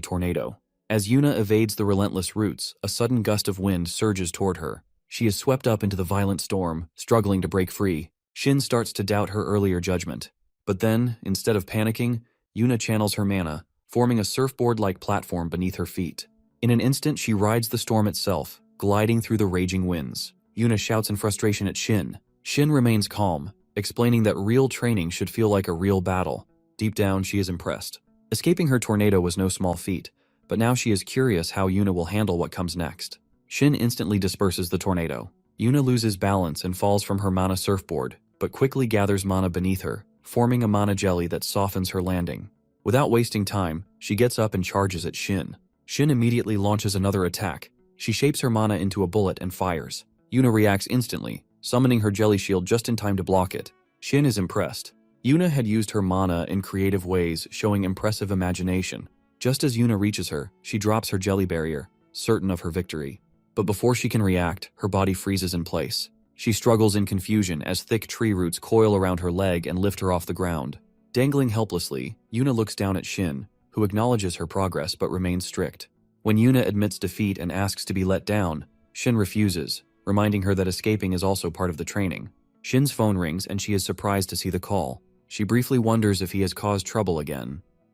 tornado. As Yuna evades the relentless roots, a sudden gust of wind surges toward her. She is swept up into the violent storm, struggling to break free. Shin starts to doubt her earlier judgment. But then, instead of panicking, Yuna channels her mana, forming a surfboard-like platform beneath her feet. In an instant, she rides the storm itself, gliding through the raging winds. Yuna shouts in frustration at Shin. Shin remains calm, explaining that real training should feel like a real battle. Deep down, she is impressed. Escaping her tornado was no small feat, but now she is curious how Yuna will handle what comes next. Shin instantly disperses the tornado. Yuna loses balance and falls from her mana surfboard, but quickly gathers mana beneath her, forming a mana jelly that softens her landing. Without wasting time, she gets up and charges at Shin. Shin immediately launches another attack. She shapes her mana into a bullet and fires. Yuna reacts instantly, summoning her jelly shield just in time to block it. Shin is impressed. Yuna had used her mana in creative ways, showing impressive imagination. Just as Yuna reaches her, she drops her jelly barrier, certain of her victory. But before she can react, her body freezes in place. She struggles in confusion as thick tree roots coil around her leg and lift her off the ground. Dangling helplessly, Yuna looks down at Shin, who acknowledges her progress but remains strict. When Yuna admits defeat and asks to be let down, Shin refuses, reminding her that escaping is also part of the training. Shin's phone rings and she is surprised to see the call. She briefly wonders if he has caused trouble again,